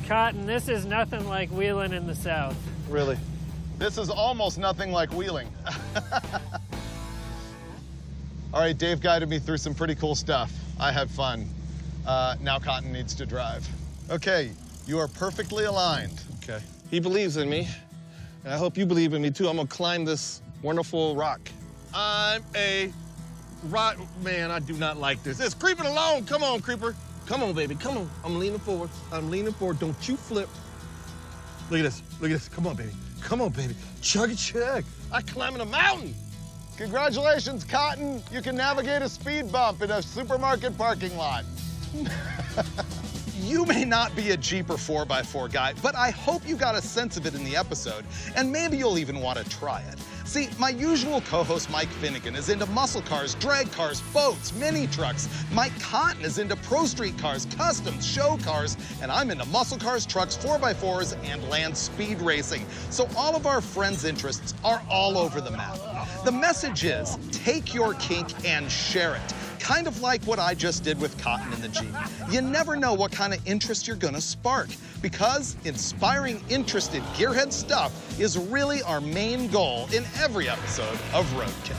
Cotton, this is nothing like wheeling in the South. Really? This is almost nothing like wheeling. All right, Dave guided me through some pretty cool stuff. I had fun. Now Cotton needs to drive. Okay, you are perfectly aligned. Okay. He believes in me, and I hope you believe in me too. I'm gonna climb this wonderful rock. I'm a rock man. I do not like this. It's creeping along. Come on, creeper. Come on, baby. Come on. I'm leaning forward. I'm leaning forward. Don't you flip. Look at this. Look at this. Come on, baby. Come on, baby. Chug a chug. I climbing a mountain. Congratulations, Cotton. You can navigate a speed bump in a supermarket parking lot. You may not be a Jeep or 4x4 guy, but I hope you got a sense of it in the episode, and maybe you'll even want to try it. See, my usual co-host Mike Finnegan is into muscle cars, drag cars, boats, mini trucks. Mike Cotton is into pro street cars, customs, show cars, and I'm into muscle cars, trucks, 4x4s, and land speed racing. So all of our friends' interests are all over the map. The message is, take your kink and share it. Kind of like what I just did with Cotton in the Jeep. You never know what kind of interest you're gonna spark, because inspiring interest in gearhead stuff is really our main goal in every episode of Roadkill.